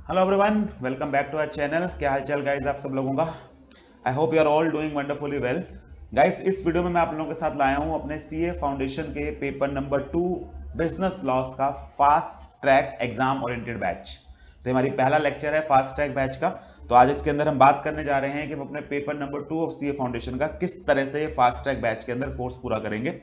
Hello everyone, welcome back to our channel. क्या हालचाल guys आप सब लोगों का। I hope you are all doing wonderfully well. Guys, इस वीडियो में मैं आप लोगों के साथ लाया हूं अपने सीए फाउंडेशन के पेपर नंबर 2 बिजनेस लॉस का fast track exam oriented batch. तो हमारी पहला लेक्चर है फास्ट ट्रैक बैच का। तो आज इसके अंदर हम बात करने जा रहे हैं कि हम अपने paper number 2 of CA foundation का किस तरह से फास्ट ट्रैक बैच के अंदर कोर्स पूरा करेंगे।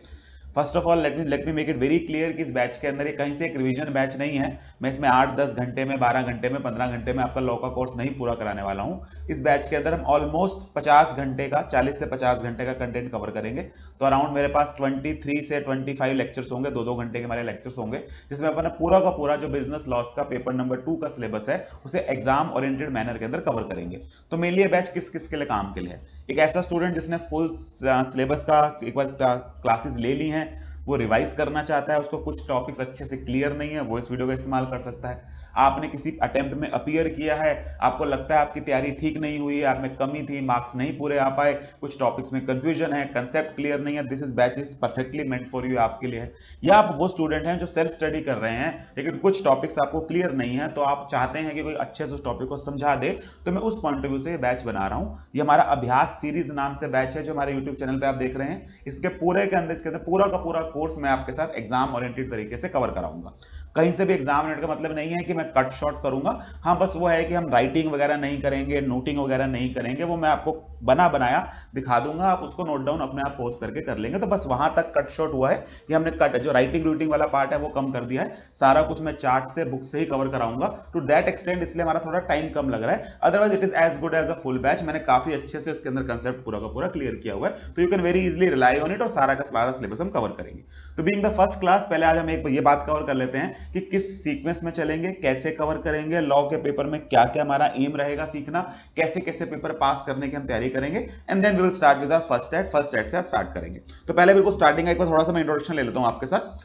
First of all let me make it very clear कि इस बैच के अंदर ये कहीं से एक रिवीजन बैच नहीं है। मैं इसमें 8-10 घंटे में, 12 घंटे में, 15 घंटे में आपका लॉ का कोर्स नहीं पूरा कराने वाला हूँ। इस बैच के अंदर हम ऑलमोस्ट 50 घंटे का, 40 से 50 घंटे का कंटेंट कवर करेंगे। तो अराउंड मेरे पास 23 से 25 लेक्चर्स होंगे, 2-2 घंटे के हमारे लेक्चर्स होंगे, जिसमें अपन पूरा का पूरा जो बिजनेस लॉस का पेपर नंबर 2 का सिलेबस है उसे एग्जाम ओरिएंटेड मैनर के अंदर कवर करेंगे। तो मेनली ये बैच किस किस के लिए काम के लिए है। एक ऐसा स्टूडेंट जिसने फुल सिलेबस का एक बार क्लासेस ले ली हैं, वो रिवाइज करना चाहता है, उसको कुछ टॉपिक्स अच्छे से क्लियर नहीं है, वो इस वीडियो का इस्तेमाल कर सकता है। आपने किसी अटेम्प्ट में अपीयर किया है, आपको लगता है आपकी तैयारी ठीक नहीं हुई, आप में कमी थी, मार्क्स नहीं पूरे आ पाए, कुछ टॉपिक्स में कंफ्यूजन है, कंसेप्ट क्लियर नहीं है, this is batch is perfectly meant for you, आपके लिए है। या आप वो स्टूडेंट हैं जो सेल्फ स्टडी कर रहे हैं लेकिन कुछ टॉपिक्स आपको क्लियर नहीं है, तो आप चाहते हैं कि कोई अच्छे से उस टॉपिक को समझा दे। तो मैं उस पॉइंट ऑफ व्यू से ये बैच बना रहा हूं। ये हमारा अभ्यास सीरीज नाम से बैच है जो हमारे यूट्यूब चैनल पे आप देख रहे हैं। इसके अंदर पूरा का पूरा कोर्स मैं आपके साथ एग्जाम ओरिएंटेड तरीके से कवर कराऊंगा। कहीं से भी एग्जाम ओरिएंटेड का मतलब नहीं है कि मैं कट शॉर्ट करूंगा। हाँ, बस वो है कि हम राइटिंग वगैरह नहीं करेंगे, नोटिंग वगैरह नहीं करेंगे, वो मैं आपको बना बनाया दिखा दूंगा, आप उसको नोट डाउन अपने आप पोस्ट करके कर लेंगे। तो बस वहां तक कट शॉर्ट हुआ है कि हमने कट जो राइटिंग रूटिंग वाला पार्ट है वो कम कर दिया है। सारा कुछ मैं चार्ट से, बुक से ही कवर कराऊंगा टू दैट एक्सटेंड, इसलिए हमारा थोड़ा टाइम कम लग रहा है। Otherwise it is as good as a full batch. मैंने काफी अच्छे से इसके अंदर कंसेप्ट पूरा का पूरा क्लियर किया हुआ है, तो you can very easily rely on it और सारा का सारा सिलेबस हम कवर करेंगे। तो बीइंग द फर्स्ट क्लास, पहले आज हम एक ये बात कवर कर लेते हैं कि किस सीक्वेंस में चलेंगे, कैसे कवर करेंगे, लॉ के पेपर में क्या क्या हमारा एम रहेगा सीखना, कैसे कैसे पेपर पास करने की हम तैयारी करेंगे, and then we will start with our first aid से स्टार्ट करेंगे। तो पहले बिल्कुल स्टार्टिंग का एक बार थोड़ा सा मैं इंट्रोडक्शन ले लेता हूं आपके साथ।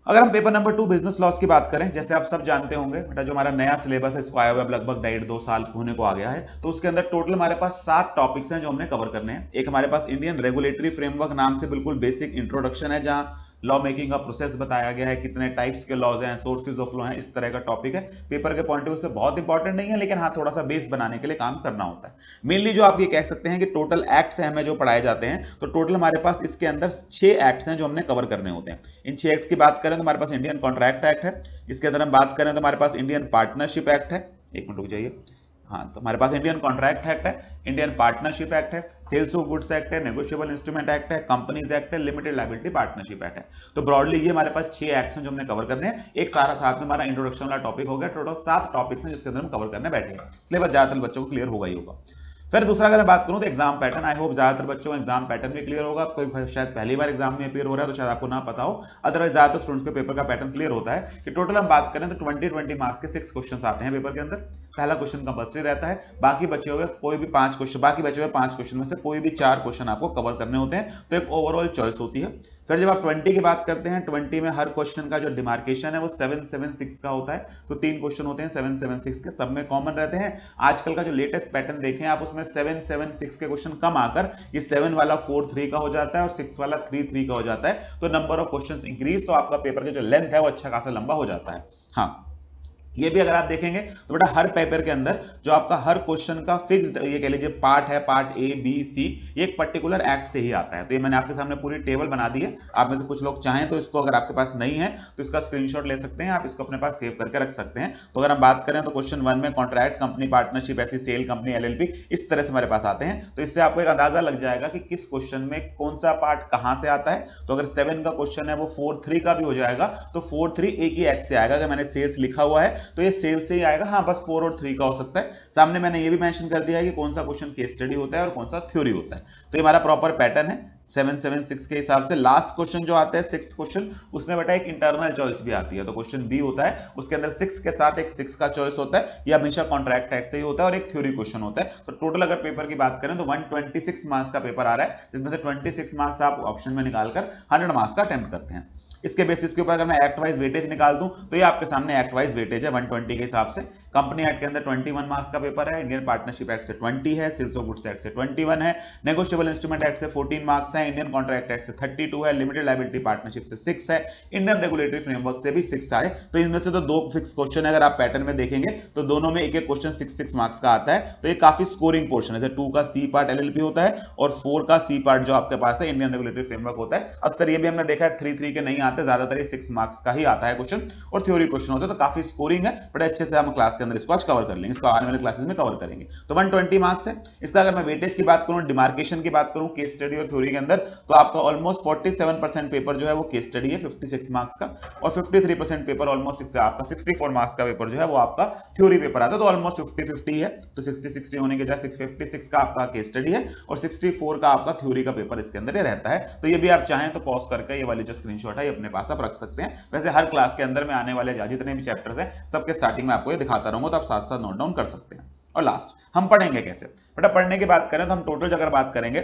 अगर हम पेपर नंबर 2 बिजनेस लॉस की बात करें, जैसे आप सब जानते होंगे बेटा, जो हमारा नया सिलेबस है इसको आया हुआ लगभग 1.5-2 साल होने को आ गया है। तो उसके अंदर टोटल हमारे पास 7 टॉपिक्स हैं जो हमने कवर करने हैं। एक हमारे पास इंडियन रेगुलेटरी फ्रेमवर्क नाम से बिल्कुल बेसिक इंट्रोडक्शन है, जहां लॉ मेकिंग का प्रोसेस बताया गया है, कितने टाइप्स के लॉज हैं, सोर्सेज ऑफ लॉ हैं, इस तरह का टॉपिक है। पेपर के पॉइंट ऑफ व्यू से बहुत इंपॉर्टेंट नहीं है, लेकिन हाँ थोड़ा सा बेस बनाने के लिए काम करना होता है। मेनली जो आप ये कह सकते हैं कि टोटल एक्ट्स हैं हमें जो पढ़ाए जाते हैं, तो टोटल हमारे पास इसके अंदर 6 एक्ट्स हैं जो हमने कवर करने होते हैं। इन 6 एक्ट्स की बात करें तो हमारे पास इंडियन कॉन्ट्रैक्ट एक्ट है। इसके अंदर हम बात करें तो हमारे पास इंडियन पार्टनरशिप एक्ट है। एक मिनट रुक जाइए। हाँ, तो हमारे पास इंडियन कॉन्ट्रैक्ट एक्ट है, इंडियन पार्टनरशिप एक्ट है, सेल्स ऑफ गुड्स एक्ट है, नेगोशिएबल इंस्ट्रूमेंट एक्ट है, कंपनीज एक्ट है, लिमिटेड लायबिलिटी पार्टनरशिप एक्ट है। तो ब्रॉडली ये हमारे पास 6 एक्ट्स हैं जो हमने कवर करने हैं। एक सारा साथ में हमारा इंट्रोडक्शन वाला टॉपिक हो गया। टोटल 7 टॉपिक्स हैं जिसके अंदर हम कवर करने बैठे हैं। सिलेबस ज्यादातर बच्चों को क्लियर होगा ही होगा। फिर दूसरा अगर मैं बात करूं तो एग्जाम पैटर्न, आई होप ज्यादातर बच्चों को एग्जाम पैटर्न भी क्लियर होगा। कोई शायद पहली बार एग्जाम में अपियर हो रहा है तो शायद आपको ना पता हो, अदरवाइज ज्यादातर स्टूडेंट्स को पेपर का पैटर्न क्लियर होता है कि टोटल हम बात करें तो 20-20 मार्क्स के 6 क्वेश्चन आते हैं पेपर के अंदर। पहला क्वेश्चन कंपल्सरी रहता है, बाकी बचे हुए कोई भी 5 क्वेश्चन, बाकी बचे हुए 5 क्वेश्चन में से कोई भी 4 क्वेश्चन आपको कवर करने होते हैं, तो एक ओवरऑल चॉइस होती है। फिर जब आप 20 की बात करते हैं, 20 में हर क्वेश्चन का जो डिमार्केशन है वो 776 का होता है। तो 3 क्वेश्चन होते हैं 776 के, सब में कॉमन रहते हैं। आजकल का जो लेटेस्ट पैटर्न देखें आप, उसमें 776 के क्वेश्चन कम आकर ये 7 वाला 4-3 का हो जाता है और 6 वाला 3-3 का हो जाता है। तो नंबर ऑफ क्वेश्चन इंक्रीज, तो आपका पेपर का जो लेंथ है वो अच्छा खासा लंबा हो जाता है। हाँ, ये भी अगर आप देखेंगे तो बेटा हर पेपर के अंदर जो आपका हर क्वेश्चन का फिक्स्ड ये कह लीजिए पार्ट है, पार्ट ए बी सी, ये एक पर्टिकुलर एक्ट से ही आता है। तो ये मैंने आपके सामने पूरी टेबल बना दी है। आप में से कुछ लोग चाहें तो इसको, अगर आपके पास नहीं है तो इसका स्क्रीनशॉट ले सकते हैं, आप इसको अपने पास सेव करके रख सकते हैं। तो अगर हम बात करें तो क्वेश्चन 1 में कॉन्ट्रैक्ट, कंपनी, पार्टनरशिप, ऐसी सेल, कंपनी, एलएलपी, इस तरह से हमारे पास आते हैं। तो इससे आपको एक अंदाजा लग जाएगा कि किस क्वेश्चन में कौन सा पार्ट कहां से आता है। तो अगर 7 का क्वेश्चन है वो 4-3 का भी हो जाएगा, तो 4-3 एक ही एक्ट से आएगा। अगर मैंने सेल्स लिखा हुआ है तो ये सेल्स से आएगा। हाँ, बस 4 और 3 का हो सकता है। सामने मैंने ये भी मेंशन कर दिया है कि कौन सा क्वेश्चन केस स्टडी होता है और कौन सा थ्योरी होता है। तो ये हमारा प्रॉपर पैटर्न है 776 के हिसाब से। लास्ट क्वेश्चन जो आता है 6th क्वेश्चन, उसमें बेटा एक इंटरनल चॉइस भी आती है। तो क्वेश्चन बी होता है, उसके अंदर 6 के साथ एक 6 का चॉइस होता है। ये हमेशा कॉन्ट्रैक्ट एक्ट से ही होता है और एक थ्योरी क्वेश्चन होता है। तो टोटल अगर पेपर की बात करें तो 126 मार्क्स का पेपर आ रहा है, जिसमें से 26 मार्क्स आप ऑप्शन में निकालकर 100 मार्क्स का अटेम्प्ट करते हैं। इसके बेसिस के ऊपर अगर मैं एक्ट वाइज वेटेज निकाल दूं तो ये आपके सामने एक्ट वाइज वेटेज है 120 के हिसाब से। कंपनी एक्ट के अंदर 21 मार्क्स का पेपर है, इंडियन पार्टनरशिप एक्ट से 20 है, सेल्स ऑफ गुड्स एक्ट से 21 है, नेगोशिएबल इंस्ट्रूमेंट एक्ट से 14 मार्क्स है, इंडियन कॉन्ट्रैक्ट एक्ट से 32 है, लिमिटेड लायबिलिटी पार्टनरशिप से 6 है, इंडियन रेगुलेटरी फ्रेमवर्क से भी 6 आए। तो इनमें से तो 2 फिक्स क्वेश्चन है, अगर आप पैटर्न में देखेंगे तो दोनों में एक एक क्वेश्चन 6 मार्क्स का आता है। तो ये काफी स्कोरिंग पोर्शन है। 2 का सी पार्ट एलएलपी होता है और 4 का सी पार्ट जो आपके पास है इंडियन रेगुलेटरी फ्रेमवर्क होता है। अक्सर ये भी हमने देखा है 3 के नहीं आते, ज्यादातर ये 6 मार्क्स का ही आता है क्वेश्चन और थ्योरी क्वेश्चन होता है। तो काफी स्कोरिंग है, बड़े अच्छे से हम क्लास के अंदर इसको आज कवर कर लेंगे, इसको आने वाले क्लासेस में कवर करेंगे। तो 120 मार्क्स है। इसका अगर मैं वेटेज की बात करूं, डिमार्केशन की बात करूं केस स्टडी और थ्योरी के अंदर, तो आपका ऑलमोस्ट 47% पेपर जो है वो केस स्टडी है 56 मार्क्स का, और 53% पेपर ऑलमोस्ट आपका 64 मार्क्स का पेपर जो है वो आपका थ्योरी पेपर आता है। तो ऑलमोस्ट 50-50 है। तो 60-60 होने के जगह 656 का आपका केस स्टडी है और 64 का आपका थ्योरी का पेपर इसके अंदर रहता है। तो ये भी आप चाहें तो पॉज करके ये वाली जो स्क्रीनशॉट है ये अपने पास आप रख सकते हैं। वैसे हर क्लास के अंदर में आने वाले जितने भी चैप्टर्स हैं सबके स्टार्टिंग में आपको ये दिखाता रहूंगा, तो आप साथ साथ नोट डाउन कर सकते हैं। और लास्ट हम पढ़ेंगे कैसे, बेटा पढ़ने की बात करें तो हम टोटल अगर बात करेंगे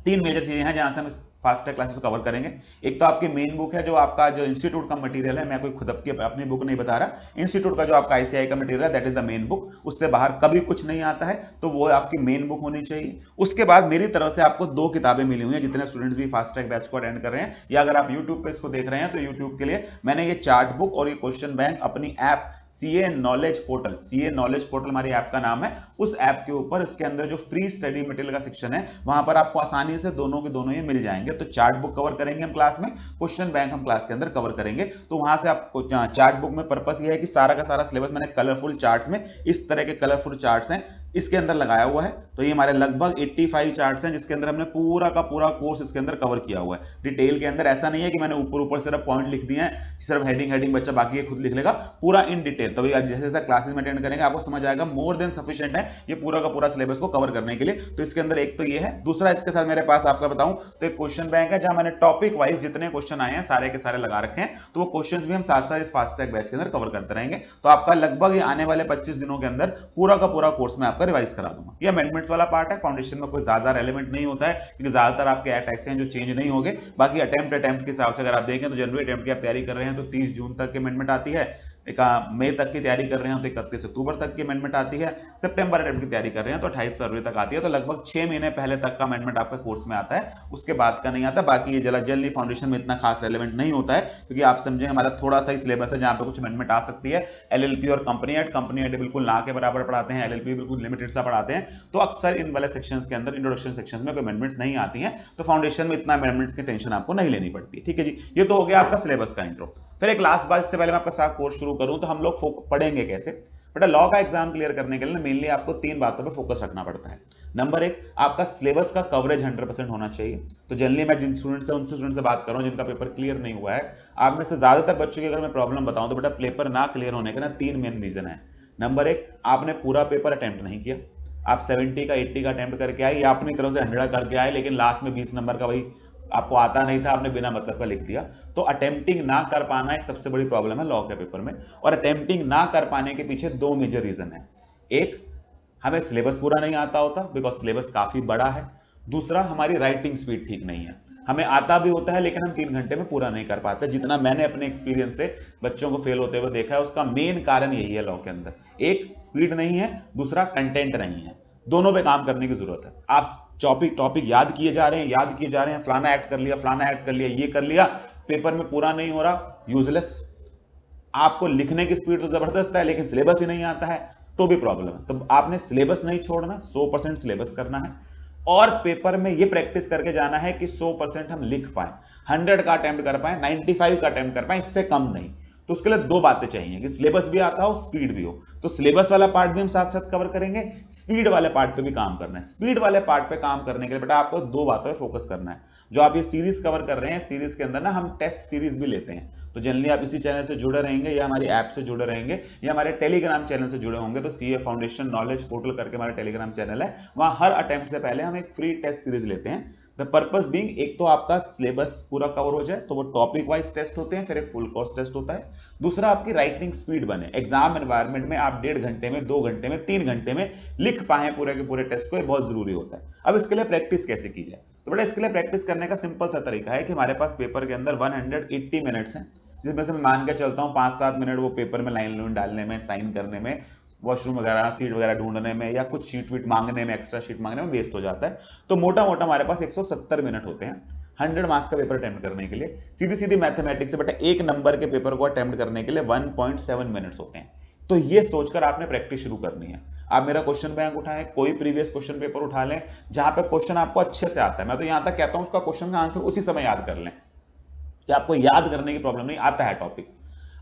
3 मेजर चीजें हैं जहां से हम फास्ट ट्रैक क्लासेस कवर करेंगे। एक तो आपकी मेन बुक है, जो आपका जो इंस्टीट्यूट का मटेरियल है, मैं कोई खुद अपनी बुक नहीं बता रहा, इंस्टीट्यूट का जो आपका आईसीआई का मटेरियल है that is the main book, उससे बाहर कभी कुछ नहीं आता है, तो वो आपकी मेन बुक होनी चाहिए। उसके बाद मेरी तरफ से आपको 2 किताबें मिली हुई हैं, जितने स्टूडेंट्स भी फास्ट ट्रैक बैच को अटेंड कर रहे हैं या अगर आप यूट्यूब पे इसको देख रहे हैं तो यूट्यूब के लिए मैंने ये चार्ट बुक और ये क्वेश्चन बैंक अपनी app CA knowledge portal, CA knowledge portal हमारी ऐप का नाम है, उस ऐप के ऊपर इसके अंदर जो फ्री स्टडी मटेरियल का सेक्शन है वहां पर आपको आसानी से दोनों के दोनों ही मिल जाएंगे। तो चार्ट बुक कवर करेंगे हम क्लास में, क्वेश्चन बैंक हम क्लास के अंदर कवर करेंगे। तो वहां से आपको चार्ट बुक में पर्पस ये है कि सारा का सारा सिलेबस मैंने कलरफुल चार्ट्स में, इस तरह के कलरफुल चार्ट्स हैं इसके अंदर लगाया हुआ है। तो ये हमारे लगभग 85 चार्ट्स हैं जिसके अंदर हमने पूरा का पूरा कोर्स इसके अंदर कवर किया हुआ है डिटेल के अंदर। ऐसा नहीं है कि मैंने ऊपर ऊपर सिर्फ पॉइंट लिख दिए हैं, सिर्फ हेडिंग बच्चा बाकी ये खुद लिख लेगा, पूरा इन डिटेल। तो भाई जैसे जैसे क्लासेस में अटेंड करेंगे आपको समझ आएगा, मोर देन सफिशिएंट है ये पूरा का पूरा सिलेबस को कवर करने के लिए। तो इसके अंदर एक तो ये है, दूसरा इसके साथ मेरे पास आपका बताऊं तो एक क्वेश्चन बैंक है जहां मैंने टॉपिक वाइज जितने क्वेश्चन आए हैं सारे के सारे लगा रखे हैं। तो वो क्वेश्चंस भी हम साथ साथ इस फास्ट ट्रैक बैच के अंदर कवर करते रहेंगे। तो आपका लगभग आने वाले 25 दिनों के अंदर पूरा का पूरा कोर्स में आपका रिवाइज करा दूंगा। ये अमेंडमेंट्स वाला पार्ट है, फाउंडेशन में कोई ज्यादा रेलेवेंट नहीं होता है क्योंकि ज्यादातर आपके एक्ट ऐसे हैं जो चेंज नहीं होंगे। बाकी अटेम्प्ट के हिसाब से अगर आप देखें तो जनवरी अटेम्प्ट की आप तैयारी कर रहे हैं तो 30 जून तक की अमेंडमेंट आती है, मई तक की तैयारी कर रहे हैं तो 31 अक्टूबर तक की अमेंडमेंट आती है, सितंबर अटेम्प्ट की तैयारी कर रहे हैं तो 28 फरवरी तक आती है। तो लगभग 6 महीने पहले तक का अमेंडमेंट आपका कोर्स में आता है, उसके बाद का नहीं आता। बाकी ये जनरली फाउंडेशन में इतना खास रेलेवेंट नहीं होता है क्योंकि आप समझें हमारा थोड़ा सा ही सिलेबस है जहां पे कुछ अमेंडमेंट आ सकती है। एलएलपी और कंपनी एक्ट बिल्कुल ना के बराबर पढ़ाते हैं, एलएलपी बिल्कुल लिमिटेड सा पढ़ाते हैं। तो अक्सर इन वाले सेक्शंस के अंदर, इंट्रोडक्शन सेक्शंस में कोई अमेंडमेंट्स नहीं आती हैं, तो फाउंडेशन में इतना अमेंडमेंट्स की टेंशन आपको नहीं लेनी पड़ती। ठीक है जी, ये तो हो गया आपका सिलेबस का इंट्रो। फिर एक लास्ट बात, इससे पहले मैं आपका साथ कोर्स शुरू करूं तो हम लोग पढ़ेंगे कैसे। बेटा लॉ का एग्जाम क्लियर करने के लिए मेनली आपको 3 बातों पे फोकस रखना पड़ता है। नंबर 1, आपका सिलेबस का कवरेज 100% होना चाहिए। तो जनरली मैं जिन स्टूडेंट से उनसे स्टूडेंट से बात कर रहा हूं जिनका पेपर क्लियर नहीं हुआ है, आप में से ज्यादातर बच्चों की अगर मैं प्रॉब्लम बताऊं तो बेटा पेपर ना क्लियर होने का ना 3 मेन रीजन है। नंबर 1, आपने पूरा पेपर अटेम्प्ट नहीं किया, आप 70 का 80 का अटेम्प्ट करके आए या अपनी तरफ से 100 करके आए लेकिन लास्ट में 20 नंबर का वही आपको आता नहीं था, आपने बिना मतलब का लिख दिया। तो अटेम्प्टिंग ना कर पाना एक सबसे बड़ी प्रॉब्लम है लॉ के पेपर में, और अटेम्प्टिंग ना कर पाने के पीछे 2 मेजर रीजन है। एक, हमें सिलेबस पूरा नहीं आता होता बिकॉज सिलेबस काफी बड़ा है। दूसरा, हमारी राइटिंग स्पीड ठीक नहीं है, हमें आता भी होता है लेकिन हम 3 घंटे में पूरा नहीं कर पाते। जितना मैंने अपने एक्सपीरियंस से बच्चों को फेल होते हुए देखा है उसका मेन कारण यही है लॉ के अंदर। एक, स्पीड नहीं है, दूसरा कंटेंट नहीं है। दोनों पे काम करने की जरूरत है। आप टॉपिक याद किए जा रहे हैं, फलाना एक्ट कर लिया, ये कर लिया, पेपर में पूरा नहीं हो रहा, यूजलेस। आपको लिखने की स्पीड तो जबरदस्त है लेकिन सिलेबस ही नहीं आता है तो भी प्रॉब्लम है। तो आपने सिलेबस नहीं छोड़ना, 100% सिलेबस करना है और पेपर में ये प्रैक्टिस करके जाना है कि 100% हम लिख पाए, 100 का अटेम्प्ट कर पाए, 95 का अटेम्प्ट कर पाए, इससे कम नहीं। तो उसके लिए 2 बातें चाहिए कि सिलेबस भी आता हो, स्पीड भी हो। तो सिलेबस वाला पार्ट भी हम साथ साथ कवर करेंगे, स्पीड वाले पार्ट पे भी काम करना है। स्पीड वाले पार्ट पे काम करने के लिए बेटा आपको 2 बातों पे फोकस करना है। जो आप ये सीरीज कवर कर रहे हैं, सीरीज के अंदर ना हम टेस्ट सीरीज भी लेते हैं। तो जनरली आप इसी चैनल से जुड़े रहेंगे या हमारी ऐप से जुड़े रहेंगे या हमारे टेलीग्राम चैनल से जुड़े होंगे तो सीए फाउंडेशन नॉलेज पोर्टल करके हमारा टेलीग्राम चैनल है, वहां हर अटेम्प्ट से पहले हम एक फ्री टेस्ट सीरीज लेते हैं द पर्पस बीइंग, एक तो आपका सिलेबस पूरा कवर हो जाए, तो वो टॉपिक वाइज टेस्ट होते हैं, फिर एक फुल कोर्स टेस्ट होता है। दूसरा आपकी राइटिंग स्पीड बने, एग्जाम एनवायरनमेंट में आप 1.5 घंटे में, 2 घंटे में, 3 घंटे में लिख पाए पूरे के पूरे टेस्ट को, ये बहुत जरूरी होता है। अब इसके लिए प्रैक्टिस कैसे की जाए? तो बेटा इसके लिए प्रैक्टिस करने का सिंपल सा तरीका है कि हमारे पास पेपर के अंदर 180 मिनट्स हैं, जिसमें से मैं मान के चलता हूँ 5-7 मिनट वो पेपर में लाइन डालने में, साइन करने में, वॉशरूम वगैरह, सीट वगैरह ढूंढने में, या कुछ शीट वीट मांगने में, एक्स्ट्रा शीट मांगने में वेस्ट हो जाता है। तो मोटा मोटा हमारे पास 170 मिनट होते हैं 100 मार्क्स का पेपर अटेम्प्ट करने के लिए। सीधी सीधी मैथमेटिक्स से बेटा एक नंबर के पेपर को अटेम्प्ट करने के लिए 1.7 मिनट्स होते हैं। तो ये सोचकर आपने प्रैक्टिस शुरू करनी है। आप मेरा क्वेश्चन बैंक उठाएं, कोई प्रीवियस क्वेश्चन पेपर उठा लें जहां पे क्वेश्चन आपको अच्छे से आता है। मैं तो यहां तक कहता हूं उसका क्वेश्चन का आंसर उसी समय याद कर लें, कि आपको याद करने की प्रॉब्लम नहीं, आता है टॉपिक।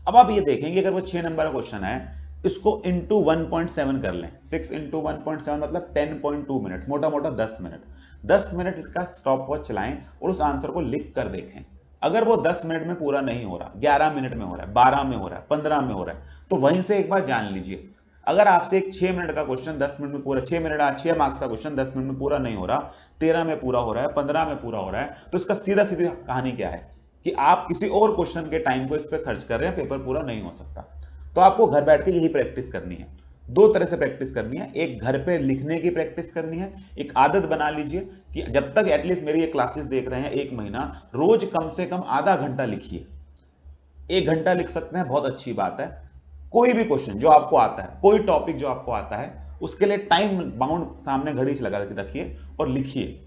अब आप ये देखेंगे अगर वो 6 नंबर का क्वेश्चन है, इसको इंटू 1.7 कर लें, 6 इंटू 1.7 मतलब 10.2 मिनट, मोटा मोटा 10 मिनट। 10 मिनट का स्टॉप वॉच चलाएं और उस आंसर को लिख कर देखें। अगर वो 10 मिनट में पूरा नहीं हो रहा, 11 मिनट में हो रहा है, 12 में हो रहा है, 15 में हो रहा है, तो वहीं से एक बार जान लीजिए। अगर आपसे एक 6 मिनट का क्वेश्चन 10 मिनट में पूरा, 6 मिनट 6 मार्क्स का क्वेश्चन 10 मिनट में पूरा नहीं हो रहा, 13 में पूरा हो रहा है, 15 में पूरा हो रहा है, तो इसका सीधा सीधी कहानी क्या है कि आप किसी और क्वेश्चन के टाइम को इस पर खर्च कर रहे हैं, पेपर पूरा नहीं हो सकता। तो आपको घर बैठ के यही प्रैक्टिस करनी है। दो तरह से प्रैक्टिस करनी है, एक घर पे लिखने की प्रैक्टिस करनी है। एक आदत बना लीजिए कि जब तक एटलीस्ट मेरी ये क्लासेस देख रहे हैं 1 महीना, रोज कम से कम आधा घंटा लिखिए। 1 घंटा लिख सकते हैं, बहुत अच्छी बात है। कोई भी क्वेश्चन जो आपको आता है, कोई टॉपिक जो आपको आता है, उसके लिए टाइम बाउंड सामने घड़ी से लगा के रखिए और लिखिए।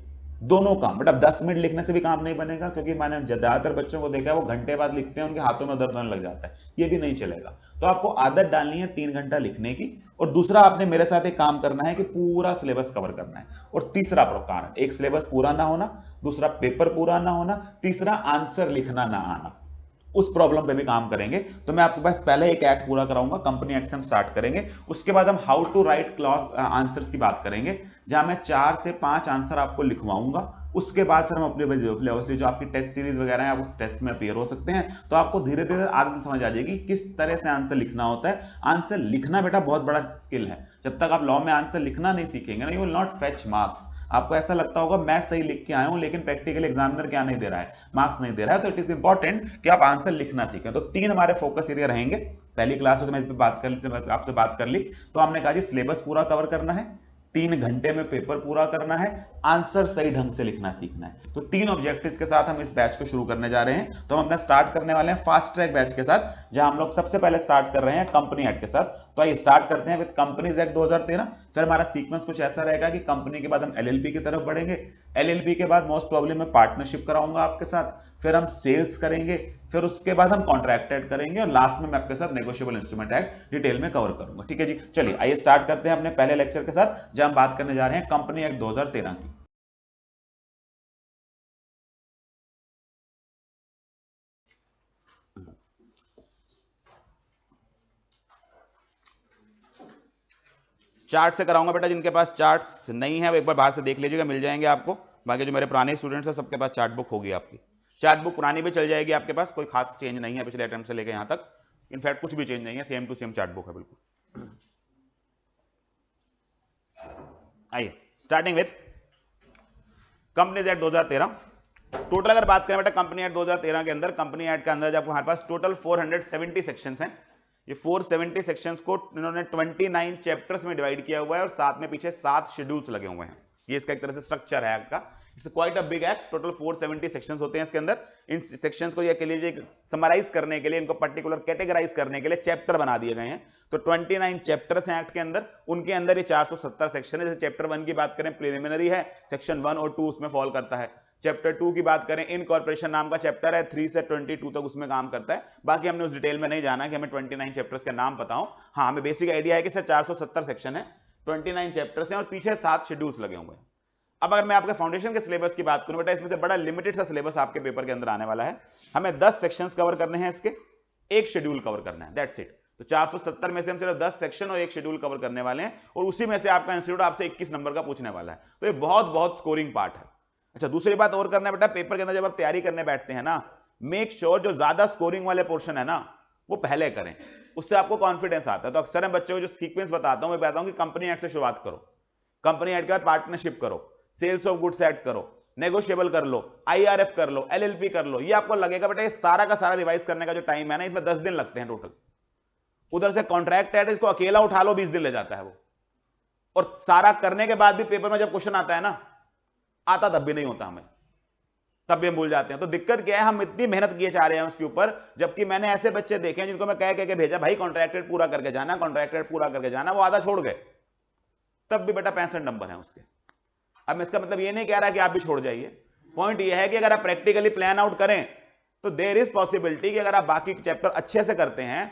दोनों काम, बट अब 10 मिनट लिखने से भी काम नहीं बनेगा, क्योंकि मैंने ज्यादातर बच्चों को देखा है वो घंटे बाद लिखते हैं, उनके हाथों में दर्द होने लग जाता है, ये भी नहीं चलेगा। तो आपको आदत डालनी है 3 घंटा लिखने की। और दूसरा आपने मेरे साथ एक काम करना है कि पूरा सिलेबस कवर करना है। और तीसरा प्रकार, एक सिलेबस पूरा ना होना, दूसरा पेपर पूरा ना होना, तीसरा आंसर लिखना ना आना। उस प्रॉब्लम पे भी काम करेंगे। तो मैं आपके पास पहले एक एक्ट पूरा कराऊंगा, कंपनी एक्ट से हम स्टार्ट करेंगे। उसके बाद हम how to write clause answers की बात करेंगे, जहां मैं 4 से 5 आंसर आपको लिखवाऊंगा। उसके बाद फिर हम अपने जो आपकी टेस्ट सीरीज वगैरह है, आप उस टेस्ट में अपियर हो सकते हैं। तो आपको धीरे धीरे आदत समझ आ जाएगी किस तरह से आंसर लिखना होता है। आंसर लिखना बेटा बहुत बड़ा स्किल है। जब तक आप लॉ में आंसर लिखना नहीं सीखेंगे ना, you will not fetch marks. आपको ऐसा लगता होगा मैं सही लिख के आया हूं, लेकिन प्रैक्टिकल एग्जामिनर क्या नहीं दे रहा है, मार्क्स नहीं दे रहा है। तो इट इज इंपॉर्टेंट कि आप आंसर लिखना सीखें। तो 3 हमारे फोकस एरिया रहेंगे। पहली क्लास में तो मैं इस पर आपसे बात कर ली। तो हमने कहा जी सिलेबस पूरा कवर करना है, 3 घंटे में पेपर पूरा करना है, आंसर सही ढंग से लिखना सीखना है। तो 3 ऑब्जेक्टिव्स के साथ हम इस बैच को शुरू करने जा रहे हैं। तो हम अपना स्टार्ट करने वाले हैं फास्ट ट्रैक बैच के साथ, जहां हम लोग सबसे पहले स्टार्ट कर रहे हैं कंपनी एक्ट के साथ। तो आइए स्टार्ट करते हैं विद कंपनीज एक्ट 2013। फिर हमारा सीक्वेंस कुछ ऐसा रहेगा कि कंपनी के बाद हम एलएलपी की तरफ बढ़ेंगे, एलएलपी के बाद मोस्ट प्रॉब्ली मैं पार्टनरशिप कराऊंगा आपके साथ, फिर हम सेल्स करेंगे, फिर उसके बाद हम कॉन्ट्रैक्ट ऐड करेंगे, और लास्ट में मैं आपके साथ नेगोशिएबल इंस्ट्रूमेंट एक्ट डिटेल में कवर करूंगा। ठीक है जी, चलिए आइए स्टार्ट करते हैं अपने पहले लेक्चर के साथ, जहां हम बात करने जा रहे हैं कंपनी एक्ट 2013 की। चार्ट से कराऊंगा बेटा, जिनके पास चार्ट्स नहीं है वो एक बार बाहर से देख लीजिएगा, मिल जाएंगे आपको। बाकी जो मेरे पुराने स्टूडेंट्स हैं सबके पास चार्ट बुक होगी आपकी। चार्ट बुक पुरानी भी चल जाएगी आपके पास, कोई खास चेंज नहीं है पिछले अटेम्प्ट से लेकर यहां तक। इनफैक्ट कुछ भी चेंज नहीं है, same to same chart book है बिल्कुल। आइए starting with companies act 2013। Total अगर बात करें बेटा कंपनी एक्ट 2013 के अंदर, कंपनी एक्ट के अंदर जब हमारे पास टोटल 470 सेक्शंस हैं। ये 470 सेक्शंस को इन्होंने 29 चैप्टर्स में डिवाइड किया हुआ है, और साथ में पीछे 7 शेड्यूल्स लगे हुए हैं। ये इसका एक तरह से स्ट्रक्चर है एक्ट का। It's quite a big act. Total 470 sections होते हैं इसके अंदर। इन सेक्शंस को ये कह लीजिए समराइज करने के लिए, इनको पर्टिकुलर कैटेगराइज करने के लिए चैप्टर बना दिए गए हैं। तो 29 चैप्टर्स हैं एक्ट के अंदर, उनके अंदर ये 470 सेक्शन है। जैसे चैप्टर 1 की बात करें, प्रिलिमिनरी है, सेक्शन 1 और 2 उसमें फॉल करता है। चैप्टर 2 की बात करें, इनकॉर्पोरेशन नाम का चैप्टर है, 3 से 22 तक उसमें काम करता है। बाकी हमने उस डिटेल में नहीं जाना कि हमें 29 चैप्टर्स के नाम पता हो। हाँ, हमें बेसिक आइडिया है कि सर 470 सेक्शन है, 29 चैप्टर्स हैं, और पीछे 7 शेड्यूल्स लगे हुए हैं। अब अगर मैं आपके फाउंडेशन के सिलेबस की बात करूं बेटा, इसमें से बड़ा लिमिटेड सा सिलेबस आपके पेपर के अंदर आने वाला है। हमें 10 सेक्शंस कवर करने हैं, इसके एक शेड्यूल कवर करना है, दैट्स इट। तो 470 में से हम सिर्फ 10 सेक्शन और एक शेड्यूल कवर करने वाले हैं, और उसी में से आपका इंस्टीट्यूट आपसे 21 नंबर का पूछने वाला है। तो ये बहुत बहुत स्कोरिंग पार्ट है। अच्छा, दूसरी बात और करना है बेटा, पेपर के अंदर जब आप तैयारी करने बैठते हैं ना, मेक श्योर जो ज्यादा स्कोरिंग वाले पोर्शन है ना, वो पहले करें, उससे आपको कॉन्फिडेंस आता है। तो अक्सर मैं बच्चों को जो सीक्वेंस बताता हूं, मैं बताता हूं कि कंपनी एक्ट से शुरुआत करो, कंपनी एक्ट के बाद पार्टनरशिप करो, सेल्स ऑफ गुड्स ऐड करो, नेगोशिएबल कर लो, IRF कर लो, LLP कर लो, ये आपको लगेगा बेटा ये सारा का सारा रिवाइज करने का जो टाइम है ना, इसमें 10 दिन लगते हैं टोटल। उधर से कॉन्ट्रैक्ट एक्ट इसको अकेला उठा लो 20 दिन ले जाता है वो, और सारा करने के बाद भी पेपर में जब क्वेश्चन आता है ना, आता तब भी नहीं होता हमें, तब भी हम भूल जाते हैं। तो दिक्कत क्या है, हम इतनी मेहनत किए जा रहे हैं उसके ऊपर, जबकि मैंने ऐसे बच्चे देखे हैं जिनको मैं कह के भेजा भाई कॉन्ट्रैक्टेड पूरा करके जाना, कॉन्ट्रैक्टेड पूरा करके जाना, वो आधा छोड़ गए, तब भी बेटा 65 नंबर है उसके। अब इसका मतलब ये नहीं कह रहा कि आप भी छोड़ जाइए, पॉइंट ये है कि अगर आप प्रैक्टिकली प्लान आउट करें तो देयर इज पॉसिबिलिटी कि अगर आप बाकी चैप्टर अच्छे से करते हैं,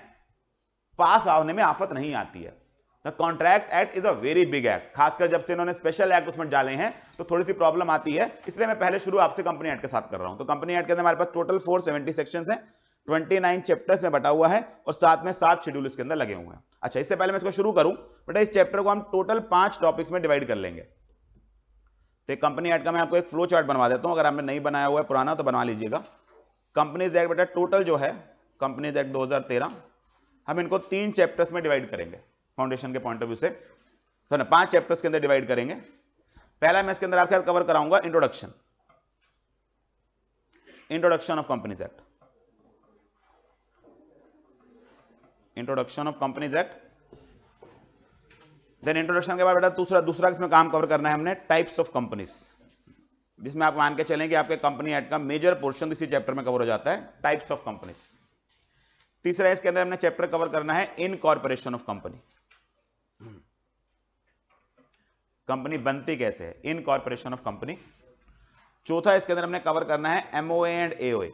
पास होने में आफत नहीं आती है। The contract act is a very big act, खासकर जब से इन्होंने स्पेशल एक्ट उसमें डाले हैं तो थोड़ी सी प्रॉब्लम आती है, इसलिए मैं पहले शुरू आपसे कंपनी एक्ट के साथ कर रहा हूं। तो कंपनी एक्ट के अंदर हमारे पास टोटल 470 सेक्शंस हैं, 29 चैप्टर्स में बटा हुआ है, और साथ में 7 शेड्यूल इसके अंदर लगे हुए हैं। अच्छा, इससे पहले मैं इसको शुरू करूं, बेटा इस चैप्टर को हम टोटल 5 टॉपिक्स में डिवाइड कर लेंगे। तो कंपनी एक्ट का मैं आपको एक फ्लो चार्ट बनवा देता हूं, अगर आपने नहीं बनाया हुआ है पुराना तो बनवा लीजिएगा। कंपनीज एक्ट बेटा टोटल जो है कंपनीज एक्ट 2013, हम इनको 3 चैप्टर्स में डिवाइड करेंगे फाउंडेशन के पॉइंट ऑफ व्यू से, तो ना 5 चैप्टर्स के अंदर डिवाइड करेंगे। पहला मैं इसके अंदर आपके साथ कवर कराऊंगा introduction of companies act, introduction of companies act. Then introduction के बाद बेटा दूसरा इसमें काम कवर करना है हमने टाइप्स ऑफ कंपनीज, जिसमें आप मान के चलें कि आपके कंपनी एक्ट का मेजर पोर्शन इसी चैप्टर में कवर हो जाता है, टाइप्स ऑफ कंपनीज। तीसरा इसके अंदर हमने चैप्टर कवर करना है इनकॉर्पोरेशन ऑफ कंपनी, कंपनी बनती कैसे है, इनकॉर्पोरेशन ऑफ कंपनी। चौथा इसके अंदर हमने कवर करना है MOA and AOA,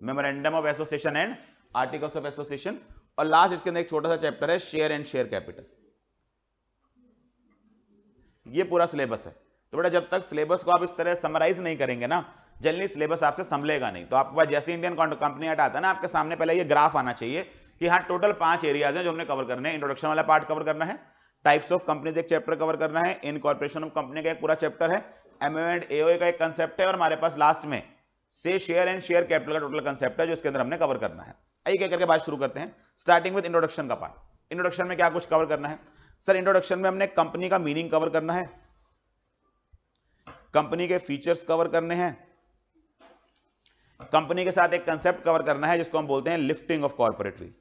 memorandum of association and articles of association. और लास्ट इसके अंदर एक छोटा सा चैप्टर है शेयर एंड शेयर कैपिटल। ये पूरा सिलेबस है। तो बेटा जब तक सिलेबस को आप इस तरह समराइज नहीं करेंगे ना, जल्दी सिलेबस आपसे संभलेगा नहीं। तो आपके पास जैसे इंडियन कंपनी एक्ट आता है ना, आपके सामने पहले ये ग्राफ आना चाहिए कि हाँ टोटल 5 एरियाज हैं जो हमने कवर करने हैं। इंट्रोडक्शन वाला पार्ट कवर करना है, टाइप्स ऑफ कंपनीज एक चैप्टर कवर करना है, इनकॉर्पोरेशन ऑफ कंपनी का एक पूरा चैप्टर है, MOA एंड AOA का एक कंसेप्ट है, और हमारे पास लास्ट में से शेयर एंड शेयर कैपिटल का टोटल कंसेप्ट है जो इसके अंदर हमने कवर करना है। आइए क्या करके बात शुरू करते हैं, स्टार्टिंग विद इंट्रोडक्शन का पार्ट। इंट्रोडक्शन में क्या कुछ कवर करना है सर? इंट्रोडक्शन में हमने कंपनी का मीनिंग कवर करना है, कंपनी के फीचर्स कवर करने हैं, कंपनी के साथ एक कंसेप्ट कवर करना है जिसको हम बोलते हैं lifting of corporate wheel.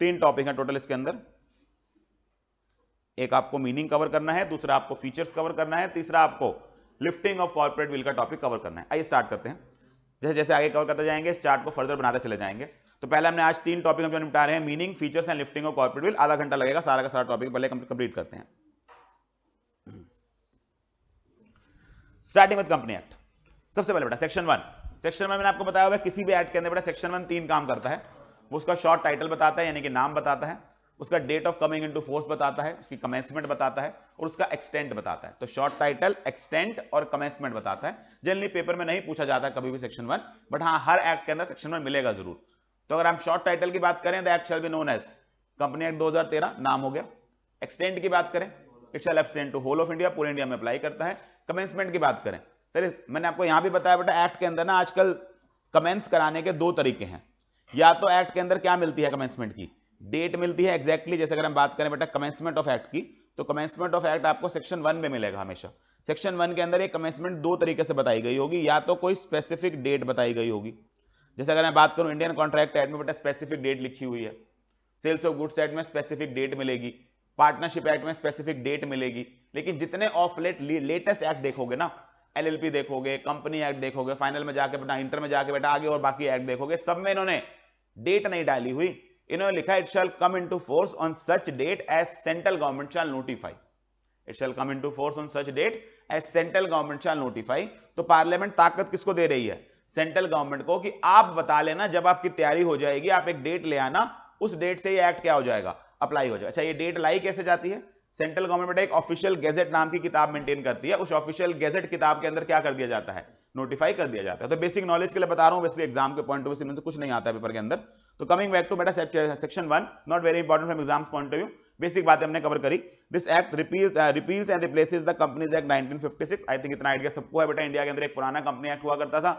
3 topic हैं टोटल इसके अंदर, एक आपको मीनिंग कवर करना है, दूसरा आपको फीचर्स कवर करना है, तीसरा आपको लिफ्टिंग ऑफ कॉर्पोरेट व्हील का टॉपिक कवर करना है। आइए स्टार्ट करते हैं, जैसे जैसे आगे कवर करते जाएंगे इस चार्ट को फर्दर बनाते चले जाएंगे। तो पहले हमने आज 3 टॉपिक हम जो निपटा रहे हैं, meaning, features and lifting of corporate wheel. आधा घंटा लगेगा सारा का सारा टॉपिक पहले कंप्लीट करते हैं। Starting with company act. सबसे पहले बेटा सेक्शन 1 में मैंने आपको बताया हुआ किसी भी एक्ट के अंदर बेटा सेक्शन 1 3 काम करता है। वो उसका शॉर्ट टाइटल बताता है यानी कि नाम बताता है, उसका date of coming into force बताता है, उसकी कमेंसमेंट बताता है, और उसका एक्सटेंट बताता है। तो शॉर्ट टाइटल, एक्सटेंट और कमेंसमेंट बताता है। जनरली पेपर में नहीं पूछा जाता कभी भी सेक्शन 1, बट हाँ हर एक्ट के अंदर सेक्शन 1 मिलेगा जरूर। तो अगर हम शॉर्ट टाइटल की बात करें, the act shall be known as company act 2013, नाम हो गया। एक्सटेंट की बात करें, it shall extend to whole of India, पूरे इंडिया में अप्लाई करता है। कमेंसमेंट की बात करें, सर मैंने आपको यहां भी बताया बेटा एक्ट के अंदर ना आजकल कमेंस कराने के 2 तरीके हैं। या तो एक्ट के अंदर क्या मिलती है, कमेंसमेंट की डेट मिलती है एग्जैक्टली। जैसे अगर हम बात करें बेटा कमेंसमेंट ऑफ एक्ट की, तो कमेंसमेंट ऑफ एक्ट आपको सेक्शन 1 में मिलेगा हमेशा। सेक्शन 1 के अंदर एक कमेंसमेंट 2 तरीके से बताई गई होगी, या तो कोई स्पेसिफिक डेट बताई गई होगी। जैसे अगर मैं बात करूं इंडियन कॉन्ट्रैक्ट एक्ट में बेटा स्पेसिफिक डेट लिखी हुई है, सेल्स ऑफ गुड्स एक्ट में स्पेसिफिक डेट मिलेगी, पार्टनरशिप एक्ट में स्पेसिफिक डेट मिलेगी। लेकिन जितने ऑफ लेटेस्ट एक्ट देखोगे ना, LLP देखोगे, कंपनी एक्ट देखोगे, फाइनल में जाके बेटा इंटर में जाके बेटा आगे और बाकी एक्ट देखोगे, सब में इन्होंने डेट नहीं डाली हुई। इन्होंने लिखा it shall come into force on such date as central government shall notify. It shall come into force on such date as central government shall notify. तो पार्लियामेंट ताकत किसको दे रही है? सेंट्रल गवर्नमेंट को, कि आप बता लेना जब आपकी तैयारी हो जाएगी, आप एक डेट ले आना, उस डेट से ये एक्ट क्या हो जाएगा, अप्लाई हो जाएगा। अच्छा, ये डेट लाई कैसे जाती है? सेंट्रल गवर्नमेंट एक ऑफिशियल गैजेट नाम की किताब मेंटेन करती है, उस ऑफिशियल गैजेट किताब के अंदर क्या कर दिया जाता है, नोटिफाई कर दिया जाता है। तो बेसिक नॉलेज के लिए बता रहा हूं, वैसे एग्जाम के पॉइंट ऑफ व्यू से कुछ नहीं आता है पेपर के अंदर। तो कमिंग बैक टू बेटा section 1, not very important from exams point of view, basic बातें हमने कवर करी। This act repeals and replaces the companies act 1956। I think इतना आइडिया सबको है बेटा, इंडिया के अंदर एक पुराना कंपनी एक्ट हुआ करता था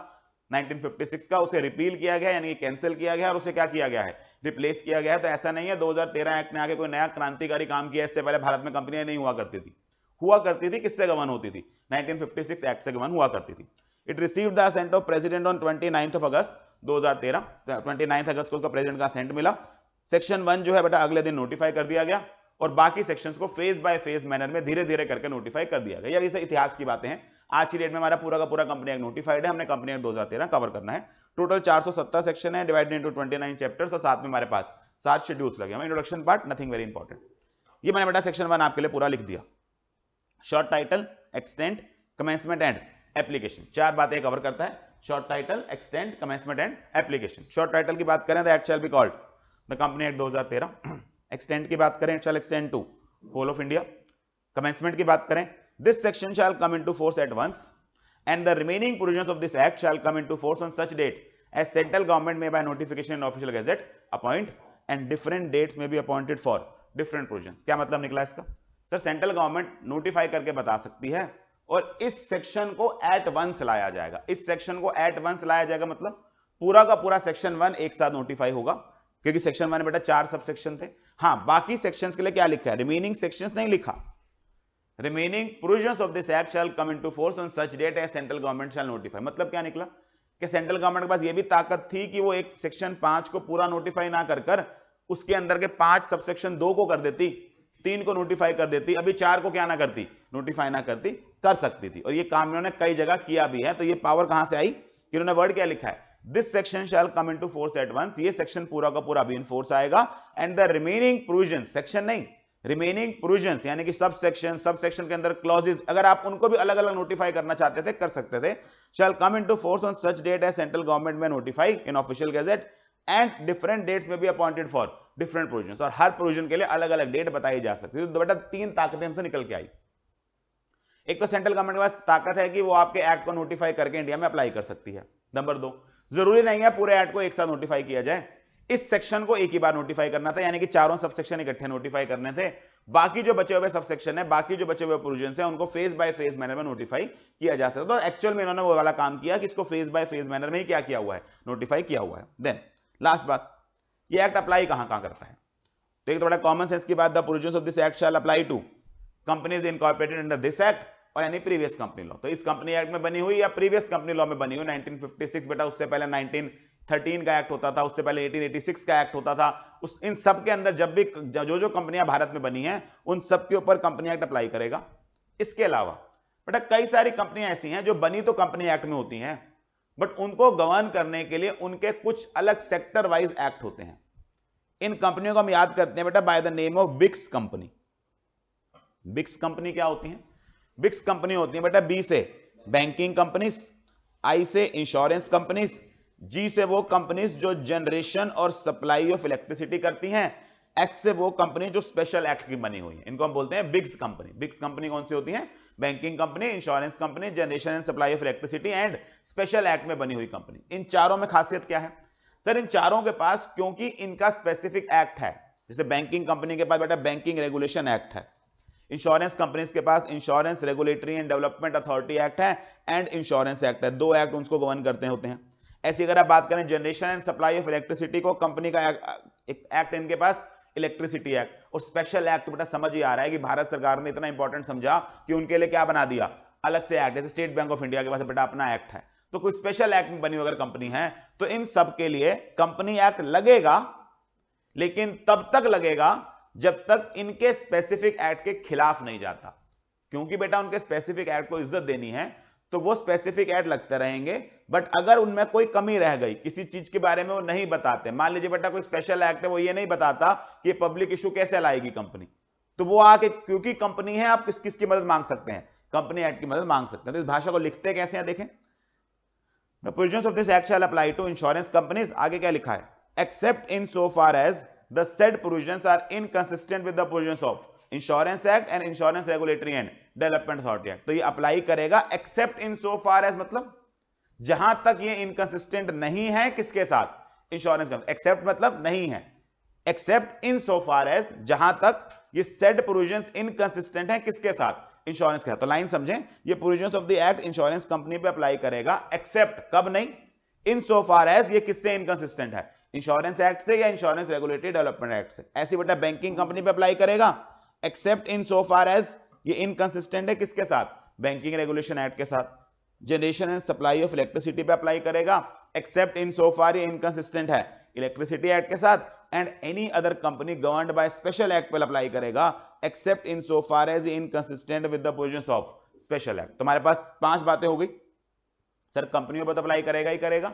1956 का, उसे रिपील किया गया यानी कैंसिल किया गया, और उसे क्या किया गया है, रिप्लेस किया गया है। तो ऐसा नहीं है 2013 एक्ट ने आके कोई नया क्रांतिकारी काम किया, इससे पहले भारत में कंपनियां नहीं हुआ करती थी। हुआ करती थी, किससे गवर्न होती थी? 1956 एक्ट से गवर्न हुआ करती थी। It received the assent of president on 29 अगस्त 2013, 29 अगस्त को उसका प्रेसिडेंट का असेंट मिला। सेक्शन 1 जो है बेटा अगले दिन नोटिफाई कर दिया गया और बाकी सेक्शंस को फेज बाय फेज मैनर में धीरे धीरे करके नोटिफाई कर दिया गया। ये इतिहास की बातें हैं। आज की डेट में हमारा पूरा का पूरा कंपनी एक्ट नोटिफाइड है, हमने कंपनी एक्ट 2013 कवर करना है। टोटल 470 सेक्शन है, डिवाइडेड इनटू 29 चैप्टर्स और साथ में हमारे पास 7 शेड्यूल्स लगे हैं। Introduction part nothing very important. ये मैंने बेटा सेक्शन 1 आपके लिए पूरा लिख दिया। Short title, extent, commencement and application, 4 बातें कवर करता है। Short title, extent, commencement and application. Short title की बात करें तो act shall be called the company act 2013। Extent की बात करें, it shall extend to whole of India. Commencement की बात करें, this section shall come into force at once and the remaining provisions of this act shall come into force on such date as central government may by notification in official gazette appoint and different dates may be appointed for different provisions। क्या मतलब निकला इसका? Sir central government notify करके बता सकती है और इस सेक्शन को एट वंस लाया जाएगा। इस सेक्शन को एट वंस लाया जाएगा मतलब पूरा का पूरा सेक्शन 1 एक साथ नोटिफाई होगा, क्योंकि सेक्शन 1 में बेटा 4 सब सेक्शन थे। हाँ, बाकी सेक्शंस के लिए क्या लिखा है? रिमेनिंग सेक्शंस नहीं लिखा। Remaining provisions of this act shall come into force on such date as central government shall notify। मतलब क्या निकला कि सेंट्रल गवर्नमेंट के पास ये भी ताकत थी कि वो एक सेक्शन 5 को पूरा नोटिफाई ना कर उसके अंदर के 5 सब सेक्शन 2 को कर देती, 3 को नोटिफाई कर देती, अभी 4 को क्या ना करती? नोटिफाई ना करती, कर सकती थी। और ये काम इन्होंने कई जगह किया भी है। तो ये पावर कहां से आई कि इन्होंने वर्ड क्या लिखा है? This section shall come into force at once. ये सेक्शन पूरा का पूरा अभी इन फोर्स आएगा and the remaining provisions, section नहीं, रिमेनिंग प्रोविजंस यानी कि सब सेक्शन के अंदर क्लॉजेस अगर आप उनको भी अलग अलग नोटिफाई करना चाहते थे कर सकते थे। Shall come into force on such date as central government में notify in official gazette and different dates में be appointed for different provisions. और हर प्रोविजन के लिए अलग अलग डेट बताई जा सकती है। तो बेटा 3 ताकतें हमसे निकल के आई। एक तो सेंट्रल गवर्नमेंट के पास ताकत है कि वो आपके एक्ट को नोटिफाई करके इंडिया में अप्लाई कर सकती है। नंबर 2, जरूरी नहीं है पूरे एक्ट को एक साथ नोटिफाई किया जाए। इस सेक्शन को एक ही बार नोटिफाई करना था, यानी कि चारों सब सेक्शन इकट्ठे नोटिफाई करने थे। बाकी जो बचे हुए सब सेक्शन है, बाकी जो बचे हुए प्रोविजंस है, उनको फेज बाय फेज मैनर में नोटिफाई किया जा सकता है। तो एक्चुअल में इन्होंने वो वाला काम किया कि इसको फेज बाय फेज मैनर में ही क्या किया हुआ है? नोटिफाई किया हुआ है। देन लास्ट बात, ये एक्ट अप्लाई कहां कहां करता है? तो एक थोड़ा कॉमन सेंस की बात, the provisions of this act shall apply to companies incorporated under this act और एनी प्रीवियस कंपनी लॉ। तो इस कंपनी एक्ट में बनी हुई या प्रीवियस कंपनी लॉ में बनी हुई। 1956 बेटा, उससे पहले 1913 का एक्ट होता था, उससे पहले 1886 का एक्ट होता था। इन सब के अंदर जब भी जो कंपनियां भारत में बनी हैं उन सब के ऊपर कंपनी एक्ट अप्लाई करेगा। इसके अलावा बेटा कई सारी कंपनियां ऐसी हैं जो बनी तो कंपनी एक्ट में होती हैं, बट उनको गवर्न करने के लिए उनके कुछ अलग सेक्टर वाइज एक्ट होते हैं। इन कंपनियों को हम याद करते हैं बेटा बाय द नेम ऑफ बिक्स कंपनी। बिक्स कंपनी क्या होती है? बिक्स कंपनी होती है बेटा बी से बैंकिंग कंपनीज, आई से इंश्योरेंस कंपनीज, जी से वो कंपनीज जो जनरेशन और सप्लाई ऑफ इलेक्ट्रिसिटी करती हैं, एस से वो कंपनी जो स्पेशल एक्ट की बनी हुई है। इनको हम बोलते हैं बिग्स कंपनी। बिग्स कंपनी कौन सी होती है? Banking company, insurance company, generation and supply of electricity and special act में बनी हुई कंपनी। इन चारों में खासियत क्या है सर? इन चारों के पास क्योंकि इनका स्पेसिफिक एक्ट है। जैसे बैंकिंग कंपनी के पास बेटा बैंकिंग रेगुलेशन एक्ट है, इंश्योरेंस कंपनीज के पास insurance regulatory and development authority act है एंड इंश्योरेंस एक्ट है। 2 एक्ट उनको गवर्न करते होते हैं। ऐसी अगर आप बात करें generation and supply of electricity को, कंपनी का एक एक्ट इनके पास इलेक्ट्रिसिटी एक्ट। और स्पेशल एक्ट तो बेटा समझ ही आ रहा है कि भारत सरकार ने इतना इंपॉर्टेंट समझा कि उनके लिए क्या बना दिया? अलग से एक्ट। जैसे स्टेट बैंक ऑफ इंडिया के पास बेटा अपना एक्ट है, तो कोई स्पेशल एक्ट में बनी अगर कंपनी है तो इन सब के लिए कंपनी एक्ट लगेगा, लेकिन तब तक लगेगा जब तक इनके स्पेसिफिक एक्ट के खिलाफ नहीं जाता। क्योंकि बेटा उनके स्पेसिफिक एक्ट को इज्जत देनी है तो वो स्पेसिफिक एक्ट लगते रहेंगे। बट अगर उनमें कोई कमी रह गई, किसी चीज के बारे में वो नहीं बताते, मान लीजिए बेटा कोई स्पेशल एक्ट है, वो ये नहीं बताता कि पब्लिक इशू कैसे लाएगी कंपनी, तो वो आके, क्योंकि कंपनी है, आप किसकी मदद मांग सकते हैं? कंपनी एक्ट की मदद मांग सकते हैं। तो इस भाषा को लिखते कैसे हैं देखें। The provisions of this act shall apply to insurance companies. आगे क्या लिखा है? Except in so far as the said provisions are inconsistent with the provisions of Insurance Act and Insurance Regulatory and Development Authority Act। तो ये apply करेगा except in so far as, मतलब जहां तक ये inconsistent नहीं है किसके साथ? Insurance company. एक्सेप्ट मतलब नहीं है, except in so far as जहां तक ये said provisions inconsistent है किसके साथ? इंश्योरेंस के साथ। तो लाइन समझें, ये provisions of the act insurance company पे अप्लाई करेगा, एक्सेप्ट कब नहीं? इन सो फार एज ये किससे इनकंसिस्टेंट है? इंश्योरेंस एक्ट से या इंश्योरेंस रेगुलेटरी डेवलपमेंट एक्ट से। ऐसी बेटा बैंकिंग कंपनी पे अप्लाई करेगा, except in so far as ये इनकंसिस्टेंट है किसके साथ? बैंकिंग रेगुलेशन एक्ट के साथ। Generation and supply of electricity पे अप्लाई करेगा, एक्सेप्ट इन सो फार ये इनकंसिस्टेंट है इलेक्ट्रिसिटी एक्ट के साथ, and any other company governed by special act पर अप्लाई करेगा, except in so far as inconsistent with the provisions of special act. तुम्हारे पास 5 बातें हो गई। सर कंपनियों पर तो अप्लाई करेगा ही करेगा,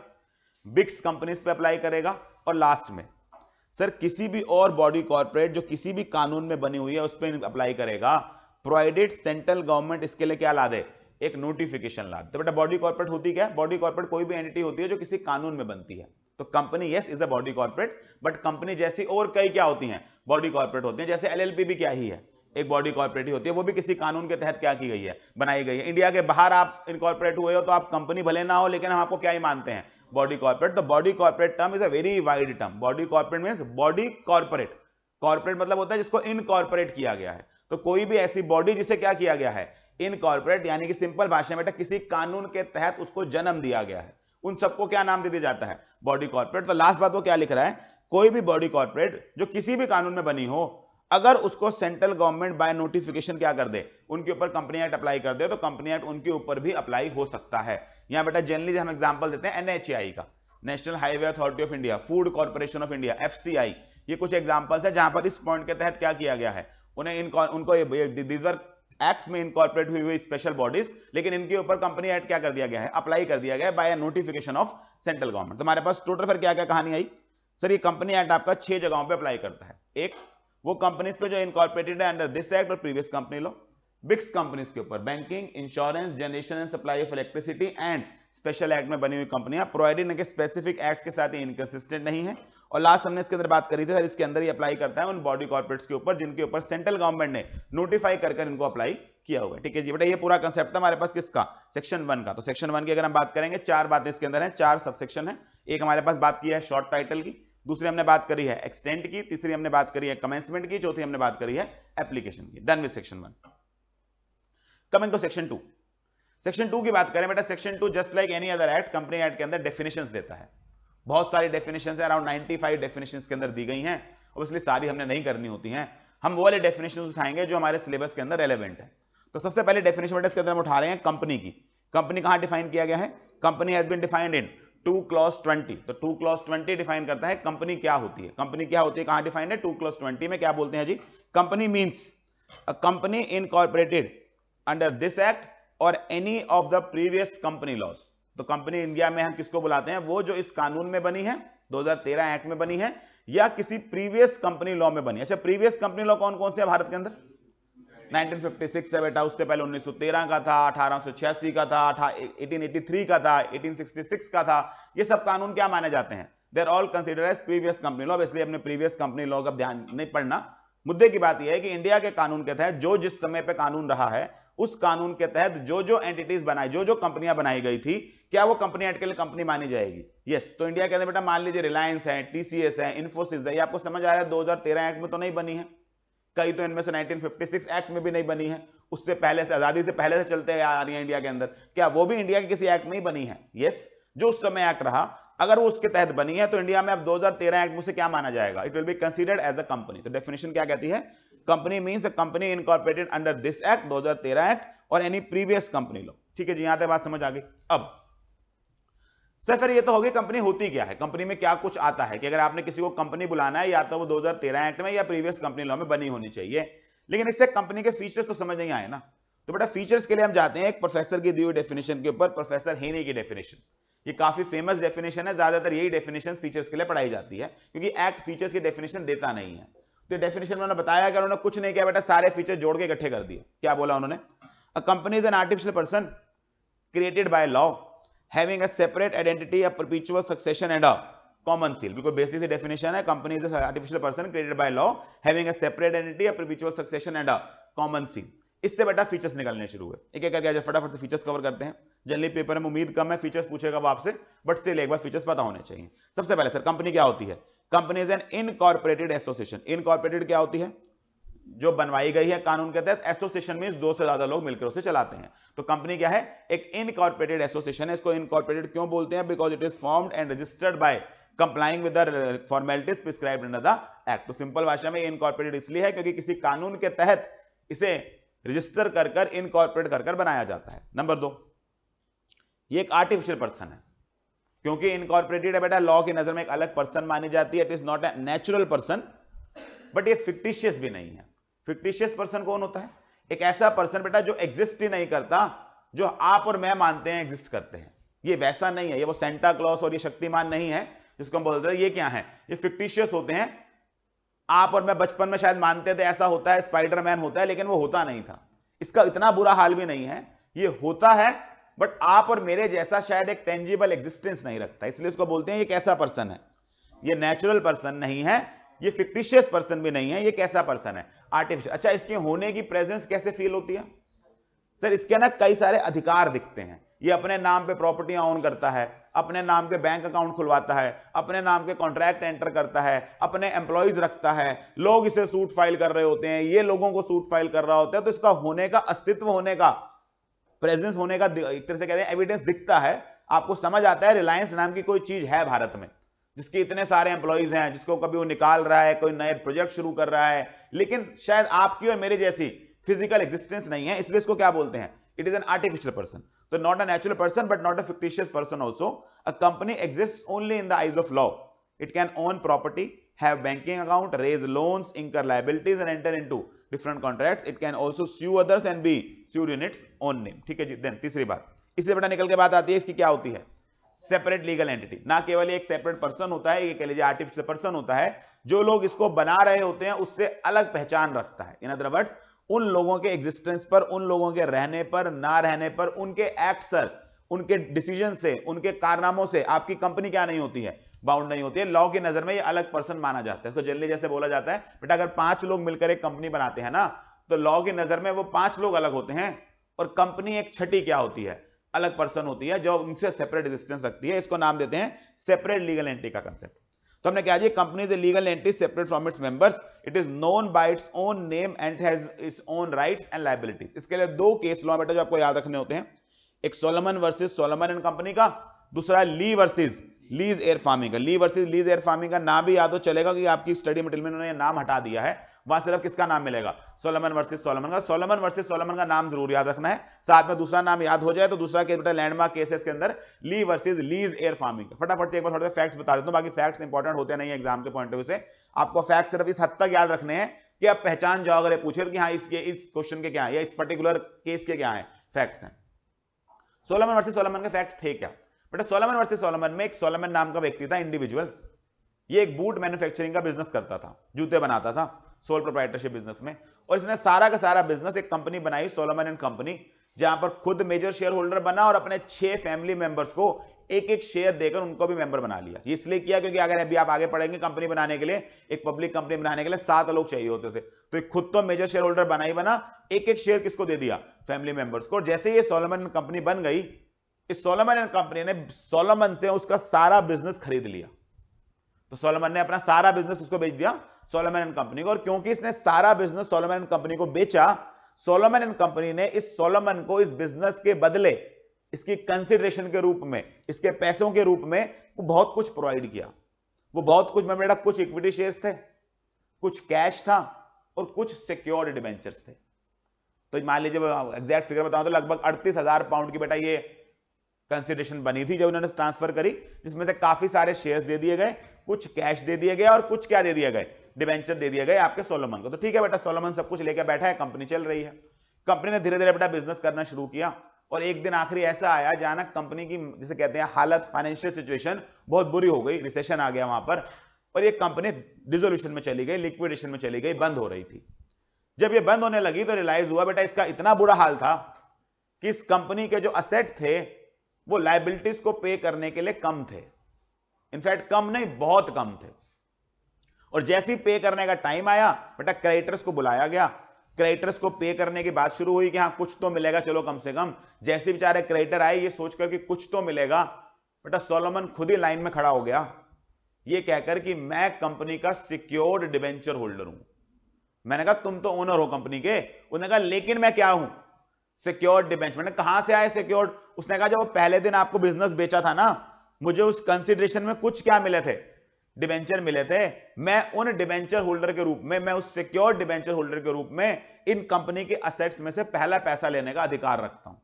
बिग्स कंपनीज पे अप्लाई करेगा, और लास्ट में सर किसी भी और बॉडी कॉर्पोरेट जो किसी भी कानून में बनी हुई है उस पर अप्लाई करेगा, प्रोवाइडेड सेंट्रल गवर्नमेंट इसके लिए क्या ला दे, एक नोटिफिकेशन ला दे। तो बेटा बॉडी कॉर्पोरेट होती क्या है? बॉडी कॉर्पोरेट कोई भी एंटिटी होती है जो किसी कानून में बनती है। तो company yes is a body corporate, but company जैसी और कई क्या होती हैं? बॉडी कॉर्पोरेट होती हैं। जैसे एलएलपी भी क्या ही है, एक बॉडी कॉर्पोरेट ही होती है, वो भी किसी कानून के तहत क्या की गई है, बनाई गई है। इंडिया के बाहर आप इनकॉर्पोरेट हुए हो तो आप कंपनी भले ना हो, लेकिन हम आपको क्या ही मानते हैं? Body corporate. तो body corporate term is a very wide term. Body corporate means body corporate, corporate मतलब होता है जिसको इनकॉर्पोरेट किया गया है। तो कोई भी ऐसी बॉडी जिसे क्या किया गया है, इनकॉर्पोरेट, यानी कि सिंपल भाषा में बेटा किसी कानून के तहत उसको जन्म दिया गया है, उन सबको क्या नाम दे दिया जाता है? Body corporate. तो लास्ट बात वो क्या लिख रहा है, कोई भी बॉडी कॉर्पोरेट जो किसी भी कानून में बनी हो, अगर उसको सेंट्रल गवर्नमेंट बाय नोटिफिकेशन क्या कर दे, उनके ऊपर कंपनी एक्ट अप्लाई कर दे, तो कंपनी एक्ट उनके ऊपर भी अप्लाई हो सकता है। यहां बेटा जनरली हम एग्जांपल देते हैं एनएचएआई का, national highway authority of India, food corporation of India, FCI, ये कुछ एग्जांपल्स है जहां पर इस पॉइंट के तहत क्या किया गया है, उन्हें उनको दीज आर एक्ट्स में इनकॉर्पोरेट हुई हुई स्पेशल बॉडीज, लेकिन इनके ऊपर कंपनी एक्ट क्या कर दिया गया है, अप्लाई कर दिया गया है by notification of central government. तुम्हारे पास टोटल फिर क्या क्या कहानी आई? सर ये कंपनी एक्ट आपका 6 जगहों पे अप्लाई करता है। एक, वो कंपनीज पे जो इनकॉर्पोरेटेड है अंडर दिस एक्ट और प्रीवियस कंपनी लॉ। बिग्स कंपनीज के ऊपर banking, insurance, generation and supply of electricity and special act में बनी हुई कंपनियां, प्रोवाइडेड के स्पेसिफिक एक्ट के साथ ही इनकंसिस्टेंट नहीं है। और लास्ट हमने इसके अंदर बात करी थी सर, इसके अंदर ही अप्लाई करता है उन बॉडी कॉर्पोरेट्स के ऊपर जिनके ऊपर सेंट्रल गवर्नमेंट ने नोटिफाई कर इनको अप्लाई किया हुआ है। ठीक है जी बेटा, ये पूरा कंसेप्ट है हमारे पास किसका? सेक्शन 1 का। तो सेक्शन 1 की अगर हम बात करेंगे, 4 बातें इसके अंदर हैं, 4 सबसेक्शन है। एक हमारे पास बात की है शॉर्ट टाइटल की, दूसरी हमने बात करी है एक्सटेंट की, तीसरी हमने बात करी है कमेंसमेंट की, चौथी हमने बात करी है एप्लीकेशन की। Done with section 1। Coming to section 2। Section 2 की बात करें बेटा, section 2 just like any other act company act के अंदर डेफिनेशंस देता है। बहुत सारी डेफिनेशंस है, अराउंड 95 डेफिनेशंस के अंदर दी गई हैं, ऑब्वियसली सारी हमने नहीं करनी होती हैं। हम वो वाले डेफिनेशंस उठाएंगे जो हमारे सिलेबस के अंदर रेलेवेंट है। तो सबसे पहले डेफिनेशन बेटा इसके अंदर हम उठा रहे हैं कंपनी की। कंपनी कहां डिफाइन किया गया है? Company has been defined in 2 clause 20। तो 2 क्लॉज 20 डिफाइन करता है कंपनी क्या होती है। कंपनी क्या होती है, कहां डिफाइंड है? 2 क्लॉज 20 में क्या बोलते हैं जी? Company means a company incorporated under this act और any of the previous company laws. तो कंपनी इंडिया में हम किसको बुलाते हैं? वो जो इस कानून में बनी है, 2013 एक्ट में बनी है, या किसी प्रीवियस कंपनी लॉ में बनी है। अच्छा, प्रीवियस कंपनी लॉ कौन कौन से है भारत के अंदर? 1956 है बेटा, उससे पहले 1913 का था, 1886 का था, 1883 का था, 1866 का था। ये सब कानून क्या माने जाते हैं? They are all considered as previous company law. इसलिए अपने प्रीवियस कंपनी लॉ का ध्यान नहीं पढ़ना। मुद्दे की बात यह है कि इंडिया के कानून के तहत जो जिस समय पे कानून रहा है, उस कानून के तहत जो जो एंटिटीज बनाई, जो जो कंपनियां बनाई गई थी, क्या वो कंपनी एक्ट के लिए कंपनी मानी जाएगी? यस। तो इंडिया के अंदर बेटा मान लीजिए रिलायंस है, टीसीएस है, इन्फोसिस है, ये आपको समझ आ रहा है 2013 एक्ट में तो नहीं बनी है, कई तो इनमें से 1956 एक्ट में भी नहीं बनी है, उससे पहले से, आजादी से पहले से चलते आ रही है इंडिया के अंदर, क्या वो भी इंडिया के किसी एक्ट में ही बनी है? यस। जो उस समय एक्ट रहा, अगर वो उसके तहत बनी है तो इंडिया में अब 2013 एक्ट में से क्या माना जाएगा? It will be considered as a company. तो डेफिनेशन क्या कहती है? Company means a company incorporated under this act, 2013 act, और एनी प्रीवियस कंपनी लॉ। ठीक है जी, यहां तक बात समझ आ गई। अब सर फिर ये तो होगी कंपनी होती क्या है, कंपनी में क्या कुछ आता है, कि अगर आपने किसी को कंपनी बुलाना है या तो वो 2013 एक्ट में या प्रीवियस कंपनी लॉ में बनी होनी चाहिए। लेकिन इससे कंपनी के फीचर्स तो समझ नहीं आए ना। तो बेटा फीचर्स के लिए हम जाते हैं एक प्रोफेसर की दी हुई डेफिनेशन के ऊपर, प्रोफेसर हेनी की डेफिनेशन। ये काफी फेमस डेफिनेशन है, ज्यादातर यही डेफिनेशन फीचर्स के लिए पढ़ाई जाती है, क्योंकि एक्ट फीचर्स की डेफिनेशन देता नहीं है। तो डेफिनेशन में उन्होंने बताया कि उन्होंने कुछ नहीं किया बेटा, सारे फीचर जोड़ के इकट्ठे कर दिए। क्या बोला उन्होंने? अ company is an artificial person created by law having a separate identity, a perpetual succession and a common seal। बिल्कुल बेसिक सी डेफिनेशन है। Company is artificial person created by law having a separate identity, a perpetual succession and a common seal. इससे बेटा features निकलने शुरू हुए। एक एक करके फटाफट से फीचर्स कवर करते हैं। जनरली पेपर में उम्मीद कम है फीचर्स पूछेगा वो आपसे, बट स्टिल एक बार फीचर्स पता होने चाहिए। सबसे पहले सर कंपनी क्या होती है? Company is an incorporated association. Incorporated क्या होती है? जो बनवाई गई है कानून के तहत। एसोसिएशन में 2 से ज्यादा लोग मिलकर उसे चलाते हैं। तो कंपनी क्या है? एक इनकॉर्पोरेटेड एसोसिएशन है। इसको इनकॉर्पोरेटेड क्यों बोलते हैं? Because it is formed and registered bye complying with the formalities prescribed under the act. तो सिंपल भाषा में इनकॉर्पोरेटेड इसलिए है क्योंकि किसी कानून के तहत इसे रजिस्टर कर कर इनकॉर्पोरेट कर कर बनाया जाता है। नंबर 2, ये एक आर्टिफिशियल पर्सन है, क्योंकि इनकॉर्पोरेटेड है बेटा, लॉ की नजर में एक अलग पर्सन मानी जाती है। It is not a natural person, but ये फिक्टिशियस भी नहीं है। फिक्टिशियस पर्सन कौन होता है? एक ऐसा पर्सन बेटा जो एग्जिस्ट ही नहीं करता, जो आप और मैं मानते हैं एग्जिस्ट करते हैं। ये वैसा नहीं है, ये वो सेंटा क्लॉस और ये शक्तिमान नहीं है जिसको हम बोलते हैं। ये क्या है? ये फिक्टिशियस होते हैं। आप और मैं बचपन में शायद मानते थे ऐसा होता है, स्पाइडरमैन होता है, लेकिन वो होता नहीं था। इसका इतना बुरा हाल भी नहीं है, ये होता है, बट आप और मेरे जैसा शायद एक टेंजिबल एग्जिस्टेंस नहीं रखता, इसलिए इसको बोलते हैं ये कैसा पर्सन है। ये नेचुरल पर्सन नहीं है, ये फिक्टिशियस पर्सन भी नहीं है, ये कैसा पर्सन है? आर्टिफिशियल। अच्छा, इसके होने की प्रेजेंस कैसे फील होती है? सर, इसके ना कई सारे अधिकार दिखते हैं। ये अपने नाम पे प्रॉपर्टी ऑन करता है, अपने नाम के बैंक अकाउंट खुलवाता है, अपने नाम के कॉन्ट्रैक्ट एंटर करता है, अपने एम्प्लॉइज रखता है, लोग इसे सूट फाइल कर रहे होते हैं, ये लोगों को सूट फाइल कर रहा होता है। तो इसका होने का, अस्तित्व होने का, प्रेजेंस होने का एक तरह से कहते हैं एविडेंस दिखता है। आपको समझ आता है रिलायंस नाम की कोई चीज है भारत में, जिसके इतने सारे एम्प्लॉइज हैं, जिसको कभी वो निकाल रहा है, कोई नए प्रोजेक्ट शुरू कर रहा है, लेकिन शायद आपकी और मेरी जैसी फिजिकल एग्जिस्टेंस नहीं है, इसलिए इसको क्या बोलते हैं? It is an artificial person. तो not a natural person but not a fictitious person also. A company exist only in the eyes of law. It can own property, have banking account, raise loans, incur liabilities and enter into different contracts. It can also sue others and be sued in its own name. ठीक है जी। Then तीसरी बात, इससे बेटा निकल के बात आती है इसकी क्या होती है? Separate legal entity. ना केवल एक सेपरेट पर्सन होता है, ये कह लीजिए आर्टिफिशियल पर्सन होता है, जो लोग इसको बना रहे होते हैं उससे अलग पहचान रखता है। इन अदर वर्ड्स, उन लोगों के एग्जिस्टेंस पर, उन लोगों के रहने पर, ना रहने पर, उनके एक्ट से, उनके डिसीजन से, उनके कारनामों से आपकी कंपनी क्या नहीं होती है? बाउंड नहीं होती है। लॉ की नजर में ये अलग पर्सन माना जाता है। इसको जनरली जैसे बोला जाता है बेटा, अगर 5 लोग मिलकर एक कंपनी बनाते हैं ना, तो लॉ की नजर में वो 5 लोग अलग होते हैं, और कंपनी एक छठी क्या होती है? अलग पर्सन होती है, जो उनसे सेपरेट एग्जिस्टेंस रखती है। इसको नाम देते हैं सेपरेट लीगल एंटिटी का कंसेप्ट। तो हमने क्या जी, company is a legal entity separate from its members, it is known by its own name and has its own rights and liabilities. इसके लिए 2 केस लॉ बेटा जो आपको याद रखने होते हैं, एक Solomon versus Solomon and company का, दूसरा ली वर्सेस लीज एयर फार्मिंग का। ली वर्सेस लीज एयर फार्मिंग का नाम भी याद हो चलेगा कि आपकी स्टडी मटेरियल में उन्होंने नाम हटा दिया है, वहां सिर्फ किसका नाम मिलेगा? सोलोमन वर्सेस सोलोमन का। सोलोमन वर्सेस सोलोमन का नाम जरूर याद रखना है, साथ में दूसरा नाम याद हो जाए तो दूसरा केस बेटा लैंडमार्क केसेस के अंदर ली वर्सेस लीज एयर फार्मिंग। फटाफट से एक बार थोड़े से फैक्ट्स बता देता हूं, बाकी फैक्ट्स इंपॉर्टेंट होते नहीं एग्जाम के पॉइंट ऑफ व्यू से। आपको फैक्ट्स सिर्फ इस हद तक याद रखने हैं कि आप पहचान जाओ, अगर पूछे कि हाँ इस क्वेश्चन के क्या है या इस पर्टिकुलर केस के क्या है फैक्ट्स हैं। सोलोमन वर्सेस सोलोमन के फैक्ट्स थे क्या बेटा? सोलोमन वर्सेस सोलोमन में एक सोलोमन नाम का व्यक्ति था, इंडिविजुअल। ये एक बूट मैन्युफैक्चरिंग का बिजनेस करता था, जूते बनाता था, सोल प्रोप्राइटरशिप बिजनेस में। और इसने सारा का सारा बिजनेस, एक कंपनी बनाई सोलोमन एंड कंपनी, जहां पर खुद मेजर शेयर होल्डर बना और अपने 6 फैमिली मेंबर्स को एक एक शेयर देकर उनको भी मेंबर बना लिया। इसलिए किया क्योंकि अगर अभी आप आगे पढ़ेंगे, कंपनी बनाने के लिए, एक पब्लिक कंपनी बनाने के लिए 7 लोग चाहिए होते थे, तो खुद तो मेजर शेयर होल्डर बना ही बना, एक एक शेयर किसको दे दिया? फैमिली मेंबर्स को। जैसे ये सोलोमन एंड कंपनी बन गई, इस सोलोमन एंड कंपनी ने सोलोमन से उसका सारा बिजनेस खरीद लिया। तो सोलोमन ने अपना सारा बिजनेस उसको बेच दिया, सोलोमन एंड कंपनी को। और क्योंकि इसने सारा बिजनेस सोलोमन एंड कंपनी को बेचा, सोलोमन एंड कंपनी ने इस सोलोमन को इस बिजनेस के बदले, इसकी कंसिडरेशन के रूप में, इसके पैसों के रूप में बहुत कुछ प्रोवाइड किया। वो बहुत कुछ में बेटा, कुछ इक्विटी शेयर्स थे, कुछ कैश था और कुछ सिक्योर्ड डिबेंचर्स थे। तो मान लीजिए एग्जैक्ट फिगर बताऊं तो लगभग 38,000 पाउंड की बेटा ये कंसिडरेशन बनी थी जब उन्होंने ट्रांसफर करी, जिसमें से काफी सारे शेयर्स दे दिए गए, कुछ कैश दे दिए गए और कुछ क्या दे दिया गए? डिबेंचर दे दिए गए आपके सोलोमन को। तो ठीक है बेटा, सोलोमन सब कुछ लेकर बैठा है, कंपनी चल रही है। कंपनी ने धीरे धीरे बेटा बिजनेस करना शुरू किया, और एक दिन आखिरी ऐसा आया जहां ना कंपनी की, जिसे कहते हैं हालत, फाइनेंशियल सिचुएशन बहुत बुरी हो गई, रिसेशन आ गया वहां पर, और ये कंपनी डिसोल्यूशन में चली गई, लिक्विडेशन में चली गई, बंद हो रही थी। जब ये बंद होने लगी तो रियलाइज हुआ बेटा इसका इतना बुरा हाल था कि इस कंपनी के जो असेट थे वो लायबिलिटीज को पे करने के लिए कम थे। इनफैक्ट कम नहीं, बहुत कम थे। और जैसे ही पे करने का टाइम आया बेटा, क्रेडिटर्स को बुलाया गया, क्रेडिटर्स को पे करने की बात शुरू हुई कि हाँ कुछ तो मिलेगा, चलो कम से कम। जैसे बेचारे क्रेडिटर आए ये सोचकर कि कुछ तो मिलेगा, बेटा सोलोमन खुद ही लाइन में खड़ा हो गया, ये कहकर कि मैं कंपनी का सिक्योर्ड डिबेंचर होल्डर हूं। मैंने कहा तुम तो ओनर हो कंपनी के। उन्होंने कहा लेकिन मैं क्या हूं? Secured debenture. मैंने कहां से आए सिक्योर्ड? उसने कहा जब वो पहले दिन आपको बिजनेस बेचा था ना, मुझे उस कंसिडरेशन में कुछ क्या मिले थे? डिबेंचर मिले थे, मैं उन डिबेंचर होल्डर के रूप में, मैं उस सिक्योर्ड डिबेंचर होल्डर के रूप में इन कंपनी के असेट्स में से पहला पैसा लेने का अधिकार रखता हूं।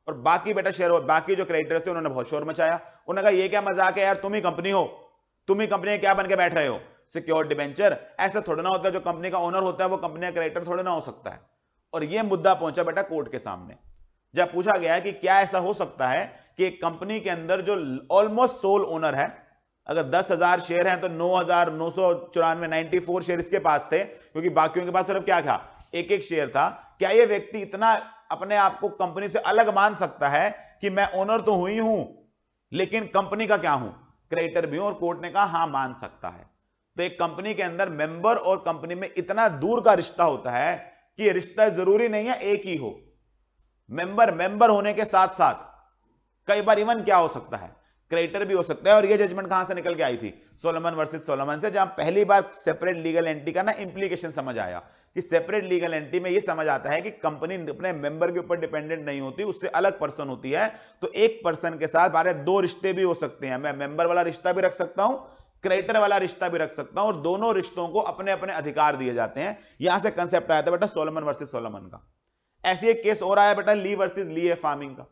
और बाकी बेटा शेयर, बाकी जो क्रेडिटर्स थे उन्होंने बहुत शोर मचाया, उन्होंने कहा ये क्या मजाक है यार, तुम ही कंपनी हो, तुम ही कंपनी क्या बन के बैठ रहे हो, सिक्योर्ड डिबेंचर ऐसा थोड़ा ना होता है, जो कंपनी का ओनर होता है वो कंपनी का क्रेडिटर थोड़ा ना हो सकता है। और ये मुद्दा पहुंचा बेटा कोर्ट के सामने, जब पूछा गया कि क्या ऐसा हो सकता है कि एक कंपनी के अंदर जो ऑलमोस्ट सोल ओनर है, अगर 10,000 शेयर हैं तो 9,994 94 शेयर इसके पास थे, क्योंकि बाकियों के पास सिर्फ क्या था, एक एक शेयर था। क्या ये व्यक्ति इतना अपने आप को कंपनी से अलग मान सकता है कि मैं ओनर तो हुई हूं लेकिन कंपनी का क्या हूं, क्रेडिटर भी हूं? और कोर्ट ने कहा हां मान सकता है। तो एक कंपनी के अंदर मेंबर और कंपनी में इतना दूर का रिश्ता होता है कि ये रिश्ता जरूरी नहीं है एक ही हो, मेंबर होने के साथ साथ कई बार इवन क्या हो सकता है, क्रेडिटर भी हो सकता है। और ये जजमेंट कहां से निकल के आई थी, सोलोमन वर्सेस सोलोमन से, जहां पहली बार सेपरेट लीगल एंटिटी का ना इंप्लीकेशन समझ आया कि सेपरेट लीगल एंटिटी में ये समझ आता है कि कंपनी अपने मेंबर के ऊपर डिपेंडेंट नहीं होती, उससे अलग पर्सन होती है। तो एक पर्सन के साथ बारे दो रिश्ते भी हो सकते हैं, मैं मेंबर वाला रिश्ता भी रख सकता हूं, क्रेडिटर वाला रिश्ता भी रख सकता हूं, और दोनों रिश्तों को अपने अपने अधिकार दिए जाते हैं। यहां से कंसेप्ट आया था बेटा सोलोमन वर्सेस सोलोमन का। ऐसी एक केस और आया बेटा ली वर्सेस ली एयर फार्मिंग का।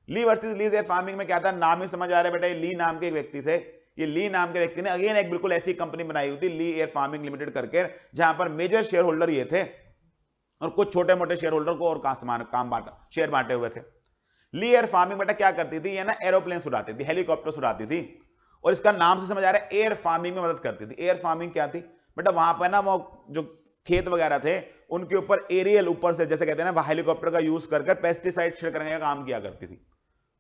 ली वर्सेस ली एयर फार्मिंग में क्या था, नाम ही समझ आ रहा है बेटा, ये ली नाम के एक व्यक्ति थे, ये ली नाम के व्यक्ति ने अगेन एक बिल्कुल ऐसी कंपनी बनाई हुई थी ली एयर फार्मिंग लिमिटेड करके, जहां पर मेजर शेयर होल्डर ये थे और कुछ छोटे मोटे शेयर होल्डर को और काम बांटा, शेयर बांटे हुए थे। ली एयर फार्मिंग बेटा क्या करती थी, ये ना एरोप्लेन उड़ाती थी, हेलीकॉप्टर उड़ाती थी, और इसका नाम से समझ आ रहा है एयर फार्मिंग में मदद करती थी। एयर फार्मिंग क्या थी बेटा, वहां पर ना वो जो खेत वगैरह थे उनके ऊपर एरियल, ऊपर से जैसे कहते हैं ना हेलीकॉप्टर का यूज कर पेस्टिसाइड छिड़कने का काम किया करती थी।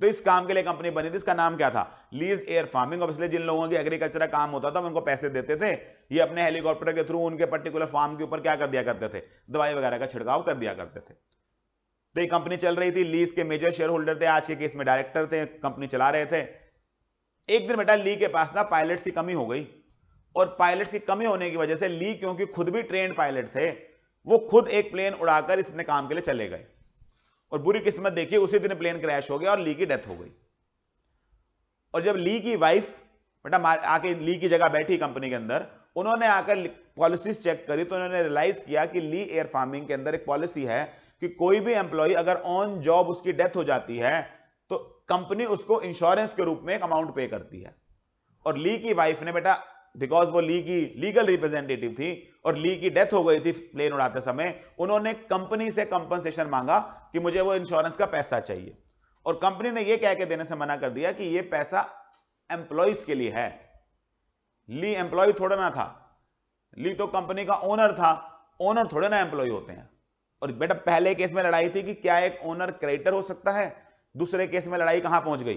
तो इस काम के लिए कंपनी बनी थी, इसका नाम क्या था, लीज एयर फार्मिंग। ऑब्वियसली जिन लोगों की एग्रीकल्चर का काम होता था उनको पैसे देते थे, ये अपने हेलीकॉप्टर के थ्रू उनके पर्टिकुलर फार्म के ऊपर क्या कर दिया करते थे, दवाई वगैरह का छिड़काव कर दिया करते थे। तो ये कंपनी चल रही थी, लीज के मेजर शेयर होल्डर थे, आज के केस में डायरेक्टर थे, कंपनी चला रहे थे। एक दिन बेटा ली के पास ना पायलट्स की कमी हो गई, और पायलट्स की कमी होने की वजह से ली, क्योंकि खुद भी ट्रेन्ड पायलट थे, वो खुद एक प्लेन उड़ाकर इस अपने काम के लिए चले गए, और बुरी किस्मत देखिए उसी दिन प्लेन क्रैश हो गया और ली की डेथ हो गई। और जब ली की वाइफ बेटा आके ली की जगह बैठी कंपनी के अंदर, उन्होंने आकर पॉलिसीज चेक करी, तो उन्होंने रियलाइज किया कि ली एयर फार्मिंग के अंदर एक पॉलिसी है कि कोई भी एम्प्लॉय अगर ऑन जॉब उसकी डेथ हो जाती है तो कंपनी उसको इंश्योरेंस के रूप में एक अमाउंट पे करती है। और ली की वाइफ ने बेटा, बिकॉज वो ली की लीगल रिप्रेजेंटेटिव थी और ली की डेथ हो गई थी प्लेन उड़ाते समय, उन्होंने कंपनी से कंपनसेशन मांगा कि मुझे वो इंश्योरेंस का पैसा चाहिए। और कंपनी ने ये कह के देने से मना कर दिया कि ये पैसा एम्प्लॉइज के लिए है, ली एम्प्लॉय थोड़ा ना था, ली तो कंपनी का ओनर था, ओनर थोड़े ना एम्प्लॉय होते हैं। और बेटा पहले केस में लड़ाई थी कि क्या एक ओनर क्रेडिटर हो सकता है, दूसरे केस में लड़ाई कहां पहुंच गई,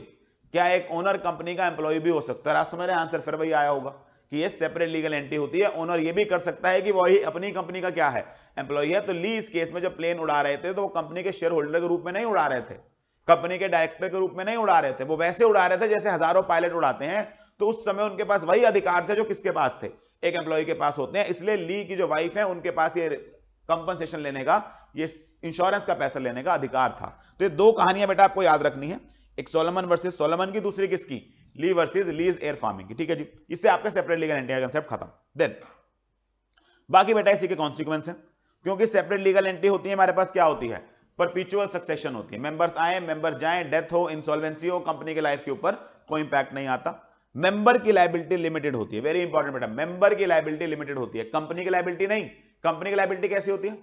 क्या एक ओनर कंपनी का एम्प्लॉय भी हो सकता है। आज मेरा आंसर फिर वही आया होगा कि ये सेपरेट लीगल एंटिटी होती है, ओनर ये भी कर सकता है कि वही अपनी कंपनी का क्या है, एम्प्लॉय है। तो ली इस केस में जब प्लेन उड़ा रहे थे तो वो कंपनी के शेयर होल्डर के रूप में नहीं उड़ा रहे थे, कंपनी के डायरेक्टर के रूप में नहीं उड़ा रहे थे, वो वैसे उड़ा रहे थे जैसे हजारों पायलट उड़ाते हैं। तो उस समय उनके पास वही अधिकार थे जो किसके पास थे, एक एम्प्लॉय के पास होते हैं। इसलिए ली की जो वाइफ है उनके पास ये कंपनसेशन लेने का, ये इंश्योरेंस का पैसा लेने का अधिकार था। तो ये दो कहानियां बेटा आपको याद रखनी है, एक सोलोमन वर्सेस सोलोमन की, दूसरी किसकी, ली वर्सेस लीज एयर फार्मिंग की। ठीक है जी, इससे आपका सेपरेट लीगल एंटिटी का कांसेप्ट खत्म। देन बाकी बेटा इसी के कॉन्सिक्वेंस है, क्योंकि सेपरेट लीगल एंटिटी होती है हमारे पास, क्या होती है, परपीचुअल सक्सेशन होती है, मेंबर्स आए मेंबर जाएं, डेथ हो, इंसॉल्वेंसी हो, कंपनी के लाइफ के ऊपर कोई इंपैक्ट नहीं आता। मेंबर की लायबिलिटी लिमिटेड होती है, वेरी इंपॉर्टेंट बेटा, मेंबर की लायबिलिटी लिमिटेड होती है, कंपनी की लायबिलिटी नहीं। कंपनी की लायबिलिटी कैसी होती है,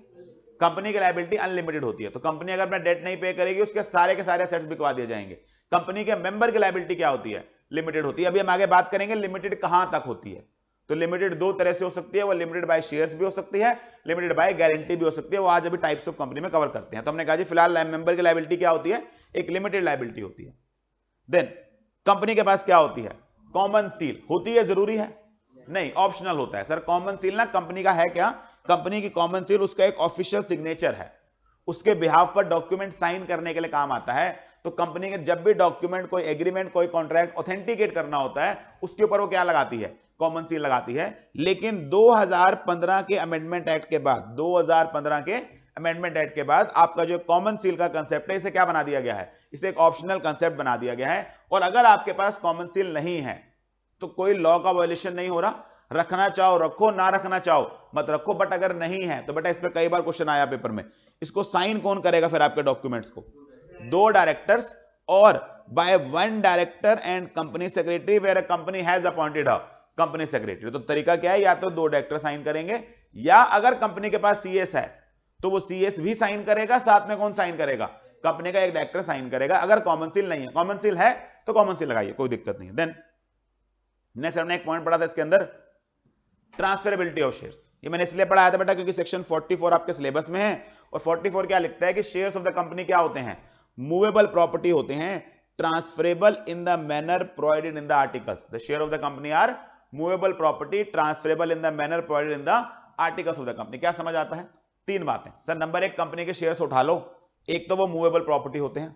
कंपनी की लायबिलिटी अनलिमिटेड होती है। तो कंपनी अगर अपना डेट नहीं पे करेगी उसके सारे के सारे असेट्स बिकवा दिए जाएंगे। कंपनी के मेंबर की लायबिलिटी क्या होती है, लिमिटेड होती है। अभी हम आगे बात करेंगे लिमिटेड कहां तक होती है। तो लिमिटेड दो तरह से हो सकती है, वो लिमिटेड बाय शेयर्स भी हो सकती है, लिमिटेड बाय गारंटी भी हो सकती है। वो आज अभी टाइप्स ऑफ कंपनी में कवर करते हैं। तो हमने कहा जी फिलहाल मेंबर की लायबिलिटी क्या होती है, एक लिमिटेड लायबिलिटी होती है। देन कंपनी के पास क्या होती है, कॉमन सील होती है, जरूरी है नहीं, ऑप्शनल होता है। सर कॉमन सील ना कंपनी का है क्या, कंपनी की कॉमन सील उसका एक ऑफिशियल सिग्नेचर है, उसके बिहाफ पर डॉक्यूमेंट साइन करने के लिए काम आता है। तो कंपनी के जब भी डॉक्यूमेंट, कोई एग्रीमेंट, कोई कॉन्ट्रैक्ट ऑथेंटिकेट करना होता है, उसके ऊपर वो क्या लगाती है, कॉमन सील लगाती है। लेकिन 2015 के अमेंडमेंट एक्ट के बाद, 2015 के अमेंडमेंट एक्ट के बाद आपका जो कॉमन सील का कंसेप्ट है, इसे क्या बना दिया गया है, इसे एक ऑप्शनल कंसेप्ट बना दिया गया है। और अगर आपके पास कॉमन सील नहीं है तो कोई लॉ का वायलेशन नहीं हो रहा, रखना चाहो रखो, ना रखना चाहो मत रखो, बट अगर नहीं है तो बेटा इस पे कई बार क्वेश्चन आया पेपर में, इसको साइन कौन करेगा फिर आपके डॉक्यूमेंट्स को? 2 डायरेक्टर्स और by 1 director and company secretary where a company has appointed a company secretary. तो तरीका क्या है, या तो 2 डायरेक्टर साइन करेंगे, या अगर कंपनी के पास सीएस है तो वो सीएस भी साइन करेगा, साथ में कौन साइन करेगा? कंपनी का एक डायरेक्टर साइन करेगा। अगर कॉमन सील नहीं है, कॉमन सील है तो कॉमन सील लगाइए, कोई दिक्कत नहीं है। देन नेक्स्ट हमने एक पॉइंट पढ़ा था इसके अंदर, ट्रांसफरेबिलिटी ऑफ शेयर्स। ये मैंने इसलिए पढ़ाया था बेटा क्योंकि सेक्शन 44 आपके सिलेबस में है, और 44 क्या लिखता है कि शेयर्स ऑफ द कंपनी क्या होते हैं? मूवेबल प्रॉपर्टी होते हैं, transferable in the manner provided in the articles. The share of the company are movable property transferable in the manner provided in the articles of the company. क्या समझ आता है? 3 बातें सर। नंबर 1, कंपनी के shares उठा लो, एक तो वो मूवेबल प्रॉपर्टी होते हैं,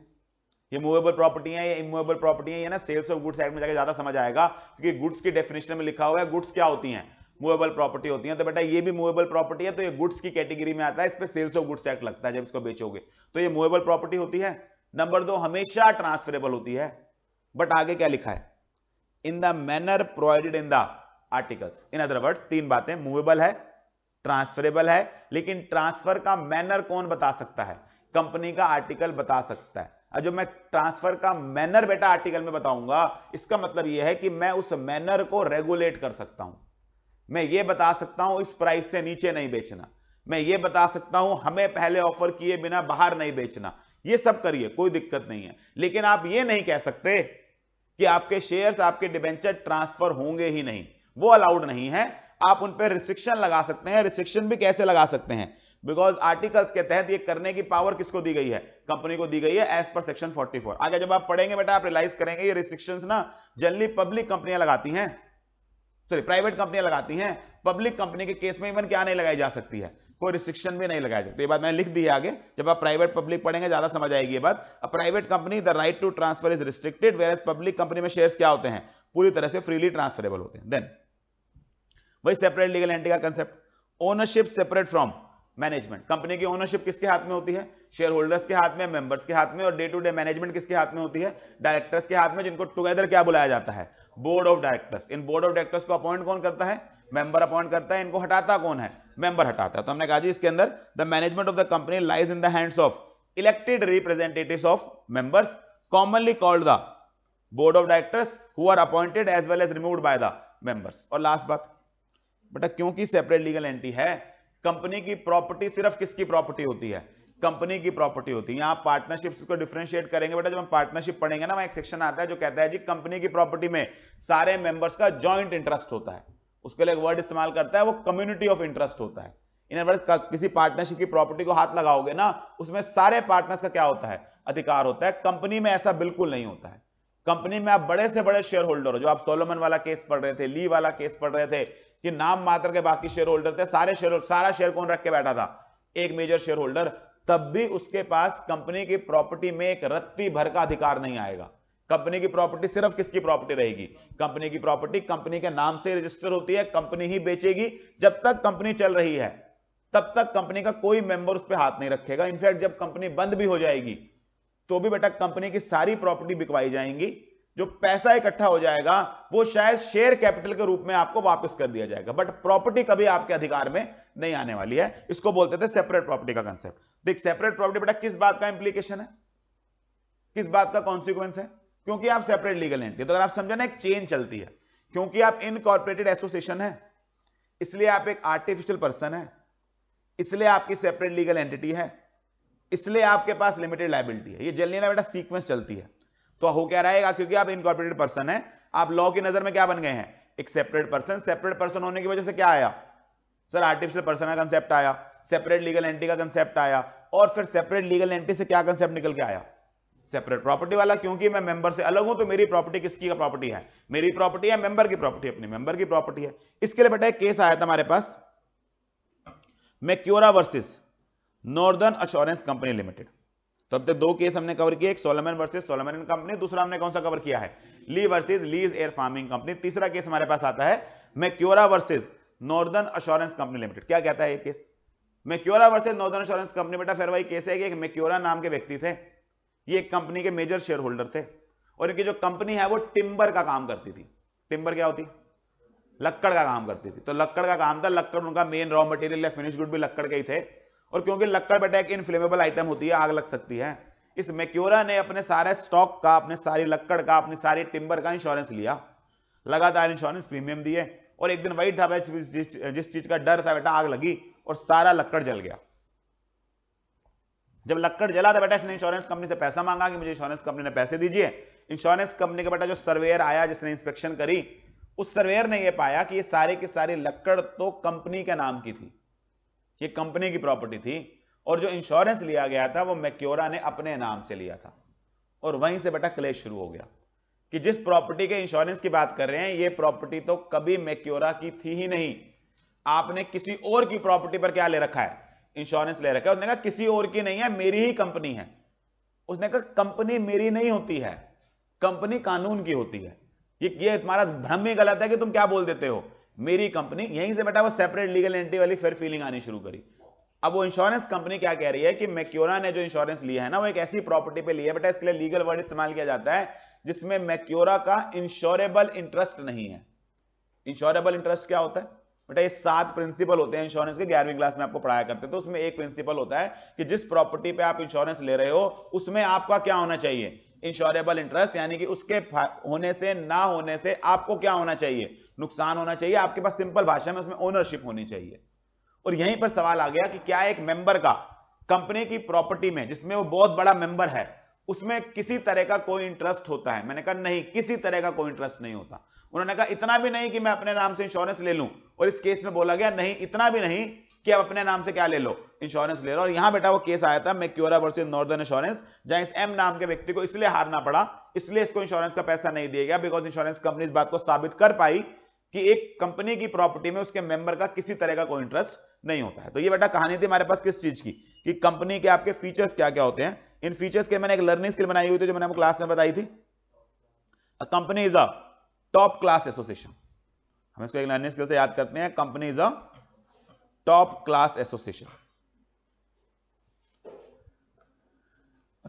ये मूवेबल प्रॉपर्टी है, ये इमूवेबल प्रॉपर्टी है, ये ना सेल्स ऑफ गुड्स एक्ट में जाकर ज्यादा समझ आएगा, क्योंकि गुड्स की डेफिनेशन में लिखा हुआ है गुड्स क्या होती हैं? मूवेबल प्रॉपर्टी होती है। तो बेटा ये भी मूवेबल प्रॉपर्टी है, तो ये गुड्स की कैटेगरी में आता है, इस पे सेल्स ऑफ गुड्स एक्ट लगता है जब इसको बेचोगे, तो ये मूवेबल प्रॉपर्टी होती है। नंबर 2, हमेशा ट्रांसफरेबल होती है, बट आगे क्या लिखा है? इन the manner provided in the articles. In other words 3 बातें, मूवेबल है, ट्रांसफरेबल है, लेकिन ट्रांसफर का मैनर कौन बता सकता है? कंपनी का आर्टिकल बता सकता है। अब जो मैं ट्रांसफर का मैनर बेटा आर्टिकल में बताऊंगा, इसका मतलब यह है कि मैं उस मैनर को रेगुलेट कर सकता हूं। मैं ये बता सकता हूं इस प्राइस से नीचे नहीं बेचना, मैं ये बता सकता हूं हमें पहले ऑफर किए बिना बाहर नहीं बेचना, ये सब करिए, कोई दिक्कत नहीं है। लेकिन आप ये नहीं कह सकते कि आपके शेयर्स, आपके डिबेंचर ट्रांसफर होंगे ही नहीं, वो अलाउड नहीं है। आप उन पर रिस्ट्रिक्शन लगा सकते हैं। रिस्ट्रिक्शन भी कैसे लगा सकते हैं? बिकॉज आर्टिकल्स के तहत ये करने की पावर किसको दी गई है? कंपनी को दी गई है, एज पर सेक्शन 44। आगे जब आप पढ़ेंगे बेटा आप रियलाइज करेंगे ये रिस्ट्रिक्शंस ना जनरली पब्लिक कंपनियां लगाती हैं, सॉरी प्राइवेट कंपनियां लगाती हैं। पब्लिक कंपनी के केस में इवन क्या नहीं लगाई जा सकती है? कोई रिस्ट्रिक्शन भी नहीं लगाया जाता। ये बात मैंने लिख दी है आगे, जब आप प्राइवेट पब्लिक पढ़ेंगे ज्यादा समझ आएगी ये बात। A private company the right to transfer is restricted, whereas public company में शेयर्स क्या होते हैं? पूरी तरह से फ्रीली ट्रांसफरेबल होते हैं। देन वही सेपरेट लीगल एंटिटी का concept, ownership separate from management. Company की ओनरशिप किसके हाथ में होती है? शेयर होल्डर्स के हाथ में, मेंबर्स के हाथ में, और डे टू डे मैनेजमेंट किसके हाथ में होती है? डायरेक्टर्स के हाथ में, जिनको टुगेदर क्या बुलाया जाता है? Board of directors. In board of directors को अपॉइंट कौन करता है? मेंबर अपॉइंट करता है। इनको हटाता कौन है? मेंबर हटाता है। तो हमने कहा जी इसके अंदर the management of the company lies in the hands of elected representatives of members, commonly called the board of directors, who are appointed as well as removed by the members. और last बात बेटा, क्योंकि separate legal entity है, company की property सिर्फ किसकी property होती है? कंपनी की प्रॉपर्टी होती है। यहां पार्टनरशिप्स को डिफरेंशिएट करेंगे बेटा, जब हम पार्टनरशिप पढ़ेंगे ना, वहां एक सेक्शन आता है जो कहता है जी कंपनी की प्रॉपर्टी में सारे मेंबर्स का जॉइंट इंटरेस्ट होता है। उसके लिए एक वर्ड इस्तेमाल करता है, वो कम्युनिटी ऑफ इंटरेस्ट होता है। इन अदर वर्ड्स किसी पार्टनरशिप की प्रॉपर्टी को हाथ लगाओगे ना, उसमें सारे पार्टनर्स का क्या होता है? अधिकार होता है। कंपनी में ऐसा बिल्कुल नहीं होता है। कंपनी में आप बड़े से बड़े शेयर होल्डर हो, जो आप सोलोमन वाला केस पढ़ रहे थे, ली वाला केस पढ़ रहे थे कि नाम मात्र के बाकी शेयर होल्डर थे, सारे शेयर, सारा शेयर कौन रख के बैठा था? एक मेजर शेयर होल्डर। तब भी उसके पास कंपनी की प्रॉपर्टी में एक रत्ती भर का अधिकार नहीं आएगा। कंपनी की प्रॉपर्टी सिर्फ किसकी प्रॉपर्टी रहेगी? कंपनी की प्रॉपर्टी कंपनी के नाम से रजिस्टर होती है, कंपनी ही बेचेगी। जब तक कंपनी चल रही है तब तक कंपनी का कोई मेंबर उस पर हाथ नहीं रखेगा। इनफैक्ट जब कंपनी बंद भी हो जाएगी तो भी बेटा कंपनी की सारी प्रॉपर्टी बिकवाई जाएंगी। जो पैसा इकट्ठा हो जाएगा वो शायद शेयर कैपिटल के रूप में आपको वापस कर दिया जाएगा, बट प्रॉपर्टी कभी आपके अधिकार में नहीं आने वाली है। इसको बोलते थे सेपरेट प्रॉपर्टी का कंसेप्ट। देख सेपरेट प्रॉपर्टी बेटा किस बात का इंप्लीकेशन है, किस बात का कॉन्सिक्वेंस है? क्योंकि आप सेपरेट लीगल एंटिटी, तो अगर आप समझे ना एक चेन चलती है। क्योंकि आप इनकॉर्पोरेटेड एसोसिएशन है, इसलिए आप एक आर्टिफिशियल पर्सन है, इसलिए आपकी सेपरेट लीगल एंटिटी है, इसलिए आपके पास लिमिटेड लायबिलिटी है। ये जनरली ना बेटा सीक्वेंस चलती है। तो हो क्या रहेगा? क्योंकि आप इनकॉर्पोरेटेड पर्सन है, आप लॉ की नजर में क्या बन गए हैं? एक सेपरेट पर्सन। सेपरेट पर्सन होने की वजह से क्या आया सर? आर्टिफिशियल पर्सन का कंसेप्ट आया, सेपरेट लीगल एंटिटी का कंसेप्ट आया, और फिर सेपरेट लीगल एंटिटी से क्या कंसेप्ट निकल के आया? सेपरेट प्रॉपर्टी वाला। क्योंकि मैं मेंबर से अलग हूं तो मेरी प्रॉपर्टी किसकी का प्रॉपर्टी है? मेरी प्रॉपर्टी है, मेंबर की प्रॉपर्टी अपनी मेंबर की प्रॉपर्टी है। इसके लिए बेटा एक केस आया था हमारे पास, Macaura versus Northern Assurance company limited. तो अब तक 2 केस हमने कवर किए, एक Solomon versus Solomon and company, दूसरा हमने कौन सा कवर किया है? Lee versus Lee's Air Farming company. तीसरा केस हमारे पास आता है Macaura versus Northern Assurance company limited. क्या कहता है ये case? Macaura versus Northern Assurance company बेटा फिर वही केस है कि एक मैक्योरा नाम के व्यक्ति थे, ये एक कंपनी के मेजर शेयर होल्डर थे, और इनकी जो कंपनी है वो टिम्बर का काम करती थी। टिम्बर क्या होती? लक्कड़ का काम करती थी। तो लक्कड़ का काम था, लक्कड़ उनका मेन रॉ मटेरियल या फिनिश गुड भी लक्कड़ के ही थे। और क्योंकि लक्कड़ बेटा एक इनफ्लेमेबल आइटम होती है, आग लग सकती है, इस मैक्योरा ने अपने सारे स्टॉक का, अपने सारी लक्कड़ का, अपनी सारी टिम्बर का इंश्योरेंस लिया, लगातार इंश्योरेंस प्रीमियम दिए, और एक दिन वही था जिस चीज का डर था बेटा, आग लगी और सारा लक्कड़ जल गया। जब लक्कड़ जला था बेटा, इसने इंश्योरेंस कंपनी से पैसा मांगा कि मुझे इंश्योरेंस कंपनी ने पैसे दीजिए। इंश्योरेंस कंपनी का बेटा जो सर्वेयर आया, जिसने इंस्पेक्शन करी, उस सर्वेयर ने यह पाया कि ये सारे की सारी लक्कड़ तो कंपनी के नाम की थी, ये कंपनी की प्रॉपर्टी थी, और जो इंश्योरेंस लिया गया था वो मैक्योरा ने अपने नाम से लिया था। और वहीं से बेटा क्लेश शुरू हो गया कि जिस प्रॉपर्टी के इंश्योरेंस की बात कर रहे हैं, ये प्रॉपर्टी तो कभी मैक्योरा की थी ही नहीं, आपने किसी और की प्रॉपर्टी पर क्या ले रखा है, इंश्योरेंस ले रखा है। उसने कहा किसी और की नहीं है, मेरी ही कंपनी है। उसने कहा कंपनी मेरी नहीं होती है, कंपनी कानून की होती है। ये तुम्हारा भ्रम ही गलत है कि तुम क्या बोल देते हो, मेरी कंपनी। यहीं से बेटा वो सेपरेट लीगल एंटिटी वाली फिर फीलिंग आनी शुरू करी। अब वो इंश्योरेंस कंपनी क्या कह रही है कि मैक्योरा ने जो इंश्योरेंस लिया है ना, वो एक ऐसी प्रॉपर्टी पे लिया है बेटा, इसके लिए लीगल वर्ड इस्तेमाल किया जाता है जिसमें मैक्योरा का इंश्योरेबल इंटरेस्ट नहीं है। इंश्योरेबल इंटरेस्ट क्या होता है बेटा, ये 7 प्रिंसिपल होते हैं इंश्योरेंस के, 11वीं क्लास में आपको पढ़ाया करते, तो उसमें एक प्रिंसिपल होता है कि जिस प्रॉपर्टी पे आप इंश्योरेंस ले रहे हो उसमें आपका क्या होना चाहिए, इंश्योरेबल इंटरेस्ट, यानी कि उसके होने से ना होने से आपको क्या होना चाहिए, नुकसान होना चाहिए। आपके पास सिंपल भाषा में उसमें ओनरशिप होनी चाहिए। और यहीं पर सवाल आ गया कि क्या एक मेंबर का कंपनी की प्रॉपर्टी में, जिसमें वो बहुत बड़ा मेंबर है, उसमें किसी तरह का कोई इंटरेस्ट होता है? मैंने कहा नहीं, किसी तरह का कोई इंटरेस्ट नहीं होता। उन्होंने कहा इतना भी नहीं कि मैं अपने नाम से इंश्योरेंस ले लूं, और इस केस में बोला गया नहीं, इतना भी नहीं कि आप अपने नाम से क्या ले लो, इंश्योरेंस ले लो। और यहां बेटा वो केस आया था मैक्योरा वर्सेस नॉर्दर्न एश्योरेंस, जहां इस एम नाम के व्यक्ति को इसलिए हारना पड़ा, इसलिए इसको इंश्योरेंस का पैसा नहीं दिया गया, बिकॉज इंश्योरेंस कंपनी इस बात को साबित कर पाई कि एक कंपनी की प्रॉपर्टी में उसके मेंबर का किसी तरह का कोई इंटरेस्ट नहीं होता है। तो ये बेटा कहानी थी हमारे पास किस चीज की, कि कंपनी के आपके फीचर्स क्या क्या होते हैं। इन फीचर्स के मैंने एक लर्निंग स्किल बनाई हुई थी जो मैंने आपको क्लास में बताई थी। अ company is a top class association, हम इसको एक लर्निंग स्किल से याद करते हैं। Company is a top class association,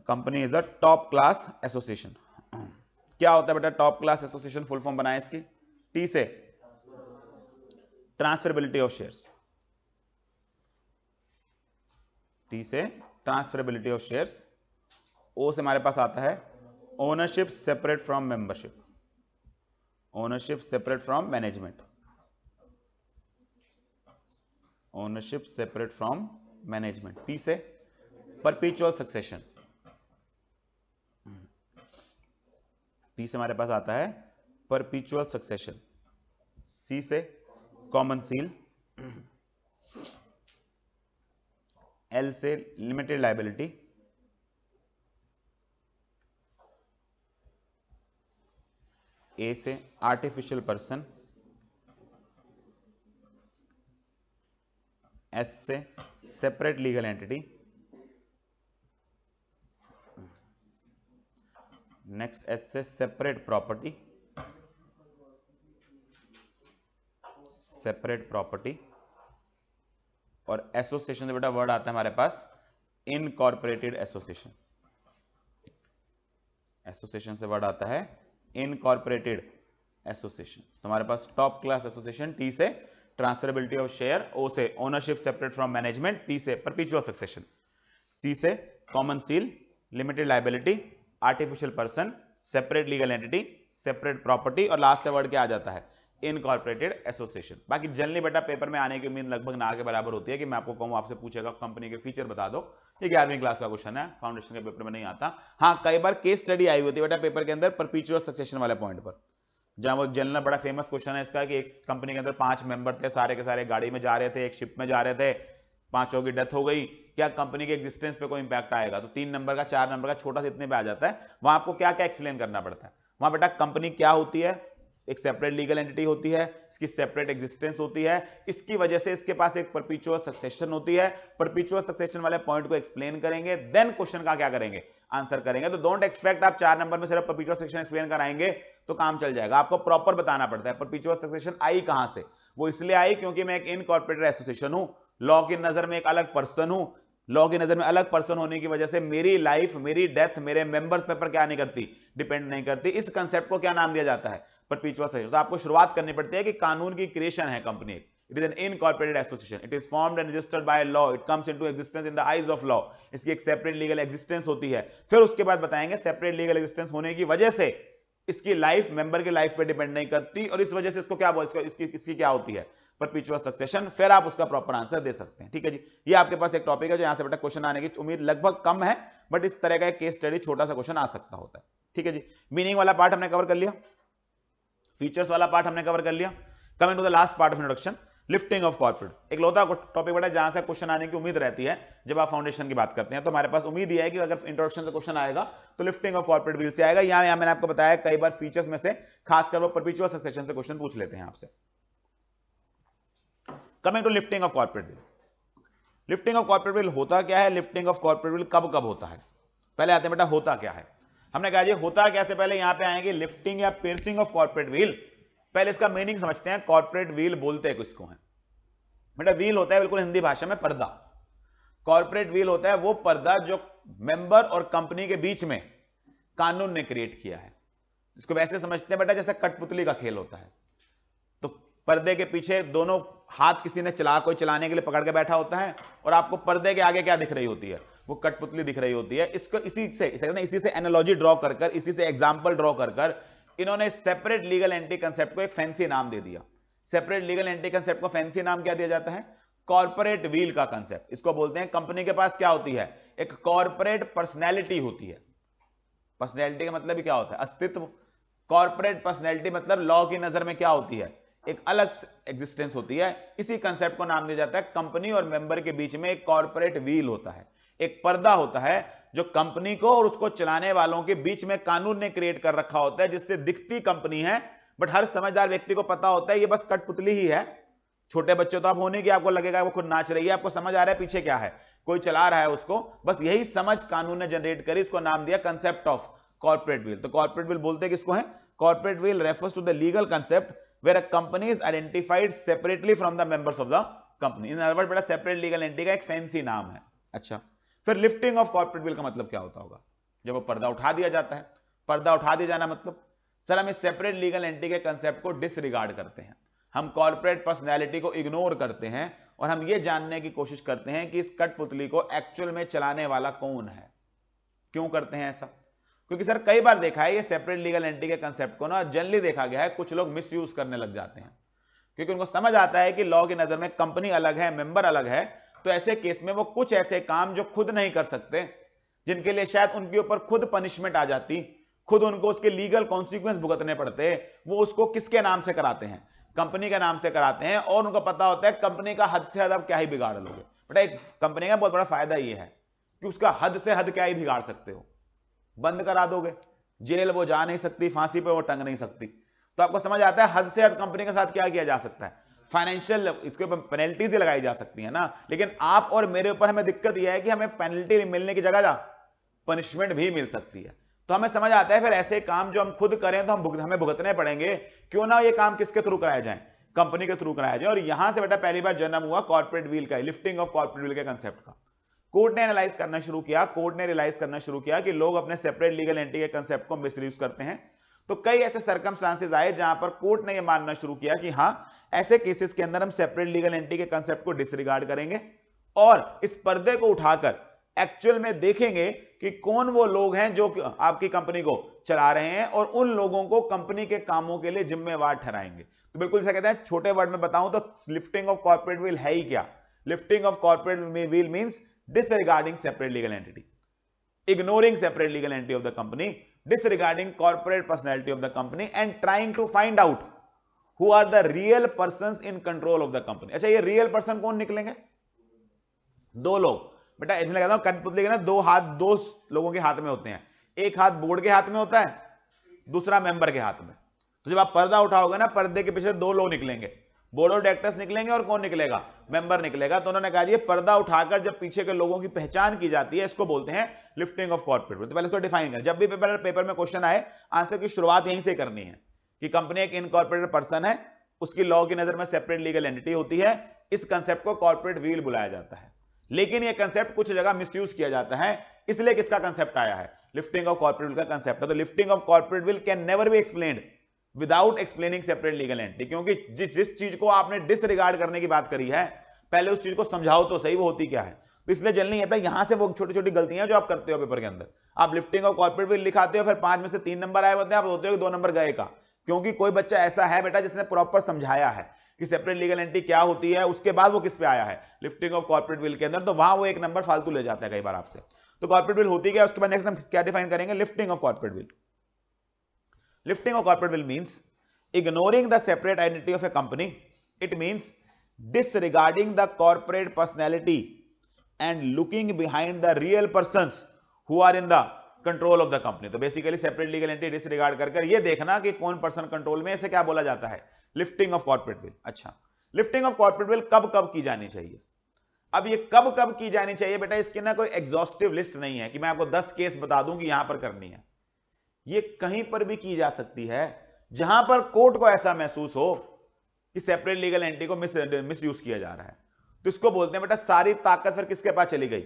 company is a top class association. क्या होता है बेटा top class association? Full form बनाए इसकी, टी से ट्रांसफरेबिलिटी ऑफ शेयर्स, टी से ट्रांसफरेबिलिटी ऑफ शेयर्स, ओ से हमारे पास आता है ownership separate from membership, ownership separate from management, ownership separate from management. P से परपेचुअल सक्सेशन, पी से हमारे पास आता है परपेचुअल सक्सेशन। सी से कॉमन सील, एल से लिमिटेड लायबिलिटी, ए से आर्टिफिशियल पर्सन, एस से separate legal entity, next S से सेपरेट प्रॉपर्टी, सेपरेट प्रॉपर्टी, और एसोसिएशन से बेटा वर्ड आता है हमारे पास इनकॉर्पोरेटेड एसोसिएशन, एसोसिएशन से वर्ड आता है इनकॉर्पोरेटेड एसोसिएशन। तो हमारे पास टॉप क्लास एसोसिएशन, टी से ट्रांसफरेबिलिटी ऑफ शेयर, ओ से ownership separate from management, P से परपेचुअल सक्सेशन, सी से common seal, limited liability, artificial person, separate legal entity, separate property, और लास्ट से वर्ड क्या आ जाता है, इनकॉर्पोरेटेड एसोसिएशन। बाकी जनरली बेटा पेपर में आने की उम्मीद लगभग ना के बराबर होती है कि मैं आपको कहूं, आपसे पूछेगा कंपनी के फीचर बता दो, ये 11वीं क्लास का क्वेश्चन है, फाउंडेशन के पेपर में नहीं आता। हाँ, कई बार केस स्टडी आई होती है बेटा पेपर के अंदर परपेचुअल सक्सेशन वाले पॉइंट पर, जहां वो जनरल बड़ा फेमस क्वेश्चन है इसका कि एक कंपनी के अंदर 5 मेंबर थे, सारे के सारे गाड़ी में जा रहे थे, एक शिप में जा रहे थे, 5 की डेथ हो गई, क्या कंपनी के एग्जिस्टेंस पे कोई इंपैक्ट आएगा? तो 3 नंबर का 4 नंबर का छोटा सा इतने पे आ जाता है। वहां आपको क्या क्या एक्सप्लेन करना पड़ता है? वहां बेटा कंपनी क्या होती है, एक सेपरेट लीगल एंटिटी होती है, इसकी सेपरेट एग्जिस्टेंस होती है, इसकी वजह से इसके पास एक परपेचुअल सक्सेशन होती है। परपेचुअल सक्सेशन वाले पॉइंट को एक्सप्लेन करेंगे, देन क्वेश्चन का क्या करेंगे, आंसर करेंगे। तो डोंट एक्सपेक्ट आप 4 नंबर में सिर्फ परपेचुअल सक्सेशन एक्सप्लेन कराएंगे तो काम चल जाएगा, आपको प्रॉपर बताना पड़ता है परपेचुअल सक्सेशन आई कहां से। वो इसलिए आई क्योंकि मैं एक इनकॉर्पोरेटेड एसोसिएशन हूं, लॉ की नजर में एक अलग पर्सन हूं, लॉ की नजर में अलग पर्सन होने की वजह से मेरी लाइफ, मेरी डेथ मेरे मेंबर्स पर क्या नहीं करती, डिपेंड नहीं करती। इस कंसेप्ट को क्या नाम दिया जाता है, परपेचुअल सक्सेशन। तो आपको शुरुआत करनी पड़ती है कि कानून की क्रिएशन है company, it is N incorporated association, it is formed and registered by law, it comes into existence in the eyes of law. इसकी एक सेपरेट लीगल एग्जिस्टेंस होती है। फिर उसके बाद बताएंगे सेपरेट लीगल एग्जिस्टेंस होने की वजह से इसकी लाइफ मेंबर की लाइफ पे डिपेंड नहीं करती, और इस वजह से इसको क्या इसकी क्या होती है, परपेचुअल सक्सेशन। फिर आप उसका प्रॉपर आंसर दे सकते हैं। ठीक है जी, ये आपके पास एक टॉपिक है जो यहां से बेटा क्वेश्चन आने की उम्मीद लगभग कम है, बट इस तरह का एक केस स्टडी छोटा सा क्वेश्चन आ सकता होता है। ठीक है जी, मीनिंग वाला पार्ट हमने कवर कर लिया, फीचर्स वाला पार्ट हमने कवर कर लिया। Coming to the last part of introduction, lifting of corporate. एक लौता टॉपिक बेटा जहां से क्वेश्चन आने की उम्मीद रहती है जब आप फाउंडेशन की बात करते हैं, तो हमारे पास उम्मीद यह है कि अगर इंट्रोडक्शन से क्वेश्चन आएगा तो लिफ्टिंग ऑफ कॉर्पोरेट व्हील से आएगा। यहां मैंने आपको बताया कई बार फीचर्स में से खासकर वो परपेचुअल सक्सेशन से क्वेश्चन पूछ लेते हैं आपसे। Coming to lifting of corporate veil, lifting of corporate veil होता क्या है, लिफ्टिंग ऑफ कॉर्पोरेट व्हील कब कब होता है। पहले आते हैं बेटा होता क्या है। हमने कहा जी होता क्या से पहले यहां पे आएंगे लिफ्टिंग या पियर्सिंग ऑफ कॉर्पोरेट व्हील। पहले इसका मीनिंग समझते हैं, कॉर्पोरेट व्हील बोलते हैं किसको है बेटा। व्हील होता है बिल्कुल हिंदी भाषा में पर्दा। कॉर्पोरेट व्हील होता है वो पर्दा जो मेंबर और कंपनी के बीच में कानून ने क्रिएट किया है। इसको वैसे समझते हैं बेटा जैसे कठपुतली का खेल होता है, तो पर्दे के पीछे दोनों हाथ किसी ने कोई चलाने के लिए पकड़ के बैठा होता है, और आपको पर्दे के आगे क्या दिख रही होती है, वो कठपुतली दिख रही होती है। इसको इसी से एनालॉजी ड्रॉ कर इसी से एग्जांपल ड्रॉ कर इन्होंने सेपरेट लीगल एंटिटी कंसेप्ट को एक फैंसी नाम दे दिया। सेपरेट लीगल एंटिटी कंसेप्ट को फैंसी नाम क्या दिया जाता है, कॉर्पोरेट व्हील का कंसेप्ट। इसको बोलते हैं कंपनी के पास क्या होती है, एक कॉर्पोरेट पर्सनैलिटी होती है। पर्सनैलिटी का मतलब क्या होता है, अस्तित्व। कॉर्पोरेट पर्सनैलिटी मतलब लॉ की नजर में क्या होती है, एक अलग एग्जिस्टेंस होती है। इसी कंसेप्ट को नाम दिया जाता है कंपनी और मेंबर के बीच में एक कॉर्पोरेट व्हील होता है, एक पर्दा होता है जो कंपनी को और उसको चलाने वालों के बीच में कानून ने क्रिएट कर रखा होता है, जिससे दिखती कंपनी है बट हर समझदार व्यक्ति को पता होता है ये बस कठपुतली ही है। छोटे बच्चे तो आप होने की आपको लगेगा वो खुद नाच रही है, आपको समझ आ रहा है पीछे क्या है, कोई चला रहा है उसको, बस यही समझ कानून ने जनरेट करी, इसको नाम दिया कंसेप्ट ऑफ कॉर्पोरेट व्हील। तो कॉर्पोरेट व्हील बोलते किसको है, corporate veil refers to the legal concept where a company is identified separately from the members of the company. In other word बेटा सेपरेट लीगल एंटिटी का एक fancy नाम है। अच्छा, फिर लिफ्टिंग ऑफ कॉर्पोरेट व्हील का मतलब क्या होता होगा, जब वो पर्दा उठा दिया जाता है। पर्दा उठा दिया जाना मतलब सर हम इस सेपरेट लीगल एंटिटी के कंसेप्ट को डिसरिगार्ड करते हैं, हम कॉर्पोरेट पर्सनैलिटी को इग्नोर करते हैं, और हम ये जानने की कोशिश करते हैं कि इस कठपुतली को एक्चुअल में चलाने वाला कौन है। क्यों करते हैं ऐसा, क्योंकि सर कई बार देखा है ये सेपरेट लीगल एंटिटी के कंसेप्ट को ना जनरली देखा गया है कुछ लोग मिसयूज करने लग जाते हैं, क्योंकि उनको समझ आता है कि लॉ की नजर में कंपनी अलग है, मेंबर अलग है, तो ऐसे केस में वो कुछ ऐसे काम जो खुद नहीं कर सकते, जिनके लिए शायद उनके ऊपर खुद पनिशमेंट आ जाती, खुद उनको उसके लीगल कॉन्सिक्वेंस भुगतने पड़ते, वो उसको किसके नाम से कराते हैं, कंपनी के नाम से कराते हैं। और उनको पता होता है कंपनी का हद से हद आप क्या ही बिगाड़ लोगे। बेटा एक कंपनी का बहुत बड़ा फायदा ये है कि उसका हद से हद क्या ही बिगाड़ सकते हो, बंद करा दोगे, जेल वो जा नहीं सकती, फांसी पे वो टंग नहीं सकती। तो आपको समझ आता है हद से हद कंपनी के साथ क्या किया जा सकता है, फाइनेंशियल इसके ऊपर पेनल्टीज ही लगाई जा सकती है ना। लेकिन आप और मेरे ऊपर हमें दिक्कत यह है कि हमें पेनल्टी मिलने की जगह पनिशमेंट भी मिल सकती है। तो हमें समझ आता है फिर ऐसे काम जो हम खुद करें तो हमें भुगतने पड़ेंगे, क्यों ना ये काम किसके थ्रू कराया जाए, कंपनी के थ्रू कराया जाए। और यहां से बेटा पहली बार जन्म हुआ कॉर्पोरेट व्हील का, लिफ्टिंग ऑफ कॉर्पोरेट व्हील के कंसेप्ट का। कोर्ट ने एनालाइज करना शुरू किया, कोर्ट ने रियलाइज करना शुरू किया कि लोग अपने सेपरेट लीगल एंटिटी के कंसेप्ट को मिसयूज करते हैं। तो कई ऐसे सर्कमस्टांसेस आए जहां पर कोर्ट ने यह मानना शुरू किया कि हां ऐसे केसेस के अंदर हम सेपरेट लीगल एंटिटी के कंसेप्ट को डिसरिगार्ड करेंगे और इस पर्दे को उठाकर एक्चुअल में देखेंगे कि कौन वो लोग हैं जो आपकी कंपनी को चला रहे हैं, और उन लोगों को कंपनी के कामों के लिए जिम्मेवार ठहराएंगे। तो बिल्कुल जैसा कहते हैं, छोटे वर्ड में बताऊं तो लिफ्टिंग ऑफ कॉर्पोरेट व्हील है ही क्या, lifting of corporate wheel means disregarding separate legal entity, ignoring separate legal entity of the company, disregarding corporate personality of the company and trying to find out who are the real persons in control of the company। अच्छा ये real person कौन निकलेंगे, दो लोग बेटा, इसमें कहता हूं कठपुतली के ना दो हाथ दो लोगों के हाथ में होते हैं, एक हाथ बोर्ड के हाथ में होता है, दूसरा मेंबर के हाथ में। तो जब आप पर्दा उठाओगे ना, पर्दे के पीछे दो लोग निकलेंगे, बोर्ड ऑफ डायरेक्टर्स निकलेंगे और कौन निकलेगा, मेंबर निकलेगा। तो उन्होंने कहा ये पर्दा उठाकर जब पीछे के लोगों की पहचान की जाती है, इसको बोलते हैं लिफ्टिंग ऑफ कॉर्पोरेट। तो पहले इसको डिफाइन कर, जब भी पेपर में क्वेश्चन आए आंसर की शुरुआत यहीं से करनी है कि कंपनी एक इनकॉर्पोरेटेड पर्सन है, उसकी लॉ की नजर में सेपरेट लीगल एंटिटी होती है, इस कंसेप्ट को कॉर्पोरेट व्हील बुलाया जाता है। लेकिन ये कंसेप्ट कुछ जगह मिसयूज किया जाता है, इसलिए किसका कंसेप्ट आया है, लिफ्टिंग ऑफ कॉर्पोरेट विल का कंसेप्ट है। तो lifting of corporate will can never be explained without explaining separate legal entity, क्योंकि जिस चीज को आपने डिसरिगार्ड करने की बात करी है, पहले उस चीज को समझाओ तो सही वो होती क्या है। तो इसलिए जल नहीं आता, यहां से वो छोटी छोटी गलतियां जो आप करते हो पेपर के अंदर, आप लिफ्टिंग ऑफ कॉर्पोरेट विल लिखाते हो, फिर 5 में से 3 नंबर आए होते हैं, आप सोचते हो कि 2 नंबर गए का, क्योंकि कोई बच्चा ऐसा है बेटा जिसने प्रॉपर समझाया है कि सेपरेट लीगल एंटिटी क्या होती है, उसके बाद वो किस पे आया है, लिफ्टिंग ऑफ कॉर्पोरेट विल के अंदर, तो वहां वो 1 नंबर फालतू ले जाता है कई बार आपसे। तो कॉर्पोरेट विल होती क्या है, उसके बाद नेक्स्ट हम क्या डिफाइन करेंगे, lifting of corporate will. Lifting of corporate will means ignoring the separate identity of a company. It means disregarding the corporate personality and looking behind the real persons who are in the control of the company. तो basically separate legal entity disregard कर ये देखना कि कौन person control में, इसे क्या बोला जाता है, लिफ्टिंग ऑफ कॉर्पोरेट विल। अच्छा, लिफ्टिंग ऑफ कॉर्पोरेट विल कब कब की जानी चाहिए? अब ये कब कब की जानी चाहिए बेटा, इसकी ना कोई एग्जॉस्टिव लिस्ट नहीं है कि मैं आपको 10 केस बता दूं कि यहां पर करनी है। ये कहीं पर भी की जा सकती है जहां पर कोर्ट को ऐसा महसूस हो कि सेपरेट लीगल एंटिटी को मिसयूज किया जा रहा है। तो इसको बोलते हैं बेटा सारी ताकत फिर किसके पास चली गई,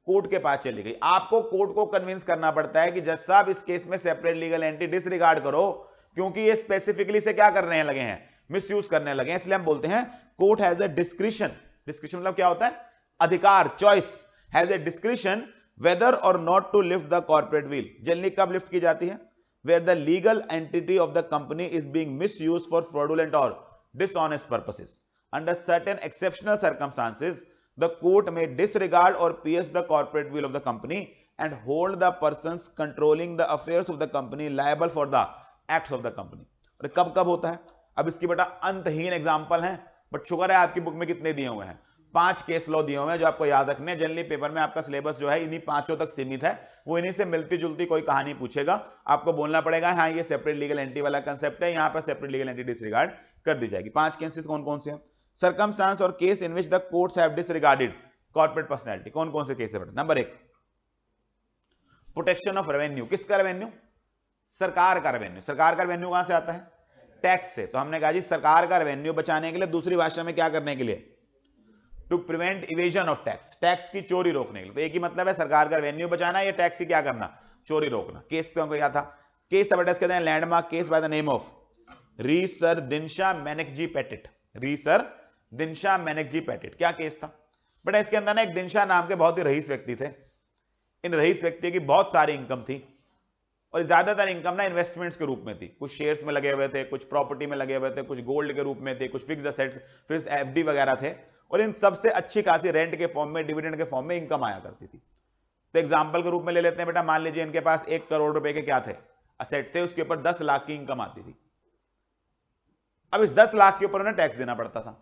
कोर्ट के पास चली गई। आपको कोर्ट को कन्विंस करना पड़ता है कि जज साहब इस केस में सेपरेट लीगल एंटिटी डिसरिगार्ड करो, क्योंकि ये स्पेसिफिकली से क्या करने लगे हैं, मिसयूज करने लगे हैं। इसलिए हम बोलते हैं court has a discretion. Discretion मतलब क्या होता है, अधिकार, choice, has a discretion whether or not to lift the corporate veil. Generally कब लिफ्ट की जाती है, where the legal entity of the company is being misused for fraudulent or dishonest purposes. Under certain exceptional circumstances, the court may disregard or pierce the corporate will of the company and hold the persons controlling the affairs of the company liable for the acts of the company. और कब कब होता है, अब इसकी बेटा अंतहीन example है, बट शुक्र है आपकी बुक में कितने दिए हुए हैं, 5 केस लॉ दिए हुए हैं जो आपको याद रखने। जनरली पेपर में आपका सिलेबस जो है इन्हीं 5 तक सीमित है, वो इन्हीं से मिलती जुलती कोई कहानी पूछेगा, आपको बोलना पड़ेगा हाँ ये सेपरेट लीगल एंटिटी वाला कंसेप्ट है, यहां पर सेपरेट लीगल एंटिटी डिसरिगार्ड कर दी जाएगी। 5 केसेस कौन कौन से हैं, सर्कमस्टांस और case in which the courts have disregarded corporate personality. कौन कौन से केस है बेटा, नंबर 1 प्रोटेक्शन ऑफ रेवेन्यू। किसका रेवेन्यू, सरकार का रेवेन्यू। सरकार का रेवेन्यू कहां से आता है, टैक्स से। तो हमने कहा जी सरकार का रेवेन्यू बचाने के लिए, दूसरी भाषा में क्या करने के लिए, to prevent evasion of tax, tax की चोरी रोकने के लिए। तो एक ही मतलब है सरकार का रेवेन्यू बचाना, ये टैक्स की क्या करना, चोरी रोकना। केस तो क्या था, केस था बेटा इसके landmark case by the name of re sir Dinshaw Maneckji Petit. Re sir Dinshaw Maneckji Petit क्या केस था बेटा, इसके अंदर ना एक दिनशा नाम के बहुत ही रईस व्यक्ति थे। इन रईस व्यक्ति की बहुत सारी इनकम थी और ज्यादातर इनकम ना इन्वेस्टमेंट्स के रूप में थी। कुछ शेयर्स में लगे हुए थे, कुछ प्रॉपर्टी में लगे हुए थे, कुछ गोल्ड के रूप में थे, कुछ फिक्स्ड एसेट्स, फिक्स्ड एफडी वगैरह थे, और इन सबसे अच्छी खासी रेंट के फॉर्म में, डिविडेंड के फॉर्म में इनकम आया करती थी। तो एग्जांपल के रूप में ले लेते हैं बेटा, मान लीजिए इनके पास 1 करोड़ रुपए के क्या थे, असेट थे, उसके ऊपर 10 लाख की इनकम आती थी। अब इस 10 लाख के ऊपर उन्हें टैक्स देना पड़ता था।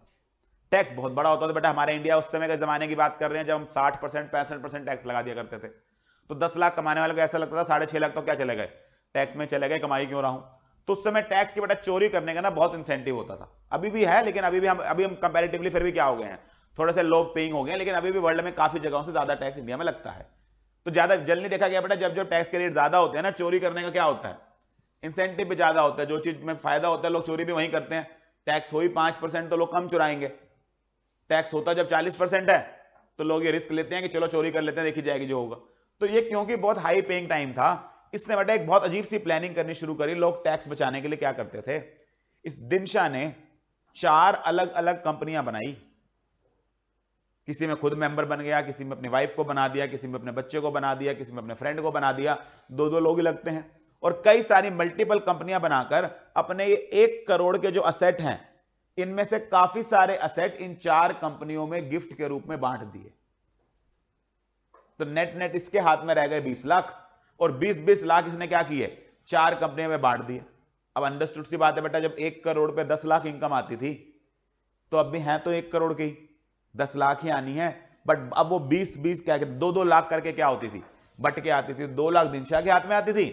टैक्स बहुत बड़ा होता था बेटा, हमारे इंडिया उस समय के जमाने की बात कर रहे हैं जब हम 60% 65% टैक्स लगा दिया करते थे। तो 10 लाख कमाने वाले को ऐसा लगता था 6.5 लाख तो क्या चले गए, टैक्स में चले गए, कमाई क्यों रहा हूं। तो उस समय टैक्स की बेटा चोरी करने का ना बहुत इंसेंटिव होता था, अभी भी है, लेकिन अभी हम कंपैरेटिवली फिर भी क्या हो गए हैं, थोड़े से लो पेइंग हो गए, लेकिन अभी भी वर्ल्ड में काफी जगहों से ज्यादा टैक्स इंडिया में लगता है। तो ज्यादा जल्दी देखा गया बेटा, जब जो टैक्स के रेट ज्यादा होते हैं ना, चोरी करने का क्या होता है, इंसेंटिव भी ज्यादा होता है। जो चीज में फायदा होता है लोग चोरी भी वहीं करते हैं। टैक्स हो ही 5% तो लोग कम चुराएंगे, टैक्स होता जब 40% है तो लोग ये रिस्क लेते हैं कि चलो चोरी कर लेते हैं, देखी जाएगी जो होगा। तो ये क्योंकि बहुत हाई पेइंग टाइम था, इसने बेटा एक बहुत अजीब सी प्लानिंग करनी शुरू करी। लोग टैक्स बचाने के लिए क्या करते थे, इस दिनशा ने 4 अलग अलग कंपनियां बनाई। किसी में खुद मेंबर बन गया, किसी में अपनी वाइफ को बना दिया, किसी में अपने बच्चे को बना दिया, किसी में अपने फ्रेंड को बना दिया, 2-2 लोग ही लगते हैं। और कई सारी मल्टीपल कंपनियां बनाकर अपने ये 1 करोड़ के जो असेट हैं, इनमें से काफी सारे असेट इन 4 कंपनियों में गिफ्ट के रूप में बांट दिए। तो नेट नेट इसके हाथ में रह गए 20 लाख, और 20-20 लाख इसने क्या किए, 4 कंपनियों में बांट दिए। अब अंडरस्टूड सी बात है बेटा, जब 1 करोड़ पे 10 लाख इनकम आती थी, तो अब भी है तो 1 करोड़ की 10 लाख ही आनी है, बट अब वो 20-20 क्या 2-2 लाख करके क्या होती थी, बट के आती थी। 2 लाख दिनशा के हाथ में आती थी,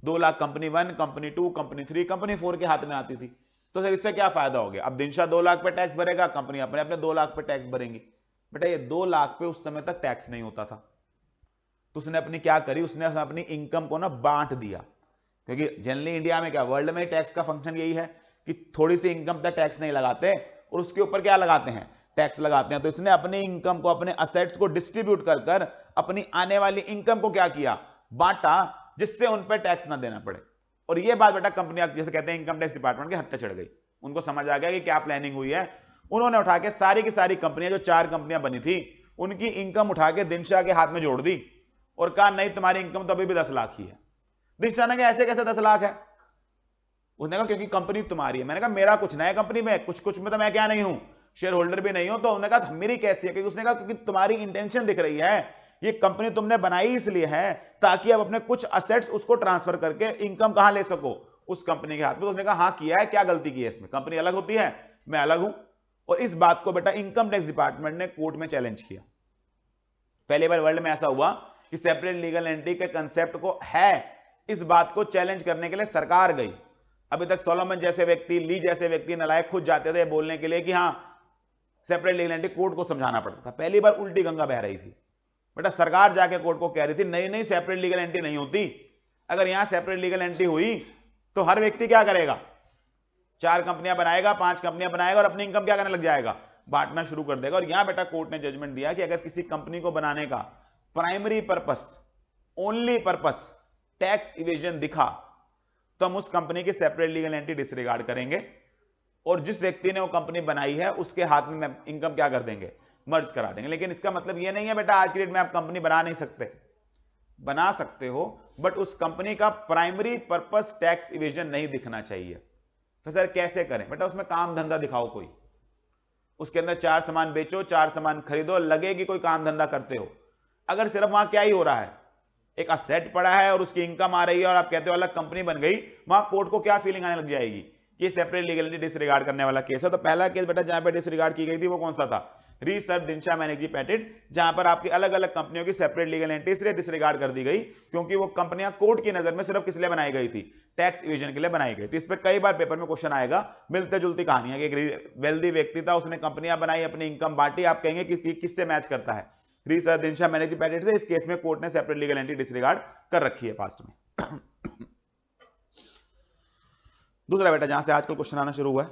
2 lakh company 1, company 2, company 3, company 4 के हाथ में आती थी। तो सर इससे क्या फायदा हो गया, अब दिनशा 2 लाख पे टैक्स भरेगा, कंपनी अपने अपने 2 लाख पे टैक्स भरेंगी। बेटा ये 2 लाख पे उस समय तक टैक्स नहीं होता था, तो उसने अपनी क्या करी, उसने अपनी इनकम को ना बांट दिया। क्योंकि जनरली इंडिया में क्या, वर्ल्ड में टैक्स का फंक्शन यही है कि थोड़ी सी इनकम तक टैक्स नहीं लगाते और उसके ऊपर क्या लगाते हैं, टैक्स लगाते हैं, तो इसने अपनी इनकम को, अपने असेट्स को डिस्ट्रीब्यूट कर कर अपनी आने वाली इनकम को क्या किया, बांटा, जिससे उन पर टैक्स ना देना पड़े। और ये बात बेटा कंपनी, जैसे कहते हैं इनकम टैक्स डिपार्टमेंट के हत्या चढ़ गई, उनको समझ आ गया कि क्या प्लानिंग हुई है। उन्होंने उठा के सारी की सारी कंपनियां, जो 4 कंपनियां बनी थी, उनकी इनकम उठा के दिनशा के हाथ में जोड़ दी और कहा नहीं तुम्हारी इनकम तो अभी भी 10 लाख ही है। दिनशा ने कहा ऐसे कैसे 10 लाख है? उसने कहा क्योंकि कंपनी तुम्हारी है। मैंने कहा मेरा कुछ नहीं है कंपनी में, कुछ कुछ में तो मैं क्या नहीं हूं, शेयर होल्डर भी नहीं हूं। तो उन्होंने कहा मेरी कैसी है? क्योंकि उसने कहा क्योंकि तुम्हारी इंटेंशन दिख रही है, ये कंपनी तुमने बनाई इसलिए है ताकि अब अपने कुछ असेट्स उसको ट्रांसफर करके इनकम कहां ले सको, उस कंपनी के हाथ में। तो उसने कहा हाँ किया है, क्या गलती की है इसमें? कंपनी अलग होती है, मैं अलग हूं। और इस बात को बेटा इनकम टैक्स डिपार्टमेंट ने कोर्ट में चैलेंज किया। पहली बार वर्ल्ड में ऐसा हुआ कि सेपरेट लीगल एंटिटी के कंसेप्ट को है, इस बात को चैलेंज करने के लिए सरकार गई। अभी तक सोलोमन जैसे व्यक्ति, ली जैसे व्यक्ति नालायक खुद जाते थे बोलने के लिए कि हां सेपरेट लीगल एंटिटी, कोर्ट को समझाना पड़ता था। पहली बार उल्टी गंगा बह रही थी बेटा, सरकार जाके कोर्ट को कह रही थी नहीं नहीं सेपरेट लीगल एंटिटी नहीं होती। अगर यहां सेपरेट लीगल एंटिटी हुई तो हर व्यक्ति क्या करेगा, 4 कंपनियां बनाएगा, 5 कंपनियां बनाएगा और अपनी इनकम क्या करने लग जाएगा, बांटना शुरू कर देगा। और यहां बेटा कोर्ट ने जजमेंट दिया कि अगर किसी कंपनी को बनाने का primary purpose, only purpose tax evasion दिखा तो हम उस कंपनी की सेपरेट लीगल एंटिटी डिसरिगार्ड करेंगे और जिस व्यक्ति ने वो कंपनी बनाई है उसके हाथ में इनकम क्या कर देंगे, मर्ज करा देंगे। लेकिन इसका मतलब ये नहीं है बेटा आज की डेट में आप कंपनी बना नहीं सकते, बना सकते हो, बट उस कंपनी का प्राइमरी पर्पस टैक्स इवेजन नहीं दिखना चाहिए। फिर सर कैसे करें? बेटा उसमें काम धंधा दिखाओ कोई, उसके अंदर 4 सामान बेचो, 4 सामान खरीदो, लगे कि कोई काम धंधा करते हो। अगर सिर्फ वहां क्या ही हो रहा है, एक असेट पड़ा है और उसकी इनकम आ रही है और आप कहते हो अलग कंपनी बन गई, वहां कोर्ट को क्या फीलिंग आने लग जाएगी कि सेपरेट लीगल एंटिटी डिसरिगार्ड करने वाला केस है। तो पहला केस बेटा जहां पे डिसरिगार्ड की गई थी वो कौन सा था, रीसर्व दिनशा मैनेजी पेटेंट, जहां पर आपकी अलग अलग कंपनियों की सेपरेट लीगल एंटिटी इसलिए डिसरिगार्ड कर दी गई क्योंकि वो कंपनियां कोर्ट की नजर में सिर्फ किस लिए बनाई गई थी, टैक्स इवेजन के लिए बनाई गई थी। इस पर कई बार पेपर में क्वेश्चन आएगा, मिलते जुलती कहानी है कि एक वेल्दी व्यक्ति था, उसने कंपनियां बनाई, अपनी इनकम बांटी, आप कहेंगे कि किससे मैच करता है, रीसर्व दिनशा मैनेजी पेटेंट से। इस केस में कोर्ट ने सेपरेट लीगल एंटिटी डिसरिगार्ड कर रखी है पास्ट में। दूसरा बेटा जहां से आजकल क्वेश्चन आना शुरू हुआ है,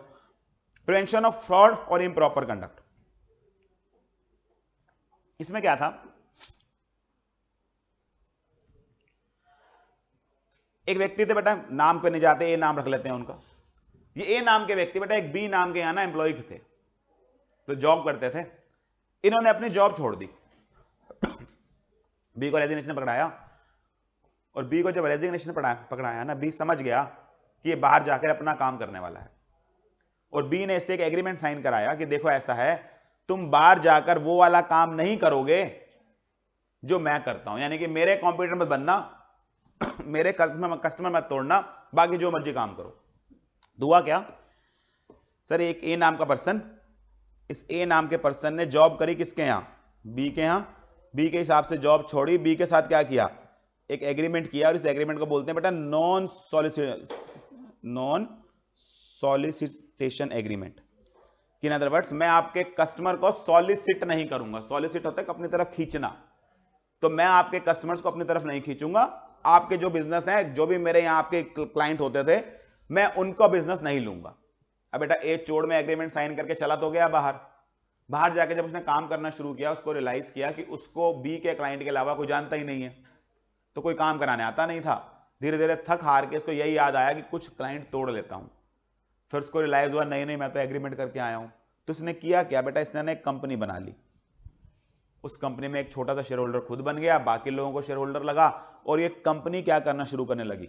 प्रिवेंशन ऑफ फ्रॉड और इम्प्रॉपर कंडक्ट। इसमें क्या था, एक व्यक्ति थे बेटा, नाम पे नहीं जाते, ए नाम रख लेते हैं उनका। ये ए नाम के व्यक्ति बेटा एक बी नाम के यहां ना एम्प्लॉय थे, तो जॉब करते थे। इन्होंने अपनी जॉब छोड़ दी, बी को रेजिग्नेशन पकड़ाया, और बी को जब रेजिग्नेशन पकड़ाया ना, बी समझ गया कि ये बाहर जाकर अपना काम करने वाला है। और बी ने इससे एक एग्रीमेंट साइन कराया कि देखो ऐसा है, तुम बाहर जाकर वो वाला काम नहीं करोगे जो मैं करता हूं, यानी कि मेरे कॉम्पिटिटर मत बनना, मेरे कस्टमर मत तोड़ना, बाकी जो मर्जी काम करो। दुआ क्या सर, एक ए नाम का पर्सन, इस ए नाम के पर्सन ने जॉब करी किसके यहां, बी के यहां। बी के हिसाब से जॉब छोड़ी, बी के साथ क्या किया, एक एग्रीमेंट किया, और इस एग्रीमेंट को बोलते हैं बेटा non solicitation agreement. In other words, मैं आपके कस्टमर को सॉलिसिट नहीं करूंगा। सॉलिसिट होता है अपनी तरफ खींचना, तो मैं आपके कस्टमर्स को अपनी तरफ नहीं खींचूंगा। आपके जो बिजनेस है, जो भी मेरे यहां आपके क्लाइंट होते थे, मैं उनको बिजनेस नहीं लूंगा। अब बेटा ए चोड़ में एग्रीमेंट साइन करके चला तो गया बाहर जाके जब उसने काम करना शुरू किया, उसको रियलाइज किया कि उसको बी के क्लाइंट के अलावा कोई जानता ही नहीं है, तो कोई काम कराने आता नहीं था। धीरे धीरे थक हार के इसको यही याद आया कि कुछ क्लाइंट तोड़ लेता हूं। फिर उसको रियलाइज हुआ नहीं मैं तो एग्रीमेंट करके आया हूं। तो इसने किया क्या बेटा, इसने एक कंपनी बना ली। उस कंपनी में एक छोटा सा शेयर होल्डर खुद बन गया, बाकी लोगों को शेयर होल्डर लगा, और ये कंपनी क्या करना शुरू करने लगी,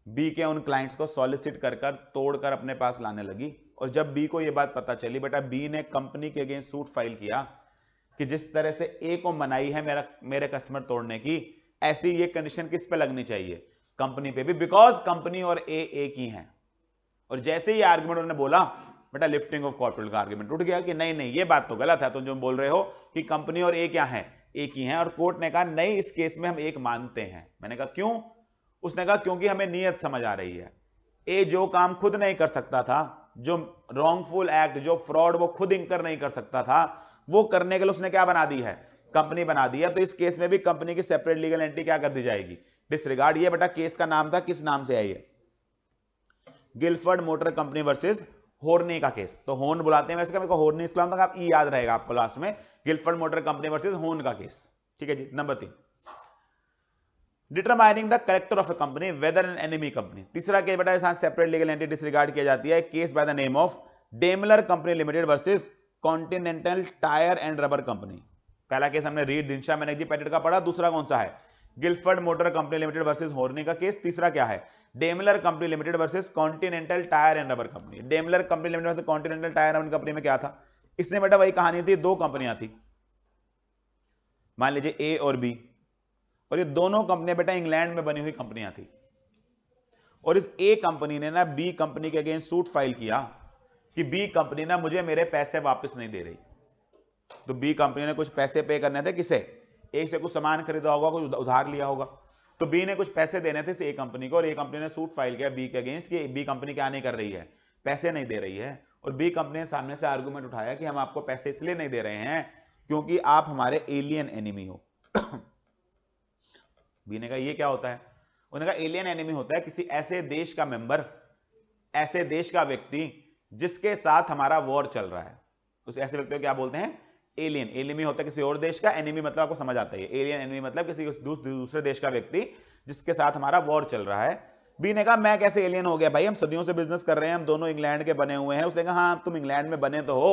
बी के उन क्लाइंट्स को सॉलिसिट कर तोड़कर अपने पास लाने लगी। और जब बी को यह बात पता चली, बेटा बी ने कंपनी के अगेंस्ट सूट फाइल किया कि जिस तरह से ए को मनाई है मेरे कस्टमर तोड़ने की, ऐसी ये कंडीशन किस पे लगनी चाहिए, कंपनी पे भी, बिकॉज कंपनी और ए एक ही हैं। और जैसे ही आर्गुमेंट उन्होंने बोला, बेटा लिफ्टिंग ऑफ कॉर्पोरेट का आर्गुमेंट उठ गया कि नहीं ये बात तो गलत है, तुम जो बोल रहे हो कि कंपनी और ए क्या है, एक ही हैं। और कोर्ट ने कहा नहीं, इस केस में हम एक मानते हैं। मैंने कहा क्यों? उसने कहा क्योंकि हमें नीयत समझ आ रही है। ए जो काम खुद नहीं कर सकता था, जो रॉन्गफुल एक्ट, जो फ्रॉड वो खुद इंकर नहीं कर सकता था, वो करने के लिए उसने क्या बना दी है, कंपनी बना दी है। तो इस केस में भी कंपनी की सेपरेट लीगल एंटिटी क्या कर दी जाएगी, डिसरिगार्ड। ये बेटा केस का नाम था, किस नाम से है ये, गिलफर्ड मोटर कंपनी वर्सेस होर्नी का केस, तो होर्न बुलाते हैं वैसे, मेरे को होर्नी इसका मतलब आप ई याद रहेगा आपको लास्ट में, Gilford Motor company versus Horne का केस। ठीक है जी। Number 3, determining the character of a company whether an enemy company. तीसरा केस बेटा यहां सेपरेट लीगल एंटिटी डिसरिगार्ड किया जाती है, case by the name of Daimler company limited versus Continental Tyre and Rubber company. पहला केस हमने re Dinshaw Maneckji Petit का पढ़ा, दूसरा कौन सा है, Gilford Motor company limited versus होर्नी का केस, तीसरा क्या है, Daimler company limited versus Continental Tyre and Rubber company. Daimler company limited versus Continental Tyre and company में क्या था, इसने बेटा वही कहानी थी, दो कंपनियां थी, मान लीजिए ए और बी, और ये दोनों कंपनियां बेटा इंग्लैंड में बनी हुई कंपनियां थी, और इस ए कंपनी ने ना बी कंपनी के अगेंस्ट सूट फाइल किया कि बी कंपनी ना मुझे मेरे पैसे वापस नहीं दे रही। तो बी कंपनी ने कुछ पैसे पे करने थे, किसे, ए से कुछ सामान खरीदा होगा, कुछ उधार लिया होगा, तो बी ने कुछ पैसे देने थे ए कंपनी को, और ए कंपनी ने सूट फाइल किया बी के अगेंस्ट कि बी कंपनी क्या नहीं कर रही है, पैसे नहीं दे रही है। और बी कंपनी ने सामने से आर्गुमेंट उठाया कि हम आपको पैसे इसलिए नहीं दे रहे हैं क्योंकि आप हमारे एलियन एनिमी हो। बी ने कहा ये क्या होता है, उन्होंने कहा एलियन एनिमी होता है किसी ऐसे देश का मेंबर, ऐसे देश का व्यक्ति जिसके साथ हमारा वॉर चल रहा है, उस ऐसे व्यक्ति को क्या बोलते हैं, एलियन। एनिमी होता है किसी और देश का, एनिमी मतलब आपको समझ आता है, एलियन एनिमी मतलब किसी दूसरे देश का व्यक्ति जिसके साथ हमारा वॉर चल रहा है। बी ने कहा मैं कैसे एलियन हो गया भाई, हम सदियों से बिजनेस कर रहे हैं, हम दोनों इंग्लैंड के बने हुए हैं। उसने कहा हाँ तुम इंग्लैंड में बने तो हो,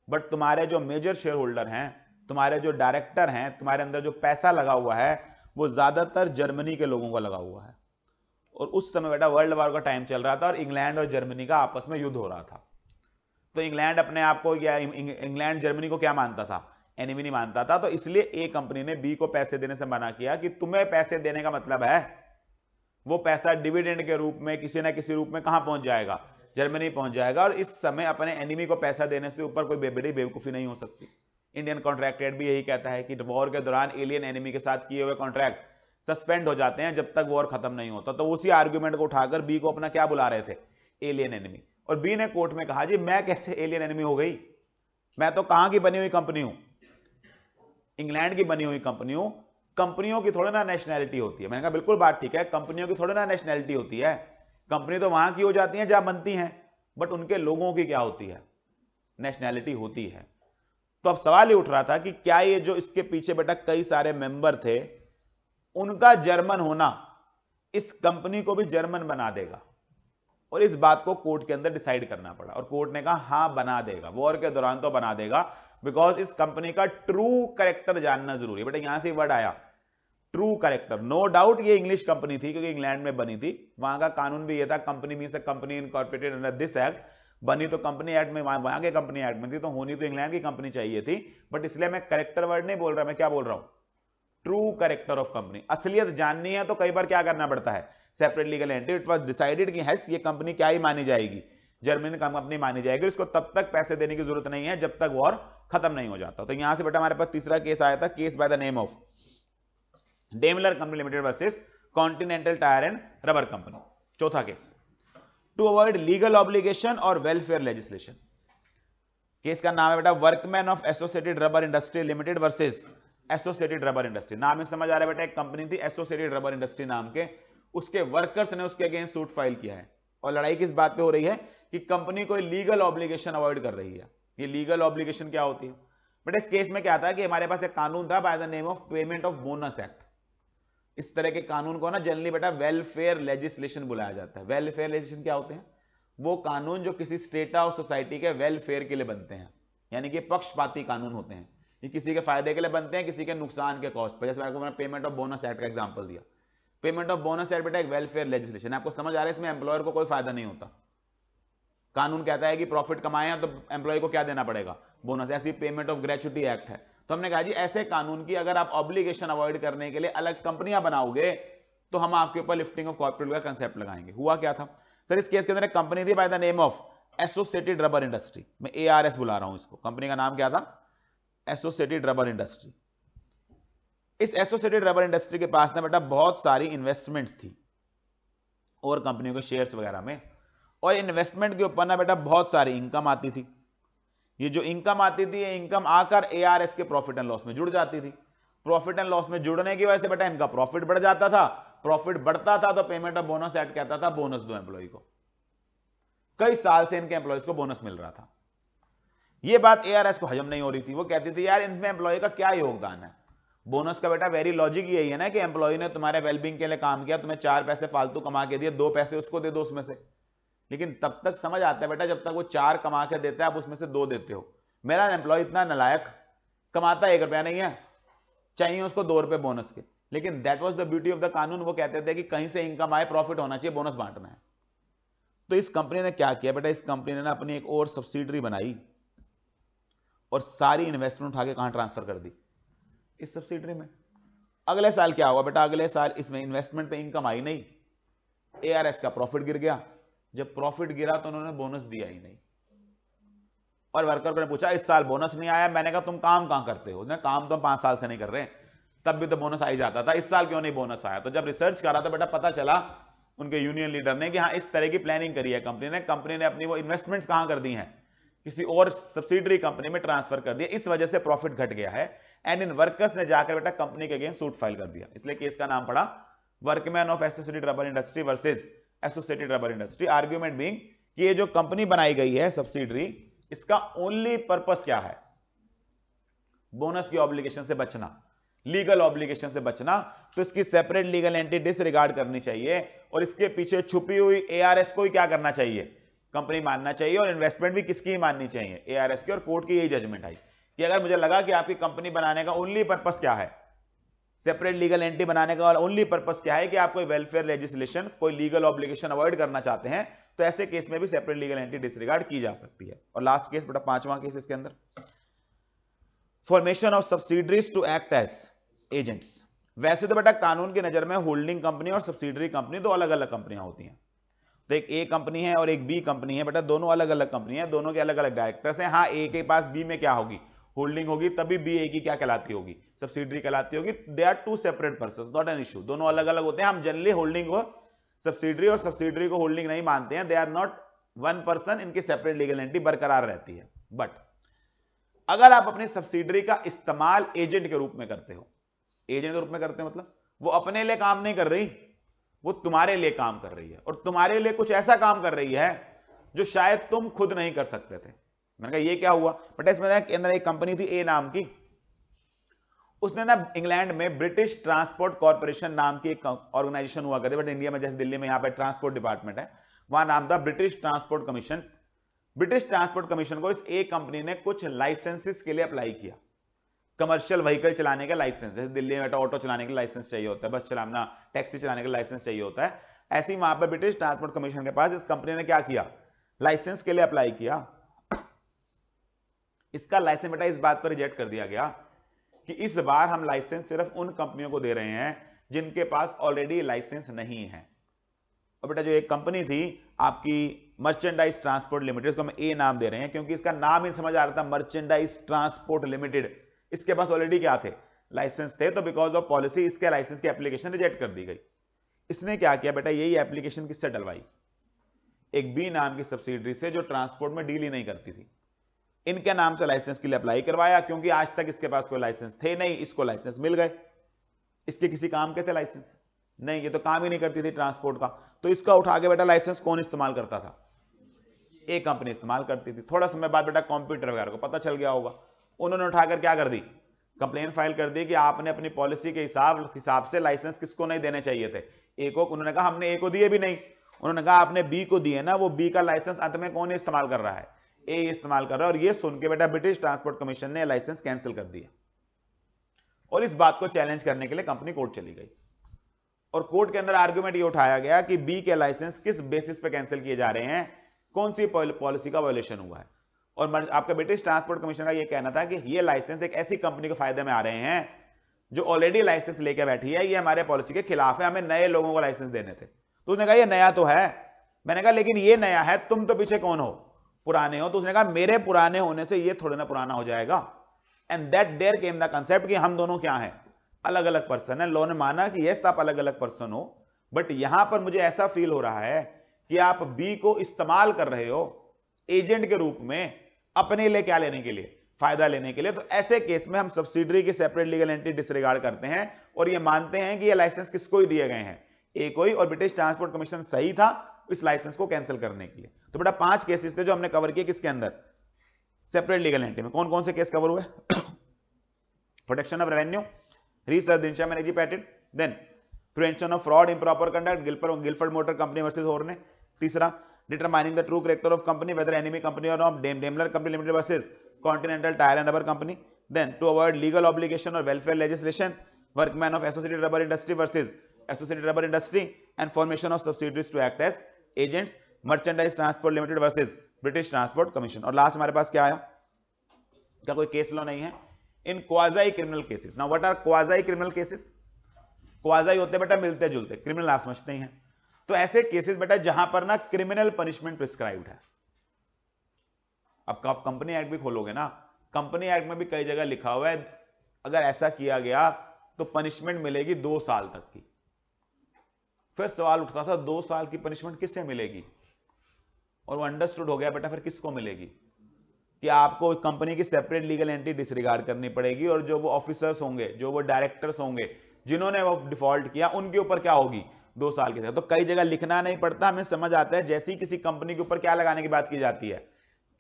बट तुम्हारे जो मेजर शेयर होल्डर हैं, तुम्हारे जो डायरेक्टर हैं, तुम्हारे अंदर जो पैसा लगा हुआ है वो ज्यादातर जर्मनी के लोगों का लगा हुआ है। और उस समय बेटा वर्ल्ड वॉर का टाइम चल रहा था और इंग्लैंड और जर्मनी का आपस में युद्ध हो रहा था। तो इंग्लैंड अपने आप को, या इंग्लैंड जर्मनी को क्या मानता था, एनिमी नहीं मानता था। तो इसलिए ए कंपनी ने बी को पैसे देने से मना किया कि तुम्हें पैसे देने का मतलब है वो पैसा डिविडेंड के रूप में किसी ना किसी रूप में कहां पहुंच जाएगा, जर्मनी पहुंच जाएगा। और इस समय अपने एनिमी को पैसा देने से ऊपर कोई बड़ी बेवकूफी नहीं हो सकती। इंडियन कॉन्ट्रैक्ट रेट भी यही कहता है कि वॉर के दौरान एलियन एनिमी के साथ किए हुए कॉन्ट्रैक्ट सस्पेंड हो जाते हैं जब तक वॉर खत्म नहीं होता। तो उसी आर्ग्यूमेंट को उठाकर बी को अपना क्या बुला रहे थे, एलियन एनिमी। और बी ने कोर्ट में कहा जी मैं कैसे एलियन एनिमी हो गई, मैं तो कहां की बनी हुई कंपनी हूं, इंग्लैंड की बनी हुई कंपनी हूं। कंपनियों की थोड़ी ना नेशनैलिटी होती है। मैंने कहा बिल्कुल बात ठीक है, कंपनियों की थोड़ी ना नेशनैलिटी होती है, कंपनी तो वहां की हो जाती है जहां बनती हैं, बट उनके लोगों की क्या होती है, नेशनैलिटी होती है। तो अब सवाल ये उठ रहा था कि क्या ये जो इसके पीछे बेटा कई सारे मेंबर थे, उनका जर्मन होना इस कंपनी को भी जर्मन बना देगा। और इस बात को कोर्ट के अंदर डिसाइड करना पड़ा, और कोर्ट ने कहा हां बना देगा, वॉर के दौरान तो बना देगा, बिकॉज इस कंपनी का ट्रू कैरेक्टर जानना जरूरी है। बेटा यहां से वर्ड आया ट्रू कैरेक्टर, नो डाउट ये इंग्लिश कंपनी थी क्योंकि इंग्लैंड में बनी थी, वहां का कानून भी ये था, company means a company incorporated under this act. बनी तो कंपनी एक्ट में, वहां के कंपनी एक्ट में थी, तो होनी तो इंग्लैंड की कंपनी चाहिए थी। बट इसलिए मैं कैरेक्टर वर्ड नहीं बोल रहा, मैं क्या बोल रहा हूं, ट्रू कैरेक्टर ऑफ कंपनी। असलियत जाननी है तो कई बार क्या करना पड़ता है, separate legal entity. It was decided कि हैस ये कंपनी क्या ही मानी जाएगी, जर्मनी कंपनी मानी जाएगी, इसको तब तक पैसे देने की जरूरत नहीं है जब तक वॉर खत्म नहीं हो जाता। तो यहां से बेटा हमारे पास तीसरा केस आया था, case by the name of Daimler company limited versus Continental Tyre and Rubber company. चौथा case, to avoid legal obligation और वेलफेयर लेजिस्लेशन। केस का नाम है बेटा workman of Associated rubber industry limited versus associated rubber Industry. नाम में समझ आ रहा है बेटा, एक कंपनी थी एसोसिएटेड रबर इंडस्ट्री नाम के, उसके वर्कर्स ने उसके अगेंस्ट सूट फाइल किया है। और लड़ाई किस बात पे हो रही है कि कंपनी कोई लीगल ऑब्लिगेशन अवॉइड कर रही है। ये लीगल ऑब्लिगेशन क्या होती है बेटा, इस केस में क्या था कि हमारे पास एक कानून था bye the name of payment of bonus act. इस तरह के कानून को ना जनरली बेटा वेलफेयर लेजिस्लेशन बुलाया जाता है। वेलफेयर लेजिस्लेशन क्या होते हैं, वो कानून जो किसी स्टेट और सोसाइटी के वेलफेयर के लिए बनते हैं, यानी कि पक्षपाती कानून होते हैं। ये किसी के फायदे के लिए बनते हैं, किसी के नुकसान के कॉस्ट पर। जैसे मैंने पेमेंट ऑफ बोनस एक्ट का एग्जांपल दिया, पेमेंट ऑफ बोनस एक्ट बेटा एक वेलफेयर लेजिस्लेशन है। आपको समझ आ रहा है, इसमें एम्प्लॉयर को कोई फायदा नहीं होता। कानून कहता है कि प्रॉफिट कमाए तो एम्प्लॉय को क्या देना पड़ेगा, बोनस। ऐसी पेमेंट ऑफ ग्रेच्युटी एक्ट है। तो हमने कहा जी ऐसे कानून की अगर आप ऑब्लिगेशन अवॉइड करने के लिए अलग कंपनियां बनाओगे तो हम आपके ऊपर लिफ्टिंग ऑफ कॉर्पोरेट का कंसेप्ट लगाएंगे। हुआ क्या था सर, इस केस के अंदर एक कंपनी थी bye the name of Associated rubber industry. मैं ARS बुला रहा हूं इसको, कंपनी का नाम क्या था, एसोसिएटेड रबर इंडस्ट्री। इस एसोसिएटेड रबर इंडस्ट्री के पास ना बेटा बहुत सारी इन्वेस्टमेंट्स थी और कंपनियों के शेयर्स वगैरह में, और इन्वेस्टमेंट के ऊपर ना बेटा बहुत सारी इनकम आती थी। ये जो इनकम आती थी, ये इनकम आकर ARS के प्रॉफिट एंड लॉस में जुड़ जाती थी। प्रॉफिट एंड लॉस में जुड़ने की वजह से बेटा इनका प्रॉफिट बढ़ जाता था। प्रॉफिट बढ़ता था तो पेमेंट ऑफ बोनस एक्ट कहता था बोनस दो एम्प्लॉय को। कई साल से इनके एम्प्लॉयज को बोनस मिल रहा था। ये बात एआरएस को हजम नहीं हो रही थी। वो कहती थी यार इनमें एम्प्लॉय का क्या योगदान है। बोनस का बेटा वेरी लॉजिक यही है ना कि एम्प्लॉय ने तुम्हारे वेलबींग के लिए काम किया, तुम्हें 4 पैसे फालतू कमा के दिए, 2 पैसे उसको दे दो उसमें से। लेकिन तब तक समझ आता है बेटा जब तक वो 4 कमा के देता है आप उसमें से 2 देते हो। मेरा एम्प्लॉय इतना नालायक, कमाता 1 रुपया नहीं है, चाहिए उसको 2 रुपए बोनस के। लेकिन that was the beauty of the कानून। वो कहते थे कि कहीं से इनकम आए, प्रॉफिट होना चाहिए, बोनस बांटना है। तो इस कंपनी ने क्या किया बेटा, इस कंपनी ने ना अपनी एक और सब्सिडरी बनाई और सारी इन्वेस्टमेंट उठा के कहां ट्रांसफर कर दी, इस सब्सिडरी में। अगले साल क्या हुआ बेटा, अगले साल इसमें इन्वेस्टमेंट पे इनकम आई नहीं, एआरएस का प्रॉफिट गिर गया। जब प्रॉफिट गिरा तो उन्होंने बोनस दिया ही नहीं। और वर्कर ने पूछा इस साल बोनस नहीं आया। मैंने कहा तुम काम कहां करते हो? काम तो 5 साल से नहीं कर रहे, तब भी तो बोनस आ ही जाता था, इस साल क्यों नहीं बोनस आया? तो जब रिसर्च करा तो बेटा पता चला उनके यूनियन लीडर ने कि हाँ इस तरह की प्लानिंग करी है कंपनी ने अपनी वो इन्वेस्टमेंट्स कहां कर दी हैं, किसी और सब्सिडरी कंपनी में ट्रांसफर कर दिया। इस वजह से प्रॉफिट घट गया है। एंड इन वर्कर्स ने जाकर बेटा कंपनी के अगेंस्ट सूट फाइल कर दिया। इसलिए केस का नाम पड़ा workman of Associated rubber Industry versus associated rubber industry. Argument being कि ये जो कंपनी बनाई गई है सब्सिडरी, इसका ओनली पर्पस क्या है? बोनस की ऑब्लिगेशन से बचना, लीगल ऑब्लिगेशन से बचना। तो इसकी सेपरेट लीगल एंटिटी डिसरिगार्ड करनी चाहिए और इसके पीछे छुपी हुई एआरएस को ही क्या करना चाहिए, कंपनी मानना चाहिए। और इन्वेस्टमेंट भी किसकी माननी चाहिए, एआरएस की। और कोर्ट की यही जजमेंट आई कि अगर मुझे लगा कि आपकी कंपनी बनाने का ओनली पर्पस क्या है, सेपरेट लीगल एंटिटी बनाने का ओनली पर्पस क्या है कि आप कोई वेलफेयर लेजिस्लेशन, कोई लीगल ऑब्लिगेशन अवॉइड करना चाहते हैं, तो ऐसे केस में भी सेपरेट लीगल एंटिटी डिसरिगार्ड की जा सकती है। और लास्ट केस बेटा 5वां केस इसके अंदर, formation of subsidiaries to act as agents. वैसे तो बेटा कानून की नजर में होल्डिंग कंपनी और सब्सिडरी कंपनी दो अलग अलग कंपनियां होती हैं। तो एक ए कंपनी है और एक बी कंपनी है बेटा, दोनों अलग अलग कंपनी है, दोनों के अलग अलग डायरेक्टर्स हैं। हाँ, ए के पास बी में क्या होगी, होल्डिंग होगी, तभी बी ए की क्या कहलाती होगी, सब्सिडरी कहलाती होगी। They are 2 separate person, not an issue, दोनों अलग अलग होते हैं। हम जनरली होल्डिंग को सब्सिडरी और सब्सिडरी को होल्डिंग नहीं मानते हैं। दे आर नॉट 1 पर्सन, इनकी सेपरेट लीगल एंटिटी बरकरार रहती है। बट अगर आप अपनी सब्सिडरी का इस्तेमाल एजेंट के रूप में करते हो, एजेंट के रूप में करते हैं मतलब वो अपने लिए काम नहीं कर रही, वो तुम्हारे लिए काम कर रही है, और तुम्हारे लिए कुछ ऐसा काम कर रही है जो शायद तुम खुद नहीं कर सकते थे। मैंने कहा ये क्या हुआ बेटा, इसमें अंदर एक कंपनी थी ए नाम की, उसने ना इंग्लैंड में ब्रिटिश ट्रांसपोर्ट कॉर्पोरेशन नाम की एक ऑर्गेनाइजेशन हुआ करती है, बट इंडिया में जैसे दिल्ली में यहां पे ट्रांसपोर्ट डिपार्टमेंट है, वहां नाम था British transport commission. British transport commission को इस ए कंपनी ने कुछ लाइसेंसेस के लिए अप्लाई किया, कमर्शियल व्हीकल चलाने का लाइसेंस। जैसे दिल्ली में ऑटो चलाने का लाइसेंस चाहिए होता है, बस चलाना, टैक्सी चलाने का लाइसेंस चाहिए होता है, ऐसे ही वहां पर ब्रिटिश ट्रांसपोर्ट कमीशन के पास इस कंपनी ने क्या किया, लाइसेंस के लिए अप्लाई किया। इसका लाइसेंस बेटा इस बात पर रिजेक्ट कर दिया गया कि इस बार हम लाइसेंस सिर्फ उन कंपनियों को दे रहे हैं जिनके पास ऑलरेडी लाइसेंस नहीं है। और बेटा जो एक कंपनी थी आपकी मर्चेंडाइज ट्रांसपोर्ट लिमिटेड, इसको हम ए नाम दे रहे हैं क्योंकि इसका नाम ही समझ आ रहा था, मर्चेंडाइज ट्रांसपोर्ट लिमिटेड। इसके पास ऑलरेडी क्या थे, लाइसेंस थे, तो बिकॉज ऑफ पॉलिसी इसके लाइसेंस की एप्लीकेशन रिजेक्ट कर दी गई। इसने क्या किया बेटा, यही एप्लीकेशन किससे डलवाई, एक बी नाम की सब्सिडरी से जो ट्रांसपोर्ट में डील ही नहीं करती थी। इनके नाम से लाइसेंस के लिए अप्लाई करवाया, क्योंकि आज तक इसके पास कोई लाइसेंस थे नहीं, इसको लाइसेंस मिल गए। इसके किसी काम के थे लाइसेंस नहीं, ये तो काम ही नहीं करती थी ट्रांसपोर्ट का, तो इसका उठा के बेटा लाइसेंस कौन इस्तेमाल करता था, ए कंपनी इस्तेमाल करती थी। थोड़ा समय बाद बेटा कंप्यूटर वगैरह को पता चल गया होगा, उन्होंने उठाकर क्या कर दी, कंप्लेन फाइल कर दी कि आपने अपनी पॉलिसी के हिसाब से लाइसेंस किसको नहीं देने चाहिए थे, ए को। उन्होंने कहा हमने ए को दिए भी नहीं। उन्होंने कहा आपने बी को दिए ना, वो बी का लाइसेंस अंत में कौन इस्तेमाल कर रहा है, ए इस्तेमाल कर रहा है। और ये सुन के बेटा ब्रिटिश ट्रांसपोर्ट कमीशन ने लाइसेंस कैंसिल कर दिया, और इस बात को चैलेंज करने के लिए कंपनी कोर्ट चली गई। और कोर्ट के अंदर आर्गुमेंट ये उठाया गया कि बी के लाइसेंस किस बेसिस पे कैंसिल किए जा रहे हैं, कौन सी पॉलिसी का वायलेशन हुआ है। और आपका ब्रिटिश ट्रांसपोर्ट कमीशन का ये कहना था कि ये लाइसेंस एक ऐसी कंपनी के फायदे में आ रहे हैं जो ऑलरेडी लाइसेंस लेकर बैठी है, ये हमारे पॉलिसी के खिलाफ है, हमें नए लोगों को लाइसेंस देने थे। तो उसने कहा ये नया तो है। मैंने कहा लेकिन ये नया है, तुम तो पीछे कौन हो, पुराने हो। तो उसने कहा मेरे पुराने होने से ये थोड़ा ना पुराना हो जाएगा। And that there came the concept कि हम दोनों क्या हैं, अलग अलग पर्सन है। लॉ ने माना कि यस आप अलग अलग पर्सन हो, बट यहां पर मुझे ऐसा फील हो रहा है कि आप बी को इस्तेमाल कर रहे हो एजेंट के रूप में, अपने लिए क्या लेने के लिए, फायदा लेने के लिए। तो ऐसे केस में हम सब्सिडरी की सेपरेट लीगल एंटिटी डिसरिगार्ड करते हैं और ये मानते हैं कि ये लाइसेंस किसको ही दिए गए हैं, ए को ही, और ब्रिटिश ट्रांसपोर्ट कमीशन सही था इस लाइसेंस को कैंसिल करने के लिए। तो बेटा 5 केसेस थे जो हमने कवर किए किसके अंदर, सेपरेट लीगल एंटिटी में। कौन कौन से केस कवर हुए, protection of revenue, re sir Dinshaw Maneckji Petit, then prevention of fraud improper conduct Gilford Motor company versus Horne, तीसरा determining the true character of company whether enemy company or not, Daimler company limited versus Continental Tyre and Rubber company, then to avoid legal obligation और welfare legislation, workman of Associated rubber Industry versus associated rubber Industry and formation of subsidies to act as agents, merchandise transport limited versus British transport commission. और last हमारे पास क्या आया, क्या कोई case law नहीं है in quasi criminal cases. Now what are quasi criminal cases, quasi होते बेटा मिलते जुलते, क्रिमिनल आप समझते ही हैं। तो ऐसे केसेस बेटा जहां पर ना क्रिमिनल पनिशमेंट प्रिस्क्राइब्ड है। अब आप कंपनी एक्ट भी खोलोगे ना, कंपनी एक्ट में भी कई जगह लिखा हुआ है अगर ऐसा किया गया तो पनिशमेंट मिलेगी 2 साल तक की। फिर सवाल उठता था 2 साल की पनिशमेंट किससे मिलेगी, और वो अंडरस्टूड हो गया बेटा फिर किसको मिलेगी कि आपको कंपनी की सेपरेट लीगल एंटिटी डिसरिगार्ड करनी पड़ेगी, और जो वो ऑफिसर्स होंगे, जो वो डायरेक्टर्स होंगे जिन्होंने वो डिफॉल्ट किया, उनके ऊपर क्या होगी 2 साल की। तो कई जगह लिखना नहीं पड़ता, हमें समझ आता है जैसी किसी कंपनी के ऊपर क्या लगाने की बात की जाती है,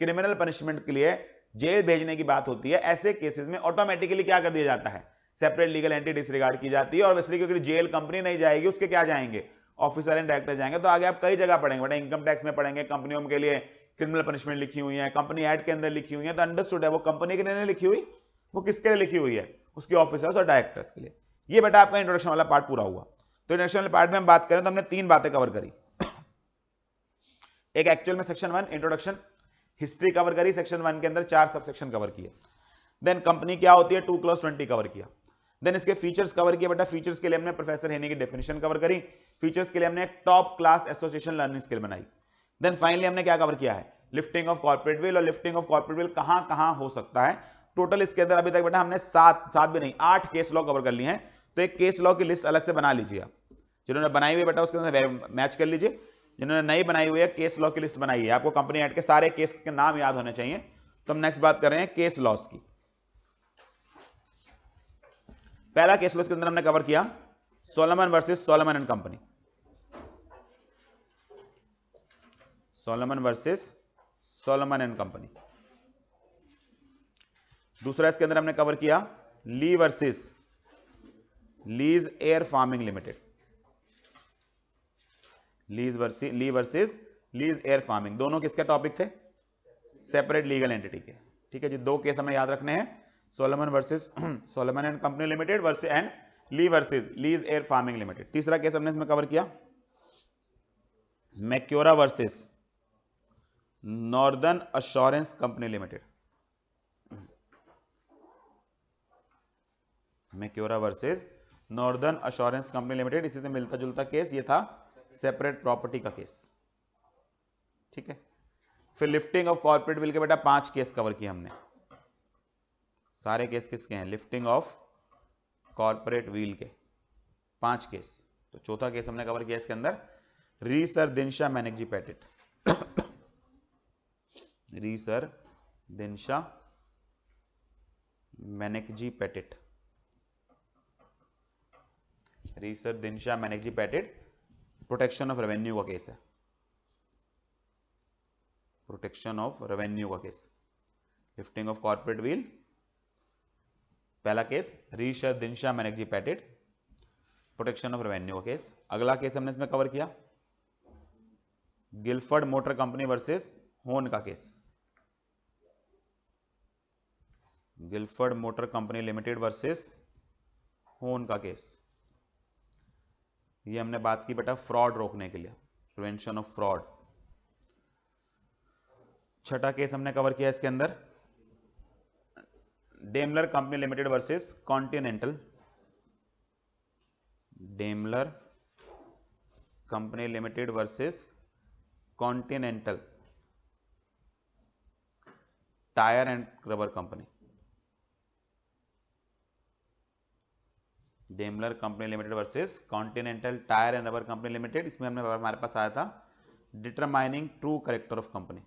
क्रिमिनल पनिशमेंट के लिए जेल भेजने की बात होती है, ऐसे केसेस में ऑटोमेटिकली क्या कर दिया जाता है, सेपरेट लीगल एंटिटी डिसरिगार्ड की जाती है। और ऑब्वियसली क्योंकि जेल कंपनी नहीं जाएगी, उसके क्या जाएंगे, ऑफिसर एंड डायरेक्टर जाएंगे। तो आगे आप कई जगह पढ़ेंगे बेटा, इनकम टैक्स में पढ़ेंगे कंपनियों के लिए क्रिमिनल पनिशमेंट लिखी हुई है, कंपनी एक्ट के अंदर लिखी हुई है। तो अंडरस्टूड है वो कंपनी के लिए नहीं लिखी हुई, वो किसके लिए लिखी हुई है, उसके ऑफिसर्स और डायरेक्टर्स के लिए। ये बेटा आपका इंट्रोडक्शन वाला पार्ट पूरा हुआ। तो इंट्रोडक्शन वाले पार्ट में हम बात करें तो हमने 3 बातें कवर करी। एक एक्चुअल में सेक्शन 1 इंट्रोडक्शन, हिस्ट्री कवर करी, सेक्शन 1 के अंदर 4 सब सेक्शन कवर किए। देन कंपनी क्या होती है 2 क्लॉज 20 कवर किया। देन इसके फीचर्स कवर किए बेटा, फीचर्स के लिए हमने प्रोफेसर हेनी की डेफिनेशन कवर करी, फीचर्स के लिए हमने एक top class association learning skill बनाई। देन फाइनली हमने क्या कवर किया है, लिफ्टिंग ऑफ कॉर्पोरेट विल, और लिफ्टिंग ऑफ कॉर्पोरेट विल कहां कहां हो सकता है। टोटल इसके अंदर अभी तक बेटा हमने 7 भी नहीं 8 केस लॉ कवर कर लिए हैं। तो एक केस लॉ की लिस्ट अलग से बना लीजिए आप, जिन्होंने बनाई हुई बेटा उसके अंदर मैच कर लीजिए, जिन्होंने नई बनाई हुई है केस लॉ की लिस्ट बनाई है। आपको कंपनी एक्ट के सारे केस के नाम याद होने चाहिए। तो हम नेक्स्ट बात कर रहे हैं केस लॉस की। पहला केस लॉ के अंदर हमने कवर किया Solomon versus Solomon and company, Solomon versus Solomon and company. दूसरा इसके अंदर हमने कवर किया Lee versus Lee's Air Farming limited, Lee versus Lee's Air Farming. दोनों किसके टॉपिक थे, सेपरेट लीगल एंटिटी के। ठीक है जी, 2 केस हमें याद रखने हैं, Solomon versus Solomon and company limited versus and Lee versus Lee's Air Farming limited. तीसरा केस हमने इसमें कवर किया Macaura versus Northern Assurance company limited, Macaura versus Northern Assurance company limited. इसी से मिलता जुलता केस ये था सेपरेट प्रॉपर्टी का केस। ठीक है, फिर लिफ्टिंग ऑफ कॉर्पोरेट विल के बेटा 5 केस कवर किए हमने। सारे केस किसके हैं, लिफ्टिंग ऑफ कॉर्पोरेट व्हील के 5 केस। तो चौथा केस हमने कवर किया इसके अंदर re sir Dinshaw Maneckji Petit, re sir Dinshaw Maneckji Petit, re sir Dinshaw Maneckji Petit protection of revenue का केस है, प्रोटेक्शन ऑफ रेवेन्यू का case. Lifting of corporate veil पहला case, re sir Dinshaw Maneckji Petit protection of revenue का केस। अगला केस हमने इसमें कवर किया गिलफर्ड मोटर कंपनी वर्सेस होन का case, Gilford Motor company limited versus होन का केस। ये हमने बात की बेटा फ्रॉड रोकने के लिए, प्रिवेंशन ऑफ फ्रॉड। छठा केस हमने कवर किया इसके अंदर Daimler company limited versus continental, Daimler company limited versus Continental Tyre and Rubber company, Daimler company limited versus Continental Tyre and Rubber company limited. इसमें हमने हमारे पास आया था determining true character of company,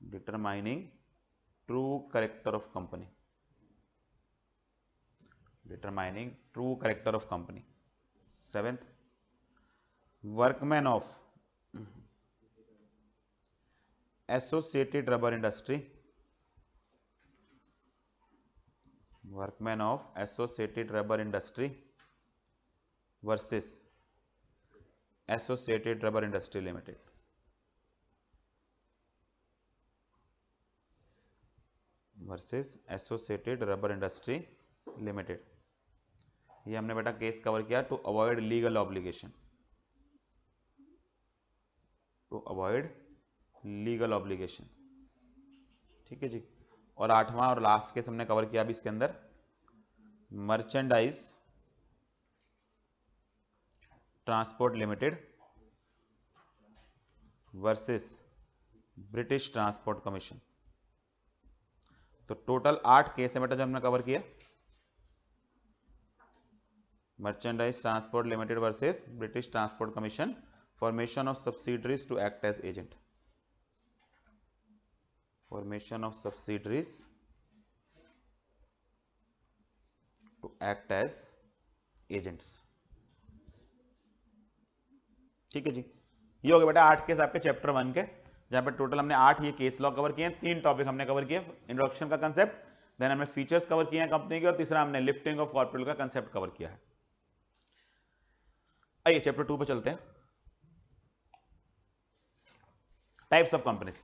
determining true character of company, determining true character of company. 7th workman of Associated rubber industry, workman of Associated rubber Industry versus associated rubber industry limited. Versus associated rubber industry limited. ये हमने बेटा case cover किया to avoid legal obligation, to avoid legal obligation. ठीक है जी। और आठवां और last case हमने कवर किया अभी इसके अंदर, merchandise transport limited versus British transport commission. तो टोटल 8 केस है बेटा जो हमने कवर किया, merchandise transport limited versus British transport commission, formation of subsidiaries to act as agent, formation of subsidiaries to act as agents. ठीक है जी। ये हो गया बेटा 8 केस आपके चैप्टर 1 के, जहां पर टोटल हमने 8 ये केस लॉ कवर किए हैं। 3 टॉपिक हमने कवर किए, इंट्रोडक्शन का कंसेप्ट, देन हमने फीचर्स कवर किए हैं कंपनी के, और तीसरा हमने लिफ्टिंग ऑफ कॉर्पोरेट का कंसेप्ट कवर किया है। आइए चैप्टर 2 पे चलते हैं। Types of companies,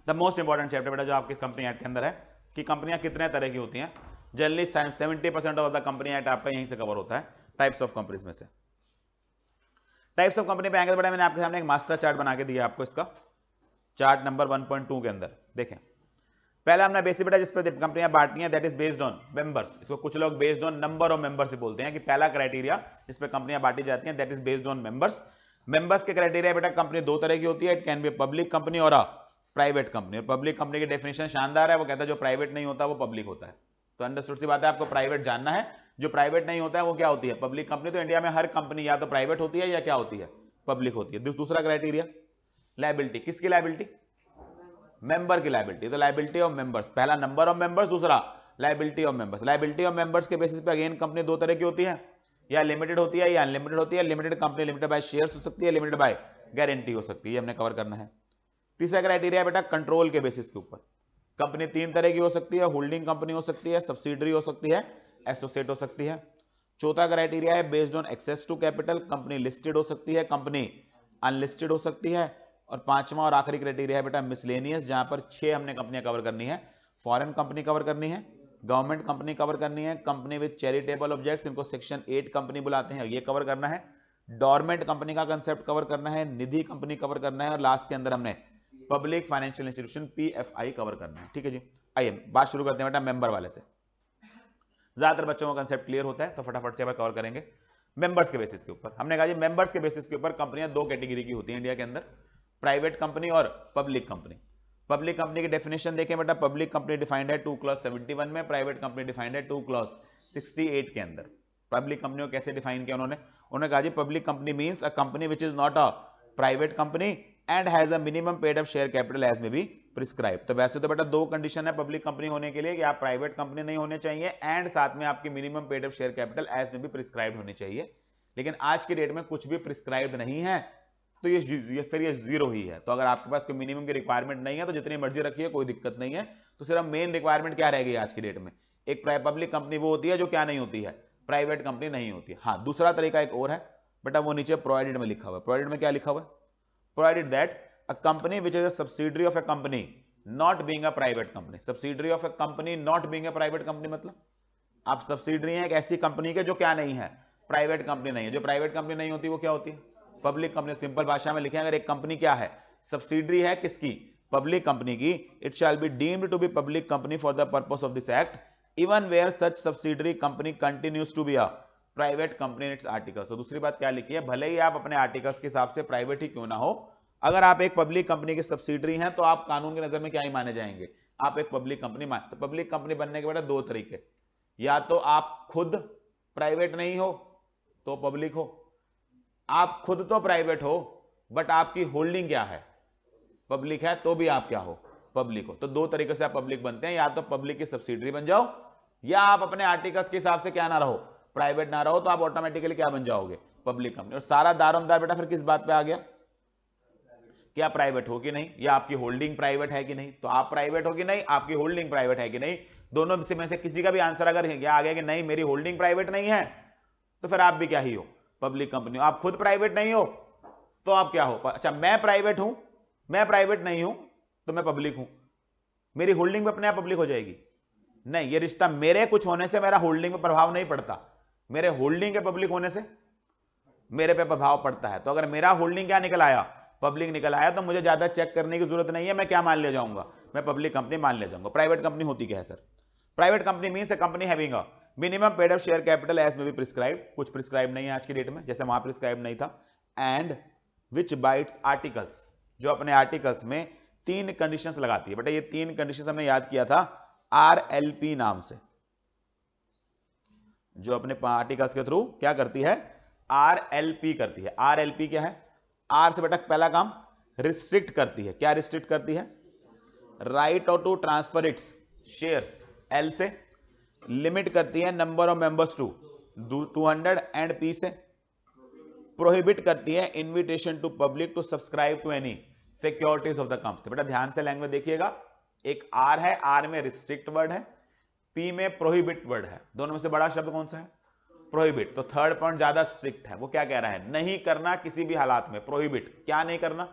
the most important chapter बेटा जो आपकी कंपनी एक्ट के अंदर है, कि कंपनियां कितने तरह की होती हैं। Generally 70% of the company act आपका यहीं से कवर होता है, टाइप्स ऑफ कंपनीज में से। टाइप्स ऑफ कंपनी पे आएंगे तो बेटा मैंने आपके सामने एक मास्टर चार्ट बना के दिया आपको, इसका चार्ट नंबर 1.2 के अंदर देखें। पहला हमने बेसिक बेटा जिस पे कंपनियां बांटती हैं, that is based on members. इसको कुछ लोग based on number of members से बोलते हैं, कि पहला क्राइटेरिया जिस पे कंपनियां बांटी जाती हैं that is based on members. Members के क्राइटेरिया बेटा कंपनी 2 तरह की होती है, it can be public company और प्राइवेट कंपनी। और पब्लिक कंपनी की डेफिनेशन शानदार है, वो कहता है जो प्राइवेट नहीं होता वो पब्लिक होता है। तो अंडरस्टूड सी बात है, आपको प्राइवेट जानना है, जो प्राइवेट नहीं होता है वो क्या होती है, पब्लिक कंपनी। तो इंडिया में हर कंपनी या तो प्राइवेट होती है या क्या होती है, पब्लिक होती है। दूसरा क्राइटेरिया लायबिलिटी, किसकी लायबिलिटी, मेंबर की लायबिलिटी। तो लायबिलिटी ऑफ मेंबर्स, पहला नंबर ऑफ मेंबर्स, दूसरा liability of members. Liability of members के बेसिस पे अगेन कंपनी 2 तरह की होती है, या लिमिटेड होती है या अनलिमिटेड होती है। Limited company limited by shares हो सकती है, लिमिटेड बाय गारंटी हो सकती है, ये हमने कवर करना है। तीसरा क्राइटेरिया बेटा कंट्रोल के बेसिस के ऊपर, कंपनी 3 तरह की हो सकती है, होल्डिंग कंपनी हो सकती है, सब्सिडरी हो सकती है, एसोसिएट हो सकती है। चौथा क्राइटेरिया है based on access to capital, company listed हो सकती है, कंपनी अनलिस्टेड हो सकती है। और पांचवा और आखिरी क्राइटेरिया है बेटा मिसलेनियस, जहां पर 6 हमने कंपनियां कवर करनी है। फॉरेन कंपनी कवर करनी है, गवर्नमेंट कंपनी कवर करनी है, कंपनी विद चैरिटेबल ऑब्जेक्ट्स, इनको सेक्शन 8 कंपनी बुलाते हैं, ये कवर करना है। डोरमेंट कंपनी का कंसेप्ट कवर करना है, निधि कंपनी कवर करना है, और लास्ट के अंदर हमने public financial institution PFI cover करना है। ठीक है जी। आइए बात शुरू करते हैं बेटा मेंबर वाले से। ज्यादातर बच्चों का कंसेप्ट क्लियर होता है तो फटाफट से कवर करेंगे। मेंबर्स के बेसिस के ऊपर हमने कहा जी, मेंबर्स के बेसिस के ऊपर कंपनियां 2 कैटेगरी की होती हैं इंडिया के अंदर, प्राइवेट कंपनी और पब्लिक कंपनी। पब्लिक कंपनी की डेफिनेशन देखें बेटा, पब्लिक कंपनी डिफाइंड है 2 क्लॉज 71 में, प्राइवेट कंपनी डिफाइंड है 2 क्लॉज 68 के अंदर। पब्लिक कंपनी को कैसे डिफाइन किया उन्होंने कहा जी, public company means a company which is not a private company and has a minimum paid up share capital as may be prescribe. तो वैसे तो बेटा 2 कंडीशन है पब्लिक कंपनी होने के लिए, कि आप प्राइवेट कंपनी नहीं होने चाहिए एंड साथ में आपकी minimum paid up share capital as may be prescribe होनी चाहिए। लेकिन आज की डेट में कुछ भी प्रिस्क्राइब नहीं है, तो ये फिर ये जीरो ही है। तो अगर आपके पास कोई मिनिमम की रिक्वायरमेंट नहीं है तो जितनी मर्जी रखिए, कोई दिक्कत नहीं है। तो सिर्फ मेन रिक्वायरमेंट क्या रहेगी आज की डेट में, एक पब्लिक कंपनी वो होती है जो क्या नहीं होती है, प्राइवेट कंपनी नहीं होती है। हाँ, दूसरा तरीका एक और है बेटा, वो नीचे प्रोवाइडेड में लिखा हुआ है। प्रोवाइडेड में क्या लिखा हुआ है, provided that a company which is a subsidiary of a company not being a private company. Subsidiary of a company not being a private company मतलब आप सब्सिडरी हैं एक ऐसी कंपनी के जो क्या नहीं है, प्राइवेट कंपनी नहीं है। जो प्राइवेट कंपनी नहीं होती वो क्या होती है, पब्लिक कंपनी। सिंपल भाषा में लिखें, अगर एक कंपनी क्या है, सब्सिडरी है किसकी, पब्लिक कंपनी की, it shall be deemed to be public company for the purpose of this act even where such subsidiary company continues to be a private company in its articles. तो दूसरी बात क्या लिखी है, भले ही आप अपने आर्टिकल्स के हिसाब से प्राइवेट ही क्यों ना हो, अगर आप एक पब्लिक कंपनी की सब्सिडरी हैं तो आप कानून की नजर में क्या ही माने जाएंगे, आप एक पब्लिक कंपनी मान। तो पब्लिक कंपनी बनने के बेटा 2 तरीके, या तो आप खुद प्राइवेट नहीं हो तो पब्लिक हो, आप खुद तो प्राइवेट हो बट आपकी होल्डिंग क्या है, पब्लिक है, तो भी आप क्या हो, पब्लिक हो। तो 2 तरीके से आप पब्लिक बनते हैं, या तो पब्लिक की सब्सिडरी बन जाओ, या आप अपने आर्टिकल्स के हिसाब से क्या ना रहो, प्राइवेट ना रहो, तो आप ऑटोमेटिकली क्या बन जाओगे, पब्लिक कंपनी। और सारा दारोमदार बेटा फिर किस बात पे आ गया, क्या प्राइवेट हो कि नहीं, या आपकी होल्डिंग प्राइवेट है कि नहीं। तो आप प्राइवेट हो कि नहीं, आपकी होल्डिंग प्राइवेट है कि नहीं, दोनों में से किसी का भी आंसर अगर आ गया कि नहीं मेरी होल्डिंग प्राइवेट नहीं है, तो फिर आप भी क्या ही हो, पब्लिक कंपनी। आप खुद प्राइवेट नहीं हो तो आप क्या हो, अच्छा मैं प्राइवेट हूं, मैं प्राइवेट नहीं हूं तो मैं पब्लिक हूं, मेरी होल्डिंग अपने आप पब्लिक हो जाएगी? नहीं, ये रिश्ता मेरे कुछ होने से मेरा होल्डिंग पर प्रभाव नहीं पड़ता, मेरे होल्डिंग के पब्लिक होने से मेरे पे प्रभाव पड़ता है। तो अगर मेरा होल्डिंग क्या निकल आया, पब्लिक निकल आया, तो मुझे ज्यादा चेक करने की जरूरत नहीं है, मैं क्या मान ले जाऊंगा, मैं पब्लिक कंपनी मान ले जाऊंगा। प्राइवेट कंपनी होती क्या है sir? Private company means a company having a minimum paid up share capital as may be prescribe, कुछ प्रिस्क्राइब नहीं है आज की डेट में, जैसे वहां प्रिस्क्राइब नहीं था, एंड विच बाइट्स आर्टिकल्स, जो अपने आर्टिकल्स में 3 कंडीशंस लगाती है। बेटा ये 3 कंडीशंस हमने याद किया था RLP नाम से, जो अपने आर्टिकल्स के थ्रू क्या करती है, RLP करती है। RLP क्या है? R से बेटा पहला काम रिस्ट्रिक्ट करती है, क्या रिस्ट्रिक्ट करती है? राइट और to transfer its shares. L से लिमिट करती है number of members to 200 and P से प्रोहिबिट करती है invitation to public to subscribe to any securities of the company. बेटा ध्यान से लैंग्वेज देखिएगा, एक R है, R में रिस्ट्रिक्ट वर्ड है, P में प्रोहिबिट वर्ड है, दोनों में से बड़ा शब्द कौन सा है? प्रोहिबिट। तो थर्ड पॉइंट ज्यादा स्ट्रिक्ट है, वो क्या कह रहा है? नहीं करना किसी भी हालात में, प्रोहिबिट। क्या नहीं करना?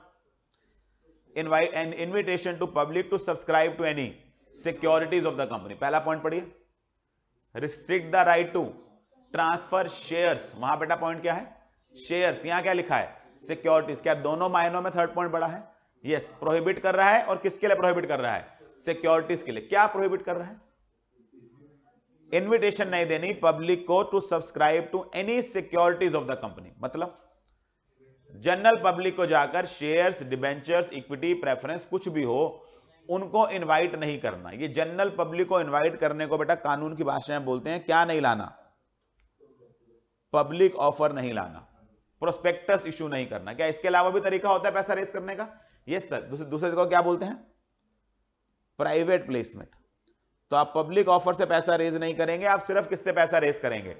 Invite an invitation to public to subscribe to any securities of the company. पहला पॉइंट पढ़िए, restrict the right to transfer shares, वहां बेटा पॉइंट क्या है? शेयर्स। यहां क्या लिखा है? सिक्योरिटीज। क्या दोनों मायनों में थर्ड पॉइंट बड़ा है? यस, प्रोहिबिट कर रहा है, और किसके लिए प्रोहिबिट कर रहा है? सिक्योरिटीज के लिए। क्या प्रोहिबिट कर रहा है? इन्विटेशन नहीं देनी पब्लिक को to subscribe to any securities of the company, मतलब जनरल पब्लिक को जाकर शेयर्स, डिबेंचर्स, इक्विटी, प्रेफरेंस कुछ भी हो उनको इनवाइट नहीं करना। ये जनरल पब्लिक को इनवाइट करने को बेटा कानून की भाषा में बोलते हैं क्या नहीं लाना? पब्लिक ऑफर नहीं लाना, प्रोस्पेक्टस इशू नहीं करना। क्या इसके अलावा भी तरीका होता है पैसा रेस करने का? यस सर, दूसरे को क्या बोलते हैं? Private placement. तो आप पब्लिक ऑफर से पैसा रेज नहीं करेंगे, आप सिर्फ किससे पैसा रेज करेंगे?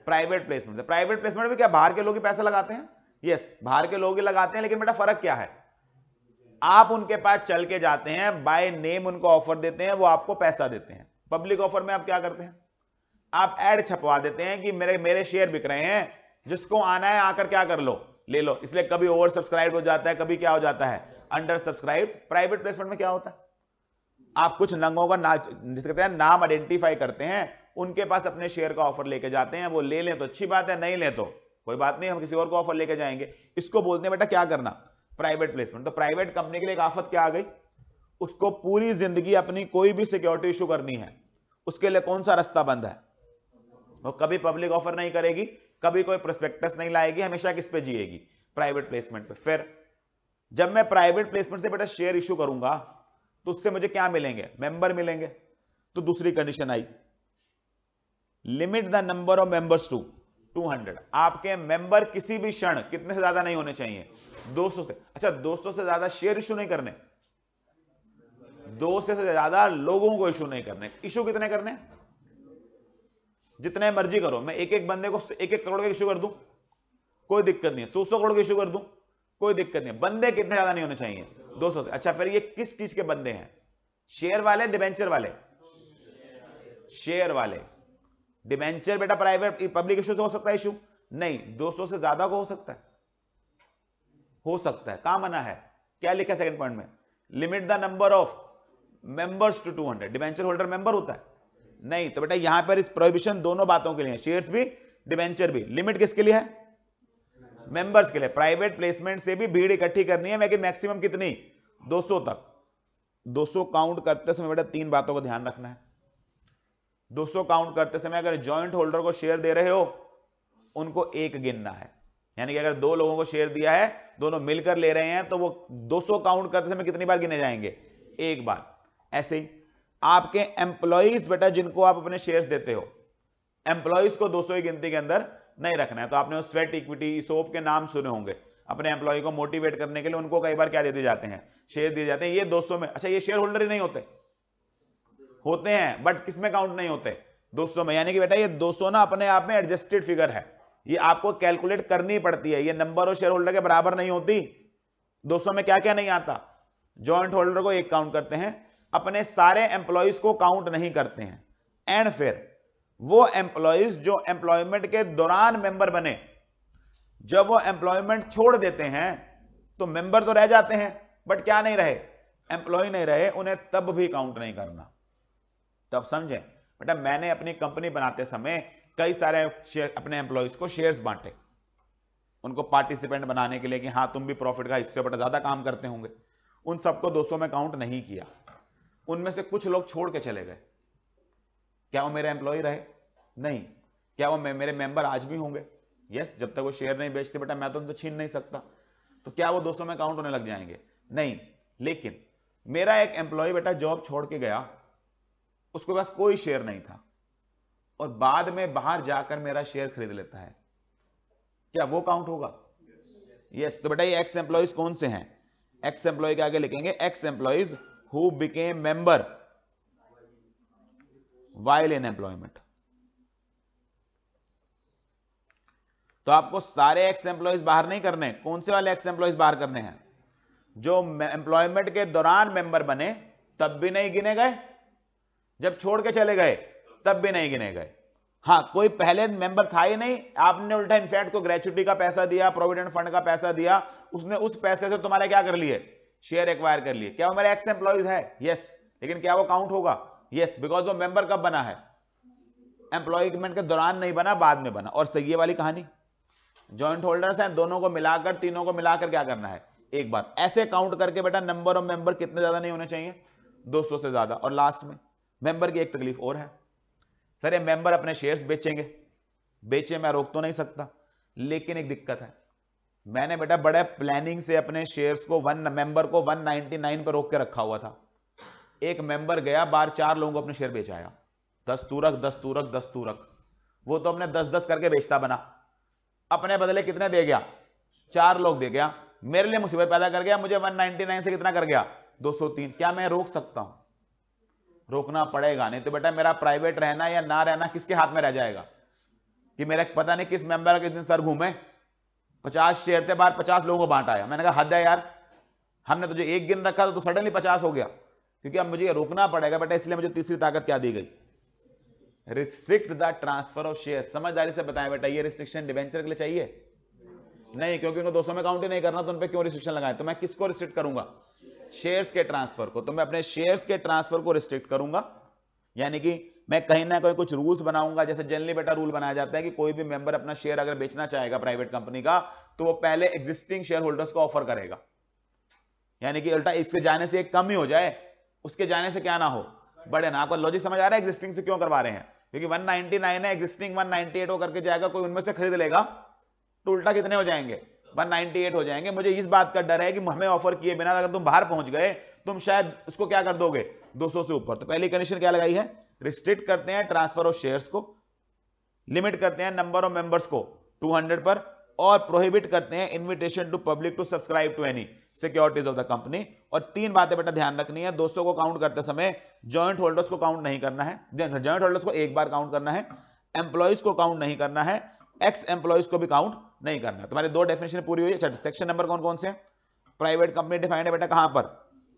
प्राइवेट प्लेसमेंट से। प्राइवेट प्लेसमेंट में क्या बाहर के लोग ही पैसा लगाते हैं? यस, बाहर के लोग ही लगाते हैं, लेकिन बेटा फर्क क्या है? आप उनके पास चल के जाते हैं, बाय नेम उनको ऑफर देते हैं, वो आपको पैसा देते हैं। पब्लिक ऑफर में आप क्या करते हैं? आप एड छपवा देते हैं कि मेरे शेयर बिक रहे हैं, जिसको आना है आकर क्या कर लो, ले लो। इसलिए कभी ओवर सब्सक्राइब हो जाता है, कभी क्या हो जाता है, अंडर सब्सक्राइब। प्राइवेट प्लेसमेंट में क्या होता है? आप कुछ नंगों का नाम आइडेंटिफाई करते हैं, उनके पास अपने शेयर का ऑफर लेके जाते हैं, वो ले लें तो अच्छी बात है, नहीं ले तो कोई बात नहीं, हम किसी और को ऑफर लेके जाएंगे। इसको बोलते हैं बेटा क्या करना? Private placement. तो प्राइवेट कंपनी के लिए एक आफत क्या आ गई? उसको पूरी जिंदगी अपनी कोई भी सिक्योरिटी इशू करनी है, उसके लिए कौन सा रास्ता बंद है? वो कभी पब्लिक ऑफर नहीं करेगी, कभी कोई प्रोस्पेक्टस नहीं लाएगी, हमेशा किस पे जिएगी? प्राइवेट प्लेसमेंट पे। फिर जब मैं प्राइवेट प्लेसमेंट से बेटा शेयर इशू करूंगा तो उससे मुझे क्या मिलेंगे? मेंबर मिलेंगे। तो दूसरी कंडीशन आई, limit the number of members to 200। आपके मेंबर किसी भी क्षण कितने से ज्यादा नहीं होने चाहिए? 200 से। अच्छा 200 से ज्यादा शेयर इशू नहीं करने, 200 से ज्यादा लोगों को इशू नहीं करने। इशू कितने करने? जितने मर्जी करो। मैं एक एक बंदे को 1-1 करोड़ का इशू कर दूं, कोई दिक्कत नहीं है। 100 करोड़ का इशू कर दूं, कोई दिक्कत नहीं है। बंदे कितने ज्यादा नहीं होने चाहिए? 200 से। अच्छा फिर ये किस चीज के बंदे हैं? शेयर वाले, डिबेंचर वाले? शेयर वाले। डिबेंचर बेटा प्राइवेट पब्लिक इशू से हो सकता है इशू? नहीं, 200 से ज्यादा को हो सकता है, हो सकता है। कहां मना है? क्या लिखा है सेकंड पॉइंट में? Limit the number of members to 200। Debenture holder member होता है? नहीं। तो बेटा यहां पर इस प्रोहिबिशन दोनों बातों के लिए, शेयर्स भी डिबेंचर भी। लिमिट किसके लिए है? मेंबर्स के लिए। प्राइवेट प्लेसमेंट से भी भीड़ इकट्ठी करनी है, लेकिन मैक्सिमम कितनी? 200 तक। 200 काउंट करते समय बेटा 3 बातों को ध्यान रखना है। 200 काउंट करते समय अगर जॉइंट होल्डर को शेयर दे रहे हो, उनको 1 गिनना है। यानी कि अगर 2 लोगों को शेयर दिया है, दोनों मिलकर ले रहे हैं, तो वो 200 काउंट करते समय कितनी बार गिने जाएंगे? 1 बार। ऐसे ही आपके एम्प्लॉइज बेटा जिनको आप अपने शेयर्स देते हो, एम्प्लॉइज को 200 की गिनती के अंदर नहीं रखना है। तो आपने स्वेट इक्विटी, सोप के नाम सुने होंगे। अपने एम्प्लॉय को मोटिवेट करने के लिए उनको कई बार क्या दे दिए जाते हैं? शेयर दिए जाते हैं। ये 200 में। अच्छा ये शेयर होल्डर ही नहीं होते, होते हैं बट किसमें काउंट नहीं होते? 200 में। यानी कि बेटा ये 200 ना अपने आप में एडजस्टेड फिगर है, ये आपको कैलकुलेट करनी पड़ती है, ये नंबर और शेयर होल्डर के बराबर नहीं होती। 200 में क्या क्या नहीं आता? जॉइंट होल्डर को एक काउंट करते हैं, अपने सारे एम्प्लॉइज को काउंट नहीं करते हैं, एंड फिर वो एम्प्लॉइज जो एम्प्लॉयमेंट के दौरान मेंबर बने, जब वो एम्प्लॉयमेंट छोड़ देते हैं तो मेंबर तो रह जाते हैं बट क्या नहीं रहे? एम्प्लॉय नहीं रहे, उन्हें तब भी काउंट नहीं करना। तब समझें बेटा, मैंने अपनी कंपनी बनाते समय कई सारे अपने एम्प्लॉइज को शेयर्स बांटे, उनको पार्टिसिपेंट बनाने के लिए कि हाँ तुम भी प्रॉफिट का हिस्से बेटा ज्यादा काम करते होंगे। उन सबको 200 में काउंट नहीं किया। उनमें से कुछ लोग छोड़ के चले गए, क्या वो मेरे एम्प्लॉय रहे? नहीं। क्या वो मेरे मेंबर आज भी होंगे? यस, जब तक वो शेयर नहीं बेचते बेटा मैं तो उनसे छीन नहीं सकता। तो क्या वो 200 में काउंट होने लग जाएंगे? नहीं। लेकिन मेरा एक एम्प्लॉय बेटा जॉब छोड़ के गया, उसके पास कोई शेयर नहीं था और बाद में बाहर जाकर मेरा शेयर खरीद लेता है, क्या वो काउंट होगा? यस। तो बेटा ये एक्स एम्प्लॉइज कौन से हैं? एक्स एम्प्लॉय के आगे लिखेंगे x employees who became member while in employment. तो आपको सारे एक्स एम्प्लॉइज बाहर नहीं करने। कौन से वाले एक्स एम्प्लॉइज बाहर करने हैं? जो एम्प्लॉयमेंट के दौरान मेंबर बने तब भी नहीं गिने गए, जब छोड़ के चले गए तब भी नहीं गिने गए। हाँ, कोई पहले मेंबर था ही नहीं, आपने उल्टा इनफैक्ट को ग्रेच्युटी का पैसा दिया, प्रोविडेंट फंड का पैसा दिया, उसने उस पैसे से तुम्हारे क्या कर लिए? शेयर एक्वायर कर लिए। क्या वो मेरे एक्स एम्प्लॉइज है? यस। लेकिन क्या वो काउंट होगा? यस, बिकॉज वो मेंबर कब बना है? एम्प्लॉयमेंट के दौरान नहीं बना, बाद में बना। और सही वाली कहानी, जॉइंट होल्डर्स हैं, दोनों को मिलाकर, तीनों को मिलाकर क्या करना है? एक बार ऐसे काउंट करके बेटा नंबर ऑफ मेंबर कितने ज्यादा नहीं होने चाहिए? 200 से ज्यादा। और लास्ट में मेंबर की एक तकलीफ और है, सर ये मेंबर अपने शेयर्स बेचेंगे, बेचे मैं रोक तो नहीं सकता, लेकिन एक दिक्कत है, मैंने बेटा बड़े प्लानिंग से अपने शेयर्स को मेंबर को 199 पर रोक के रखा हुआ था। एक मेंबर गया बाहर, 4 लोगों को अपने शेयर बेच आया, 10 तूरक 10 तूरक 10 तूरक। वो तो अपने 10-10 करके बेचता बना, अपने बदले कितने दे गया? 4 लोग दे गया, मेरे लिए मुसीबत पैदा कर गया। मुझे 199 से कितना कर गया? 203। क्या मैं रोक सकता हूं? रोकना पड़ेगा, नहीं तो बेटा मेरा प्राइवेट रहना या ना रहना किसके हाथ में रह जाएगा? कि मेरा पता नहीं किस मेंबर के दिन सर घूमे, 50 शेयर थे बाहर, 50 लोगों को बांट आया। मैंने कहा हद है यार, हमने तुझे एक गिन रखा तो सडनली 50 हो गया। क्योंकि अब मुझे ये रोकना पड़ेगा बेटा, इसलिए मुझे तीसरी ताकत क्या दी गई? Restrict the transfer of share. समझदारी से बताएं बेटा, ये रिस्ट्रिक्शन डिवेंचर के लिए चाहिए नहीं, क्योंकि उनको 200 में काउंट ही नहीं करना, तो उन पे क्यों रिस्ट्रिक्शन लगाए? तो मैं किसको रिस्ट्रिक्ट करूंगा? शेयर्स के ट्रांसफर को। तो मैं अपने शेयर्स के ट्रांसफर को रिस्ट्रिक्ट करूंगा, यानी कि मैं कहीं ना कहीं कुछ रूल्स बनाऊंगा। जैसे जनरली बेटा रूल बनाया जाता है कि कोई भी मेंबर अपना शेयर अगर बेचना चाहेगा प्राइवेट कंपनी का, तो वो पहले एग्जिस्टिंग शेयर होल्डर्स को ऑफर करेगा, यानी कि उल्टा इसके जाने से एक कम ही हो जाए, उसके जाने से क्या ना हो, बढ़े ना। आपको लॉजिक समझ आ रहा है एग्जिस्टिंग से क्यों करवा रहे हैं? क्योंकि 199 है, एग्जिस्टिंग 198 हो करके जाएगा, कोई उनमें से खरीद लेगा तो उल्टा कितने हो जाएंगे? 198 हो जाएंगे। मुझे इस बात का डर है कि हमें ऑफर किए बिना अगर तुम बाहर पहुंच गए, तुम शायद उसको क्या कर दोगे? 200 से ऊपर। तो पहली कंडीशन क्या लगाई है? रिस्ट्रिक्ट करते हैं ट्रांसफर ऑफ शेयर्स को, लिमिट करते हैं नंबर ऑफ मेंबर्स को 200 पर, और प्रोहिबिट करते हैं invitation to public to subscribe to any securities of the company. और 3 बातें बेटा ध्यान रखनी है, 200 को काउंट करते समय जॉइंट होल्डर्स को काउंट नहीं करना है, जॉइंट होल्डर्स को एक बार काउंट करना है, एम्प्लॉइज को काउंट नहीं करना है, एक्स एम्प्लॉइज को भी काउंट नहीं करना है। तुम्हारी 2 डेफिनेशन पूरी हुई है। सेक्शन नंबर कौन कौन से? प्राइवेट कंपनी डिफाइंड है बेटा कहां पर?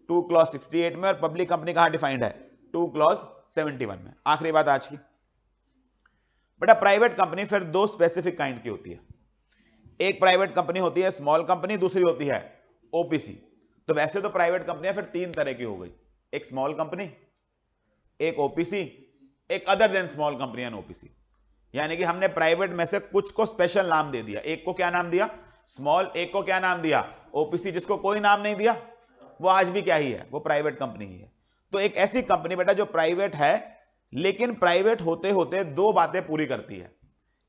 2 क्लॉज 68 में। और पब्लिक कंपनी कहां डिफाइंड है? 2 क्लॉज 71 में। आखिरी बात आज की बेटा, प्राइवेट कंपनी फिर 2 स्पेसिफिक काइंड की होती है। एक प्राइवेट कंपनी होती है स्मॉल कंपनी, दूसरी होती है ओपीसी। तो वैसे तो प्राइवेट कंपनियां फिर 3 तरह की हो गई, एक स्मॉल कंपनी, एक ओपीसी, एक other than small company and OPC. यानी कि हमने प्राइवेट में से कुछ को स्पेशल नाम दे दिया। एक को क्या नाम दिया? स्मॉल। एक को क्या नाम दिया? ओपीसी। जिसको कोई नाम नहीं दिया वो आज भी क्या ही है? वो प्राइवेट कंपनी ही है। तो एक ऐसी कंपनी बेटा जो प्राइवेट है, लेकिन प्राइवेट होते होते 2 बातें पूरी करती है,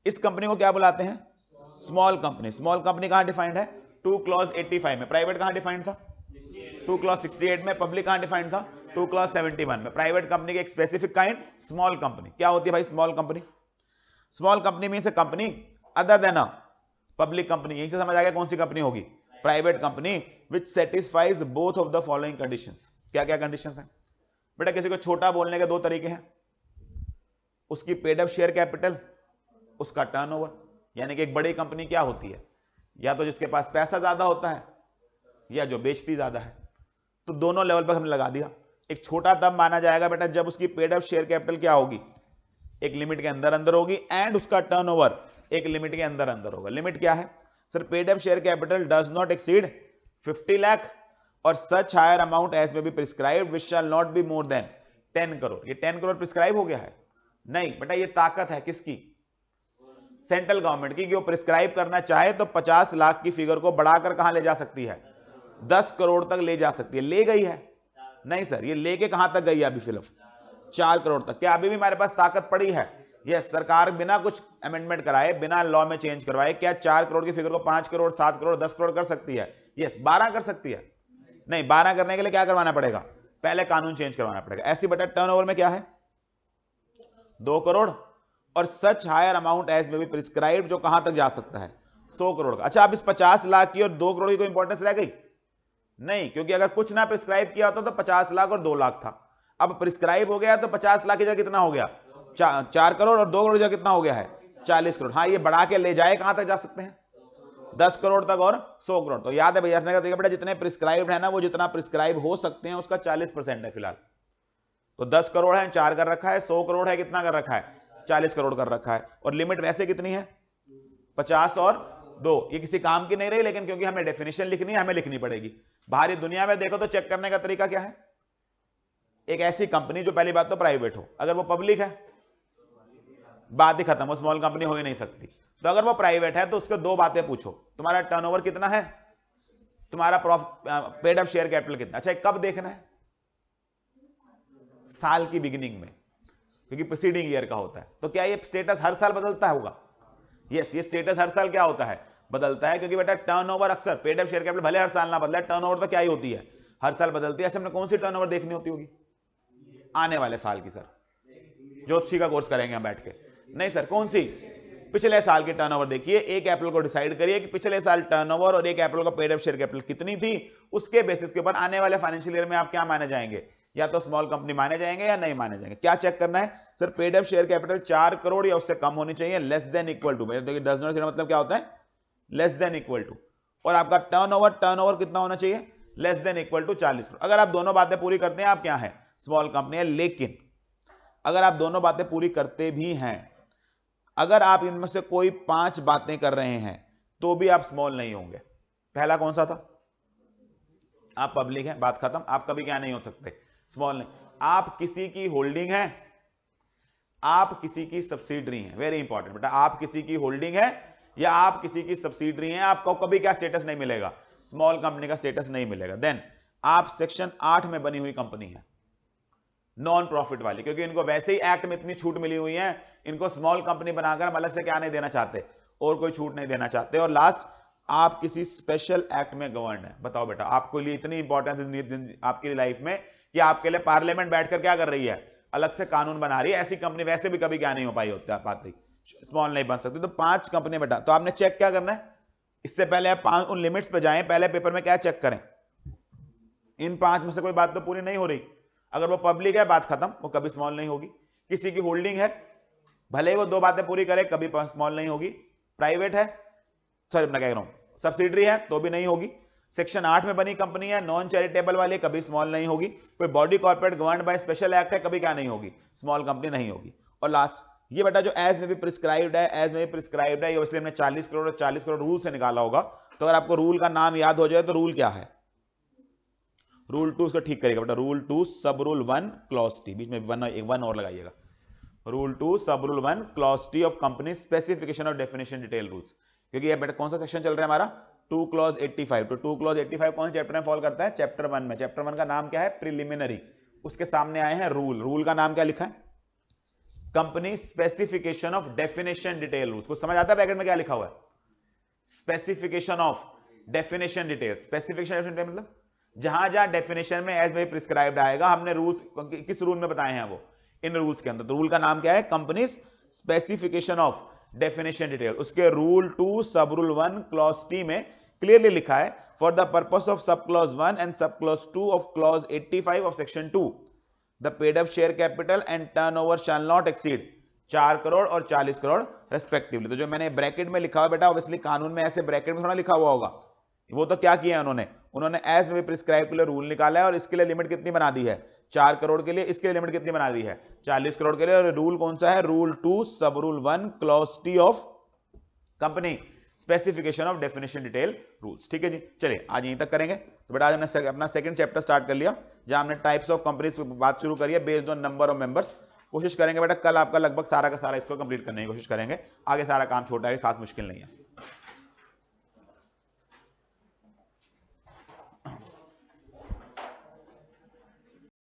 इस कंपनी को क्या बुलाते हैं? Small company. स्मॉल कंपनी कहां डिफाइंड है? 2 क्लॉज 85 में। प्राइवेट कहां डिफाइंड था? 2 क्लॉज 68 में। पब्लिक कहां डिफाइंड था? 2 क्लॉज 71 में। प्राइवेट कंपनी की एक स्पेसिफिक काइंड स्मॉल कंपनी। क्या होती है भाई small company? Small company means A company other than a public company. यहीं से समझ आ गया कौन सी कंपनी होगी? Private company which satisfies both of the following conditions. क्या क्या कंडीशंस हैं बेटा? किसी को छोटा बोलने के 2 तरीके हैं, उसकी पेड अप शेयर कैपिटल, उसका टर्नओवर। यानी कि एक बड़ी कंपनी क्या होती है? या तो जिसके पास पैसा ज्यादा होता है, या जो बेचती ज्यादा है। तो दोनों लेवल पर हमने लगा दिया। एक छोटा तब माना जाएगा बेटा जब उसकी पेड अप शेयर कैपिटल क्या होगी, एक लिमिट के अंदर अंदर होगी, एंड उसका टर्नओवर एक लिमिट के अंदर अंदर होगा। लिमिट क्या है sir? Paid up share capital does not exceed 50 lakh और सच higher amount as may be prescribed which shall not be more than 10 crore. ये 10 करोड़ प्रिस्क्राइब हो गया है? नहीं बेटा, ये ताकत है किसकी? सेंट्रल गवर्नमेंट की, कि वो प्रिस्क्राइब करना चाहे तो 50 लाख की फिगर को बढ़ाकर कहां ले जा सकती है? 10 करोड़ तक ले जा सकती है। ले गई है? नहीं सर, ये लेके कहां तक गई है अभी? फिलहाल 4 करोड़ तक। क्या अभी भी हमारे पास ताकत पड़ी है? यस, सरकार बिना कुछ अमेंडमेंट कराए, बिना लॉ में चेंज करवाए, क्या 4 करोड़ की फिगर को 5 करोड़, 7 करोड़, 10 करोड़ कर सकती है? यस। 12 कर सकती है? नहीं, 12 करने के लिए क्या करवाना पड़ेगा? पहले कानून चेंज करवाना पड़ेगा। ऐसी बेटा टर्नओवर में क्या है? 2 करोड़ और सच हायर अमाउंट एज में भी प्रिस्क्राइब्ड, जो कहां तक जा सकता है? 100 करोड़ का। अच्छा, अब इस 50 लाख की और 2 करोड़ की कोई इंपॉर्टेंस रह गई? नहीं, क्योंकि अगर कुछ ना प्रिस्क्राइब किया होता तो 50 लाख और 2 लाख था। अब प्रिस्क्राइब हो गया तो 50 लाख की जगह कितना हो गया? 4 करोड़ और 2 करोड़ की जगह कितना हो गया है? 40 करोड़। हाँ, ये बढ़ा के ले जाए कहां तक जा सकते हैं? 10 करोड़ तक और 100 करोड़। तो याद है भैया का तरीका बेटा, जितने प्रिस्क्राइब्ड है ना, वो जितना प्रिस्क्राइब हो सकते हैं उसका 40% है फिलहाल। तो 10 करोड़ है, 4 कर रखा है, 100 करोड़ है, कितना कर रखा है? 40 करोड़ कर रखा है। और लिमिट वैसे कितनी है? 50 और 2। ये किसी काम की नहीं रही, लेकिन क्योंकि हमें डेफिनेशन लिखनी है, हमें लिखनी पड़ेगी। बाहरी दुनिया में देखो तो चेक करने का तरीका क्या है? एक ऐसी कंपनी जो पहली बात तो प्राइवेट हो, अगर वो पब्लिक है बात ही खत्म, वो स्मॉल कंपनी हो ही नहीं सकती। तो अगर वो प्राइवेट है तो उसको 2 बातें पूछो, तुम्हारा टर्नओवर कितना है, तुम्हारा पेड अप शेयर कैपिटल कितना। अच्छा, कब देखना है? साल की बिगिनिंग में, क्योंकि प्रीसीडिंग ईयर का होता है। तो क्या ये स्टेटस हर साल बदलता होगा? यस, ये स्टेटस हर साल क्या होता है? बदलता है, क्योंकि बेटा टर्नओवर अक्सर, पेड अप शेयर कैपिटल भले हर साल ना बदले, टर्नओवर तो क्या ही होती है? हर साल बदलती है। अच्छा, हमने कौन सी टर्नओवर देखनी होती होगी? आने वाले साल की। सर, ज्योतिषी का कोर्स करेंगे हम बैठ के? नहीं सर, कौन सी? पिछले साल की टर्नओवर देखिए, 1 अप्रैल को डिसाइड करिए कि पिछले साल टर्नओवर और 1 अप्रैल को पेड अप शेयर कैपिटल कितनी थी। उसके बेसिस के ऊपर आने वाले फाइनेंशियल ईयर में आप क्या माने जाएंगे? या तो स्मॉल कंपनी माने जाएंगे या नहीं माने जाएंगे। क्या चेक करना है sir? Paid up share capital 4 crore या उससे कम होनी चाहिए, लेस देन इक्वल टू। देखिए, डज नॉट मतलब क्या होता है? Less than equal to. और आपका टर्नओवर कितना होना चाहिए? Less than equal to 40 crore. अगर आप दोनों बातें पूरी करते हैं, आप क्या है? स्मॉल कंपनी है। लेकिन अगर आप दोनों बातें पूरी करते भी हैं, अगर आप इनमें से कोई 5 बातें कर रहे हैं तो भी आप स्मॉल नहीं होंगे। पहला कौन सा था? आप पब्लिक हैं, बात खत्म। आप कभी क्या नहीं हो सकते? स्मॉल नहीं। आप किसी की होल्डिंग है, आप किसी की सब्सिडरी हैं। वेरी इंपॉर्टेंट बेटा, आप किसी की होल्डिंग है या आप किसी की सब्सिडरी हैं, आपको कभी क्या स्टेटस नहीं मिलेगा? स्मॉल कंपनी का स्टेटस नहीं मिलेगा। देन आप सेक्शन 8 में बनी हुई कंपनी है, नॉन प्रॉफिट वाली, क्योंकि इनको वैसे ही एक्ट में इतनी छूट मिली हुई है, इनको स्मॉल कंपनी बनाकर हम अलग से क्या नहीं देना चाहते? और कोई छूट नहीं देना चाहते। और लास्ट, आप किसी स्पेशल एक्ट में गवर्न है। बताओ बेटा, आपके लिए इतनी इंपॉर्टेंस आपकी लाइफ में कि आपके लिए पार्लियामेंट बैठकर क्या कर रही है? अलग से कानून बना रही है। ऐसी कंपनी वैसे भी कभी क्या नहीं हो पाई होती, पाती, स्मॉल नहीं बन सकती। तो 5 कंपनी बेटा, तो आपने चेक क्या करना है? इससे पहले आप 5 उन लिमिट्स पे जाएं, पहले पेपर में क्या चेक करें? इन 5 में से कोई बात तो पूरी नहीं हो रही। अगर वो पब्लिक है, बात खत्म, वो कभी स्मॉल नहीं होगी। किसी की होल्डिंग है, भले ही वो 2 बातें पूरी करे, कभी स्मॉल नहीं होगी। प्राइवेट है, सॉरी मैं कह रहा हूं सब्सिडरी है, तो भी नहीं होगी। सेक्शन 8 में बनी कंपनी है, नॉन चैरिटेबल वाली, कभी स्मॉल नहीं होगी। कोई body corporate governed by special act है, कभी क्या नहीं होगी? स्मॉल कंपनी नहीं होगी। और लास्ट, ये बेटा जो एज में भी प्रिस्क्राइब्ड है, एज में भी प्रिस्क्राइब्ड है, ये इसलिए हमने 40 करोड़ और 40 करोड़ रूल से निकाला होगा। तो अगर आपको रूल का नाम याद हो जाए तो रूल क्या है? रूल 2 उसको ठीक करेगा बेटा। रूल 2 सब रूल 1 क्लॉज टी, बीच में वन और लगाइएगा। रूल 2 सब rule 1 clause T of company specification of definition detail rules. क्योंकि ये बेटा कौन सा सेक्शन चल रहा है हमारा? 2 क्लॉज 85। तो 2 क्लॉज 85 कौन से चैप्टर में फॉल करता है? चैप्टर 1 में। चैप्टर 1 का नाम क्या है? प्रिलिमिनरी। उसके सामने आए हैं रूल। रूल का नाम क्या लिखा है? Company specification of definition detail rules. कुछ समझ आता है ब्रैकेट में क्या लिखा हुआ है? Specification of definition detail. Specification मतलब जहां जहां डेफिनेशन में एज में प्रिस्क्राइब्ड आएगा, हमने रूल्स किस रूल में बताए हैं? वो इन रूल्स के अंदर। तो रूल का नाम क्या है? Company specification of definition detail. उसके रूल 2 सब रूल 1 क्लॉज टी में क्लियरली लिखा है, for the purpose of sub clause 1 and sub clause 2 of clause 85 of section 2 the paid up share capital and turnover shall not exceed 4 crore और 40 crore respectively. तो जो मैंने bracket में लिखा हुआ बेटा, ऑब्वियसली कानून में ऐसे ब्रैकेट में थोड़ा लिखा हुआ होगा, वो तो क्या किया है उन्होंने? उन्होंने एज में भी प्रिस्क्राइब के लिए रूल निकाला है और इसके लिए लिमिट कितनी बना दी है 4 करोड़ के लिए, इसके लिए लिमिट कितनी बना दी है 40 करोड़ के लिए। और रूल कौन सा है, रूल 2 सब rule 1 clause T of company specification of definition detail rules. ठीक है जी, चलिए आज यहीं तक करेंगे। तो बेटा आज हमने अपना सेकंड चैप्टर स्टार्ट कर लिया जहां हमने टाइप्स ऑफ कंपनीज की बात शुरू करी है based on number of members. कोशिश करेंगे बेटा कल आपका लगभग सारा का सारा इसको कंप्लीट करने की कोशिश करेंगे, आगे सारा काम छोटा है, खास मुश्किल नहीं है।